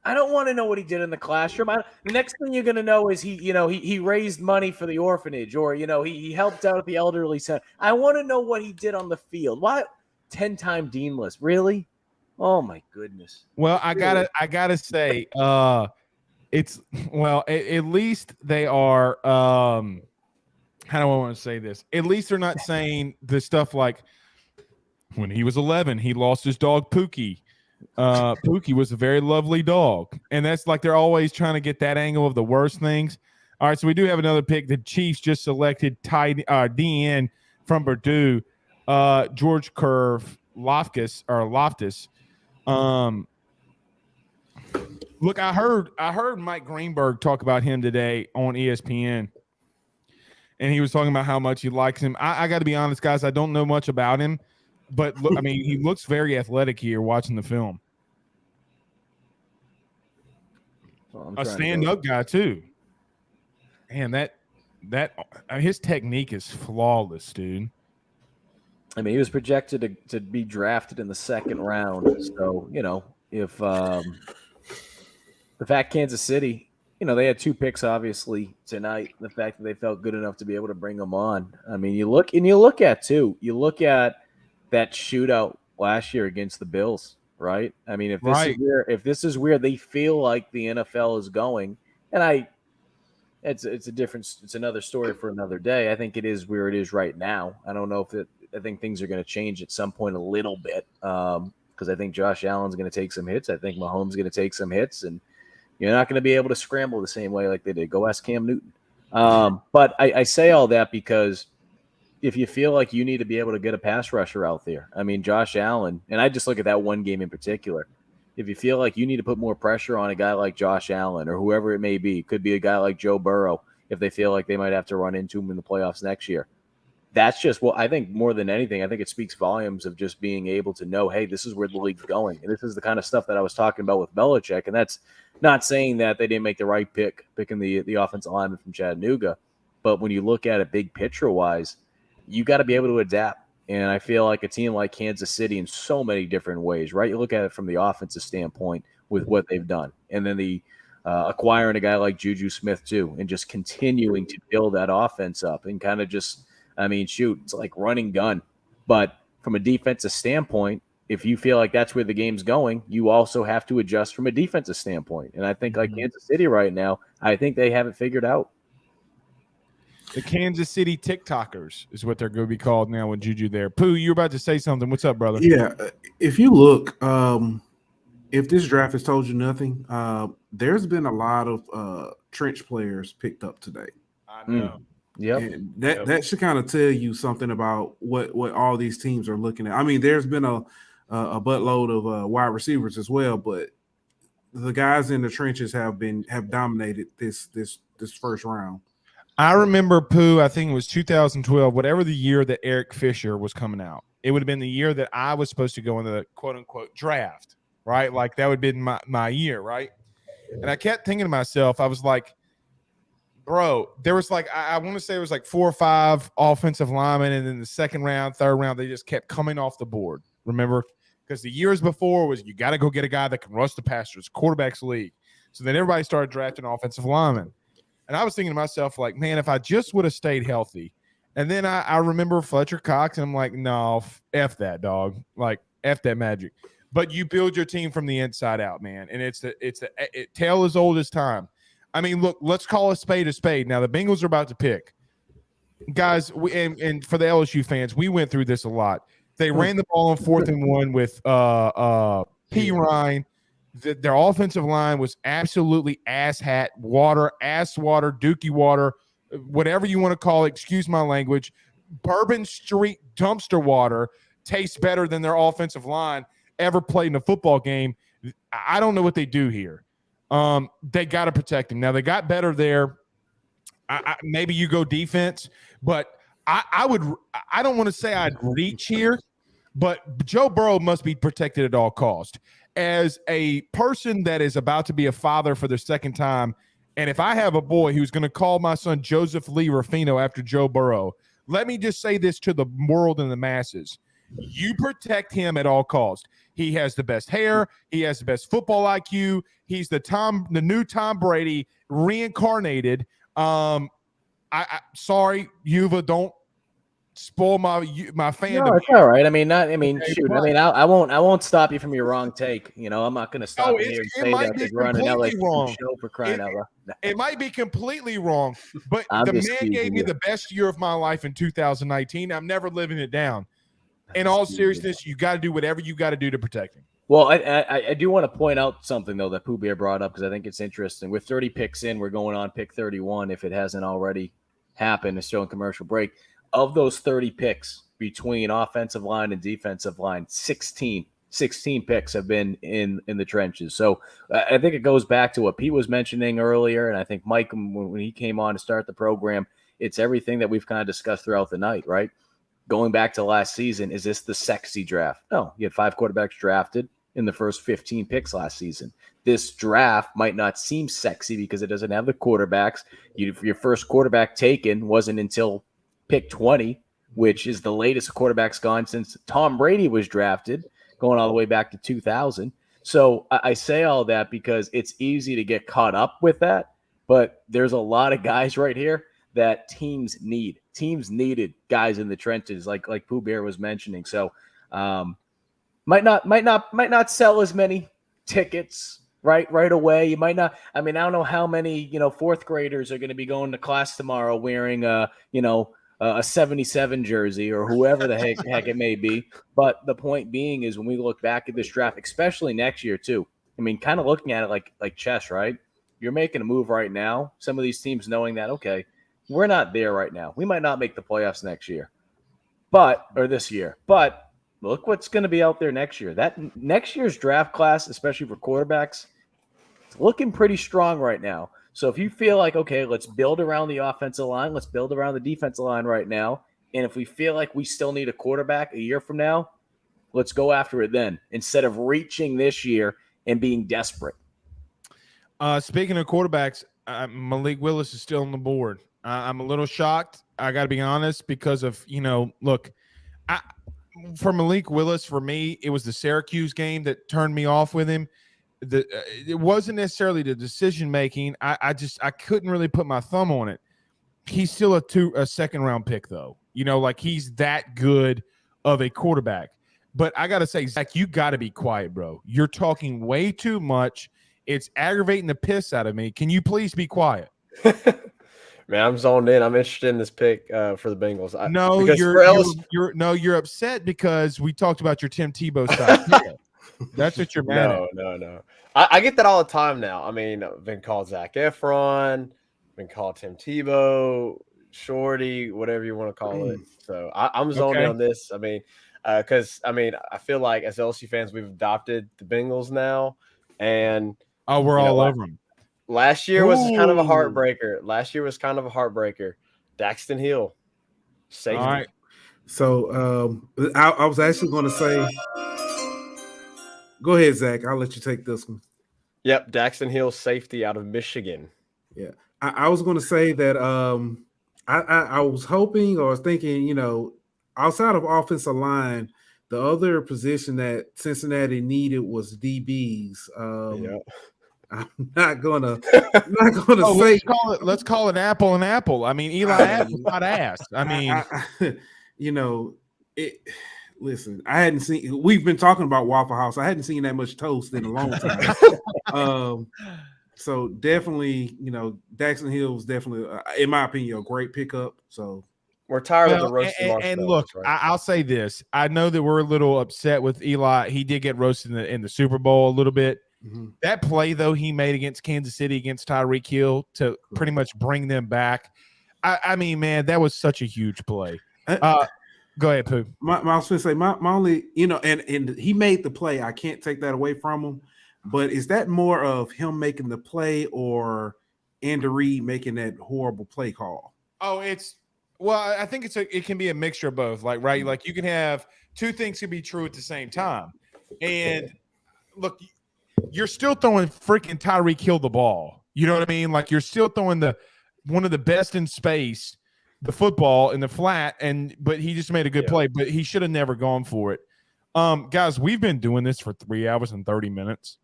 I don't want to know what he did in the classroom. The next thing you're going to know is he raised money for the orphanage, or he helped out at the elderly center. I want to know what he did on the field. Why 10-time dean list? Really? Oh my goodness. Well, I gotta say, at least they are. How do I want to say this? At least they're not saying the stuff like when he was 11, he lost his dog Pookie. Pookie was a very lovely dog, and that's like they're always trying to get that angle of the worst things. All right, so we do have another pick. The Chiefs just selected DN from Purdue, George Loftus. Look, I heard Mike Greenberg talk about him today on ESPN, and he was talking about how much he likes him. I got to be honest, guys, I don't know much about him. But look, he looks very athletic here watching the film. A stand-up guy too. Man, that his technique is flawless, dude. He was projected to be drafted in the second round. So, if the fact Kansas City, they had 2 picks obviously tonight. The fact that they felt good enough to be able to bring them on. You look at that shootout last year against the Bills, right? If this is where they feel like the NFL is going, and it's another story for another day. I think it is where it is right now. I don't know I think things are going to change at some point a little bit because I think Josh Allen's going to take some hits. I think Mahomes is going to take some hits, and you're not going to be able to scramble the same way like they did. Go ask Cam Newton. But I say all that because if you feel like you need to be able to get a pass rusher out there, Josh Allen, and I just look at that one game in particular. If you feel like you need to put more pressure on a guy like Josh Allen or whoever it may be, it could be a guy like Joe Burrow if they feel like they might have to run into him in the playoffs next year. That's just I think more than anything, I think it speaks volumes of just being able to know, hey, this is where the league's going. And this is the kind of stuff that I was talking about with Belichick. And that's not saying that they didn't make the right picking the offensive lineman from Chattanooga. But when you look at it big picture-wise, you got to be able to adapt. And I feel like a team like Kansas City in so many different ways, right? You look at it from the offensive standpoint with what they've done. And then the acquiring a guy like Juju Smith too, and just continuing to build that offense up and kind of just, it's like running gun. But from a defensive standpoint, if you feel like that's where the game's going, you also have to adjust from a defensive standpoint. And I think like Kansas City right now, I think they have it figured out. The Kansas City TikTokers is what they're going to be called now with Juju there. Pooh, you're about to say something. What's up, brother? Yeah. If you look, if this draft has told you nothing, there's been a lot of trench players picked up today. I know. Yeah. That should kind of tell you something about what all these teams are looking at. There's been a buttload of wide receivers as well, but the guys in the trenches have dominated this first round. I remember, Pooh, I think it was 2012, whatever the year that Eric Fisher was coming out. It would have been the year that I was supposed to go in the quote-unquote draft, right? Like that would have been my year, right? And I kept thinking to myself, I was like, Bro, there was like I want to say it was like 4 or 5 offensive linemen, and then the second round, third round, they just kept coming off the board. Remember? Because the years before was you got to go get a guy that can rush the passer. It's quarterback's league. So then everybody started drafting offensive linemen. And I was thinking to myself, like, man, if I just would have stayed healthy. And then I remember Fletcher Cox, and I'm like, no, F that, dog. Like, F that magic. But you build your team from the inside out, man. And it's tale as old as time. I mean, look, let's call a spade a spade. Now, the Bengals are about to pick. Guys, and for the LSU fans, we went through this a lot. They ran the ball on 4th and 1 with P. Ryan. Their offensive line was absolutely ass water, dookie water, whatever you want to call it. Excuse my language. Bourbon Street dumpster water tastes better than their offensive line ever played in a football game. I don't know what they do here. They got to protect him. Now, they got better there. Maybe you go defense, but I don't want to say I'd reach here, but Joe Burrow must be protected at all costs. As a person that is about to be a father for the second time, and if I have a boy who's going to call my son Joseph Lee Rufino after Joe Burrow, let me just say this to the world and the masses. You protect him at all costs. He has the best hair. He has the best football IQ. He's the new Tom Brady reincarnated. Sorry, Yuva, don't spoil my fandom. No, it's all right. I mean, Okay, shoot. but, I won't stop you from your wrong take. You know, I'm not going to stop you here and say might that be they're running completely LSU wrong. show for crying out loud. It might be completely wrong, but I'm the just man teasing gave me you. the best year of my life in 2019. I'm never living it down. In all seriousness, you got to do whatever you got to do to protect him. Well, I do want to point out something, though, that Pooh Bear brought up because I think it's interesting. We're 30 picks in. We're going on pick 31 if it hasn't already happened. It's showing commercial break. Of those 30 picks between offensive line and defensive line, 16 picks have been in the trenches. So I think it goes back to what Pete was mentioning earlier, and I think Mike, when he came on to start the program, it's everything that we've kind of discussed throughout the night, right? Going back to last season, is this the sexy draft? No, you had 5 quarterbacks drafted in the first 15 picks last season. This draft might not seem sexy because it doesn't have the quarterbacks. Your first quarterback taken wasn't until pick 20, which is the latest quarterback's gone since Tom Brady was drafted, going all the way back to 2000. So I say all that because it's easy to get caught up with that, but there's a lot of guys right here that teams need. Teams needed guys in the trenches, like Pooh Bear was mentioning. So might not sell as many tickets right away. You might not. I mean, I don't know how many fourth graders are going to be going to class tomorrow wearing a 77 jersey or whoever the heck it may be. But the point being is when we look back at this draft, especially next year too. I mean, kind of looking at it like chess, right? You're making a move right now. Some of these teams knowing that, okay, we're not there right now. We might not make the playoffs next year, or this year. But look what's going to be out there next year. That next year's draft class, especially for quarterbacks, it's looking pretty strong right now. So if you feel like, okay, let's build around the offensive line, let's build around the defensive line right now, and if we feel like we still need a quarterback a year from now, let's go after it then instead of reaching this year and being desperate. Speaking of quarterbacks, Malik Willis is still on the board. I'm a little shocked. I got to be honest because of, look, for Malik Willis, for me, it was the Syracuse game that turned me off with him. It wasn't necessarily the decision making. I couldn't really put my thumb on it. He's still a second round pick though. He's that good of a quarterback. But I got to say, Zach, you got to be quiet, bro. You're talking way too much. It's aggravating the piss out of me. Can you please be quiet? Man, I'm zoned in. I'm interested in this pick for the Bengals. You're upset because we talked about your Tim Tebow style. That's what you're mad at. No. I get that all the time now. I mean, I've been called Zac Efron, been called Tim Tebow, Shorty, whatever you want to call it. So I'm zoned in on this. I mean, because I feel like as LSU fans, we've adopted the Bengals now, and we're all over them. Last year was kind of a heartbreaker. Daxton Hill, safety. All right. So I was actually going to say, go ahead, Zach. I'll let you take this one. Yep, Daxton Hill, safety out of Michigan. Yeah. I was going to say that I was hoping or was thinking, outside of offensive line, the other position that Cincinnati needed was DBs. I'm not gonna say. Let's call it apple and apple. I mean, Eli Apple's not ass. I mean, listen, I hadn't seen. We've been talking about Waffle House. I hadn't seen that much toast in a long time. So definitely, Daxton Hill was definitely, in my opinion, a great pickup. So we're tired of the roasted marshmallows. And look, right? I'll say this: I know that we're a little upset with Eli. He did get roasted in the Super Bowl a little bit. Mm-hmm. That play, though, he made against Kansas City against Tyreek Hill to pretty much bring them back. I mean, man, that was such a huge play. Go ahead, Pooh. I was going to say my only, and he made the play. I can't take that away from him. But is that more of him making the play or Andy Reid making that horrible play call? Oh, I think it can be a mixture of both. Like, right, like you can have two things can be true at the same time. And look, you're still throwing freaking Tyreek Hill the ball. You know what I mean? Like you're still throwing one of the best in space, the football in the flat, but he just made a good play. But he should have never gone for it. Guys, we've been doing this for 3 hours and 30 minutes.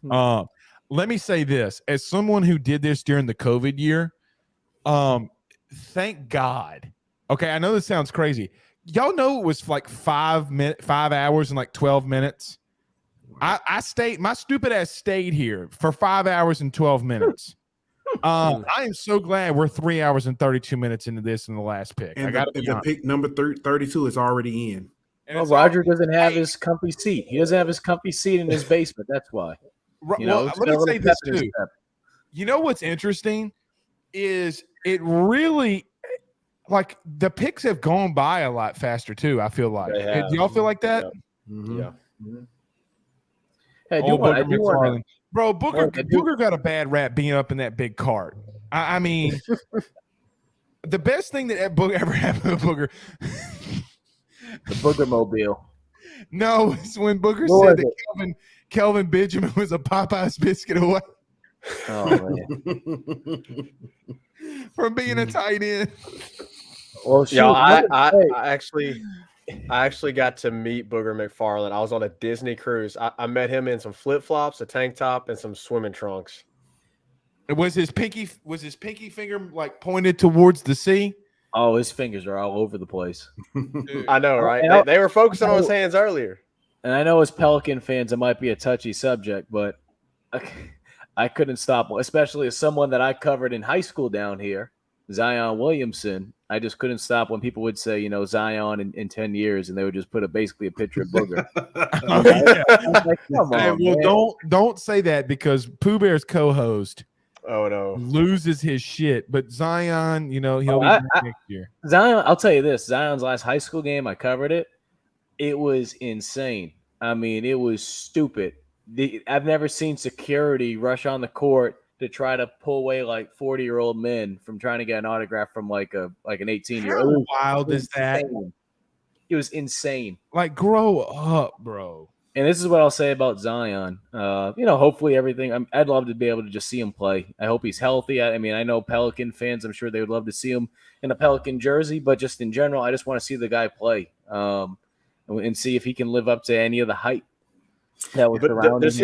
Let me say this: as someone who did this during the COVID year, thank God. Okay, I know this sounds crazy. Y'all know it was like 5 hours and like 12 minutes. I stayed. My stupid ass stayed here for 5 hours and 12 minutes. I am so glad we're 3 hours and 32 minutes into this in the last pick. And the pick number 32 is already in. Well, Roger doesn't have his comfy seat. He doesn't have his comfy seat in his basement. That's why. Let me say this too. You know what's interesting is it really like the picks have gone by a lot faster too. I feel like. Do y'all feel like that? Yeah. Mm-hmm. Yeah. Mm-hmm. Hey, I do want Bro, Booker got a bad rap being up in that big cart. I mean, the best thing that ever happened to Booker. The Booger Mobile. No, it's when Booker said that Kelvin Benjamin was a Popeye's biscuit away. Oh man. From being a tight end. Well, shoot, I actually got to meet Booger McFarland. I was on a Disney cruise. I met him in some flip-flops, a tank top, and some swimming trunks. Was his pinky finger like pointed towards the sea? Oh, his fingers are all over the place. I know, right? They were focusing on his hands earlier. And I know as Pelican fans, it might be a touchy subject, but I couldn't stop, especially as someone that I covered in high school down here, Zion Williamson. I just couldn't stop when people would say, Zion in 10 years, and they would just put basically a picture of Booger. Like, come on, don't say that because Pooh Bear's co-host loses his shit. But Zion, he'll be back next year. Zion, I'll tell you this: Zion's last high school game, I covered it. It was insane. I mean, it was stupid. I've never seen security rush on the court to try to pull away like 40-year-old men from trying to get an autograph from like an 18-year-old. How wild is that? It was insane. Like, grow up, bro. And this is what I'll say about Zion. Hopefully everything. I'd love to be able to just see him play. I hope he's healthy. I mean, I know Pelican fans. I'm sure they would love to see him in a Pelican jersey. But just in general, I just want to see the guy play and see if he can live up to any of the hype that was surrounding him. Does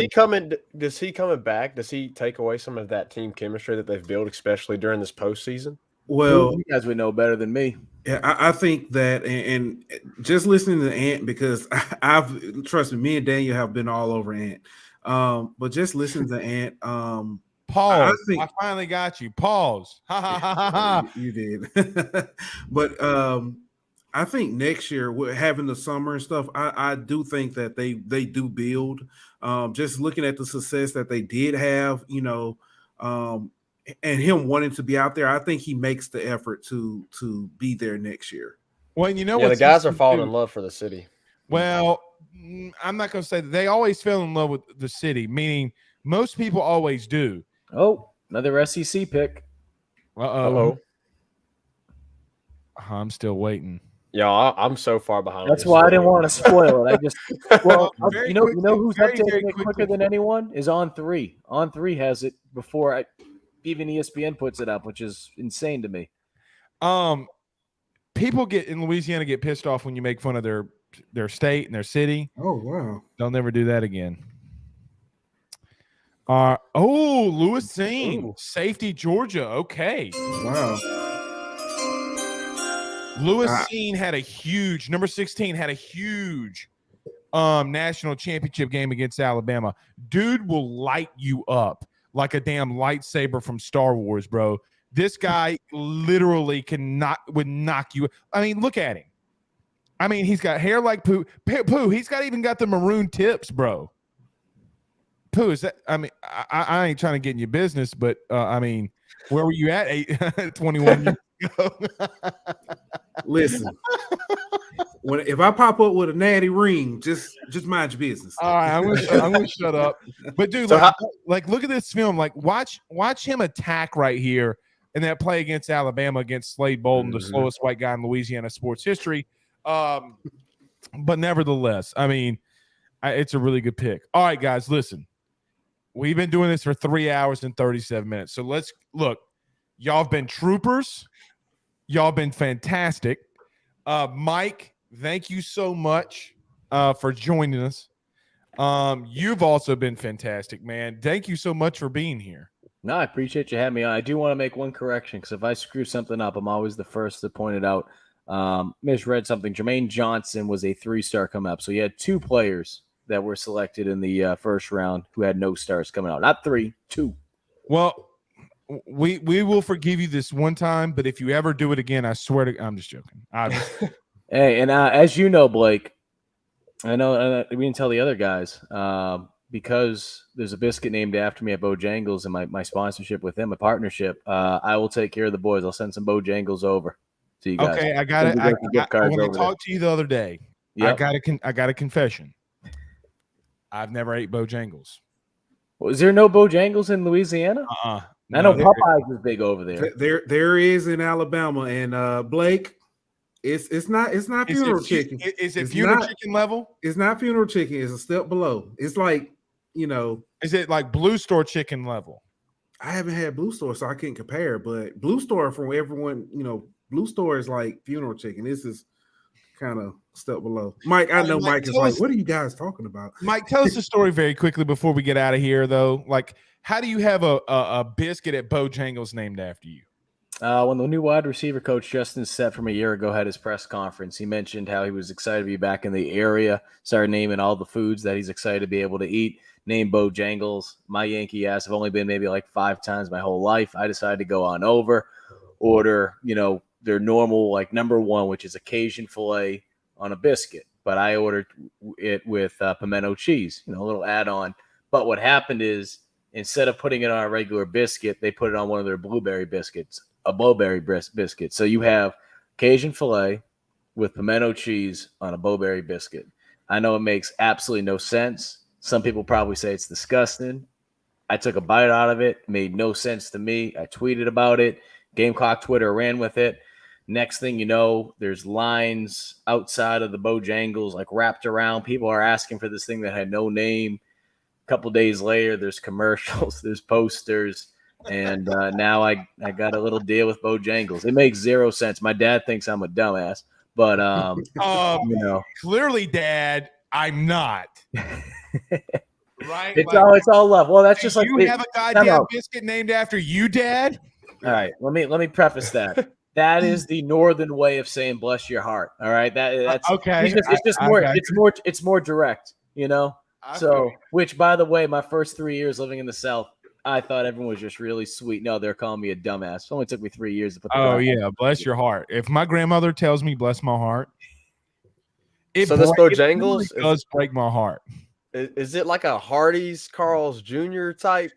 he coming back? Does he take away some of that team chemistry that they've built, especially during this postseason? Well, you guys would know better than me. Yeah, I think that, and just listening to Ant, because trust me and Daniel have been all over Ant. But just listening to Ant, pause. I finally got you. Pause. Ha ha ha ha ha. You did. But I think next year, having the summer and stuff, I do think that they do build. Just looking at the success that they did have, and him wanting to be out there, I think he makes the effort to be there next year. Well, the guys are falling in love for the city. Well, I'm not going to say that they always fell in love with the city, meaning most people always do. Oh, another SEC pick. Uh-oh. I'm still waiting. Yeah, I'm so far behind. That's why I didn't want to spoil it. You know who's updating it quicker than anyone is On3. On3 has it before even ESPN puts it up, which is insane to me. People in Louisiana get pissed off when you make fun of their state and their city. Oh wow! They'll never do that again. Lewis Seen, safety Georgia. Okay. Wow. Lewis Seen had a huge number 16 had a huge national championship game against Alabama. Dude will light you up like a damn lightsaber from Star Wars, bro. This guy literally would knock you. I mean, look at him. I mean, he's got hair like Pooh. He's even got the maroon tips, bro. Pooh, is that? I mean, I ain't trying to get in your business, but I mean, where were you at 21 years ago? Listen, if I pop up with a natty ring, just mind your business. All right, I'm gonna shut up. But dude, like, look at this film. Like, watch him attack right here in that play against Alabama against Slade Bolden, the slowest white guy in Louisiana sports history. But nevertheless, I mean, it's a really good pick. All right, guys, listen. We've been doing this for 3 hours and 37 minutes. So let's look. Y'all have been troopers. Y'all been fantastic. Mike, thank you so much for joining us. You've also been fantastic, man. Thank you so much for being here. No, I appreciate you having me on. I do want to make one correction because if I screw something up, I'm always the first to point it out. Misread something. Jermaine Johnson was a 3-star come up. So you had 2 players that were selected in the first round who had no stars coming out. Not 3, 2. Well, we will forgive you this one time, but if you ever do it again, I swear to I'm just joking. Hey, and as you know, Blake, I know we didn't tell the other guys because there's a biscuit named after me at Bojangles and my sponsorship with them, a partnership. I will take care of the boys. I'll send some Bojangles over to you guys. Okay, I got it. When I talked to you the other day, yep. I got a confession. I've never ate Bojangles. Well, is there no Bojangles in Louisiana? I know Popeyes is big over there. There is in Alabama, and Blake, it's not funeral chicken. Is it funeral chicken level? It's not funeral chicken. It's a step below. It's like, Is it like Blue Store chicken level? I haven't had Blue Store, so I can't compare. But Blue Store, from everyone, Blue Store is like funeral chicken. This is kind of step below. Mike, I know Mike is like, what are you guys talking about? Mike, tell us the story very quickly before we get out of here, though. Like, how do you have a biscuit at Bojangles named after you? When the new wide receiver coach, Justin Sett, from a year ago had his press conference, he mentioned how he was excited to be back in the area, started naming all the foods that he's excited to be able to eat, named Bojangles. My Yankee ass have only been maybe like 5 times my whole life. I decided to go on over, order, their normal, like, number 1, which is a Cajun filet on a biscuit. But I ordered it with pimento cheese, a little add-on. But what happened is, instead of putting it on a regular biscuit, they put it on one of their blueberry biscuits, a bowberry biscuit. So you have Cajun filet with pimento cheese on a bowberry biscuit. I know it makes absolutely no sense. Some people probably say it's disgusting. I took a bite out of it. Made no sense to me. I tweeted about it. Gamecock Twitter ran with it. Next thing you know, there's lines outside of the Bojangles, like, wrapped around. People are asking for this thing that had no name. A couple days later, there's commercials, there's posters, and now I got a little deal with Bojangles. It makes 0 sense. My dad thinks I'm a dumbass, but clearly, Dad, I'm not. Right? It's all love. Well, that's just like you have a goddamn biscuit named after you, Dad. All right, let me preface that. That is the northern way of saying "bless your heart." All right, that's okay. It's more direct, So, which, by the way, my first 3 years living in the South, I thought everyone was just really sweet. No, they're calling me a dumbass. It only took me 3 years to put. Bless your heart. If my grandmother tells me "bless my heart," this Bojangles does break my heart. Is it like a Hardee's Carl's Jr. type?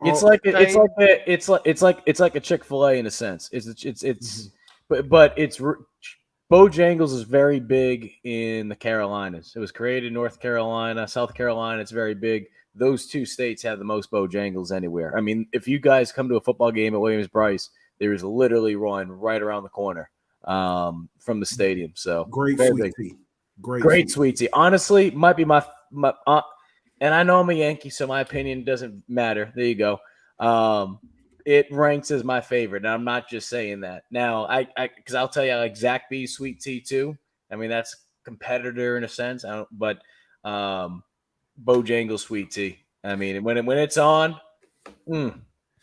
It's like a Chick-fil-A in a sense. But Bojangles is very big in the Carolinas. It was created in North Carolina, South Carolina. It's very big. Those 2 states have the most Bojangles anywhere. I mean, if you guys come to a football game at Williams-Brice, there is literally one right around the corner from the stadium. So great sweetie. Great sweetie. Honestly, might be my and I know I'm a Yankee, so my opinion doesn't matter. There you go. It ranks as my favorite, and I'm not just saying that. Now, because I'll tell you, like Zach B, Sweet Tea too. I mean, that's competitor in a sense. But Bojangles Sweet Tea. I mean, when it's on,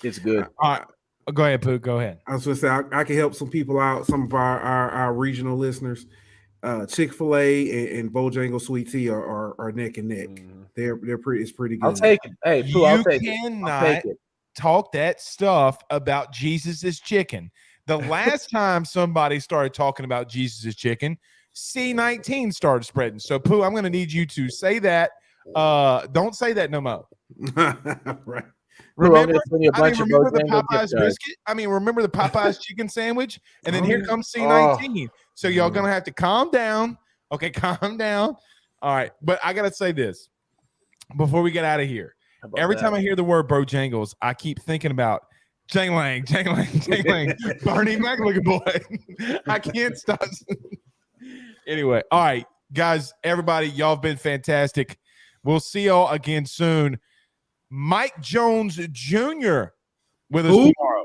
it's good. All right. Go ahead, Pooh. Go ahead. I was going to say I can help some people out, some of our regional listeners. Chick-fil-A and Bojangles Sweet Tea are neck and neck. They're pretty. It's pretty good. I'll take it. Hey, Pooh, I'll take it. Cannot talk that stuff about Jesus' chicken. The last time somebody started talking about Jesus' chicken, C19 started spreading. So, Pooh, I'm going to need you to say that. Don't say that no more. Right. Remember the Popeyes biscuit? Remember the Popeyes chicken sandwich? And then here comes C19. So y'all going to have to calm down. Okay, calm down. All right. But I got to say this before we get out of here. Every time I hear the word Bojangles, I keep thinking about Jang Lang, Barney Mac looking boy. I can't stop. Anyway, all right, guys, everybody, y'all have been fantastic. We'll see y'all again soon. Mike Jones Jr. with us tomorrow.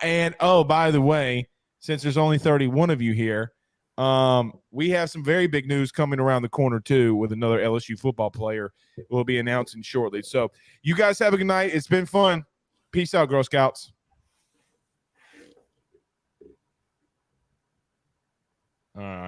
And by the way, since there's only 31 of you here, we have some very big news coming around the corner too with another LSU football player we'll be announcing shortly. So you guys have a good night. It's been fun. Peace out, Girl Scouts. All right.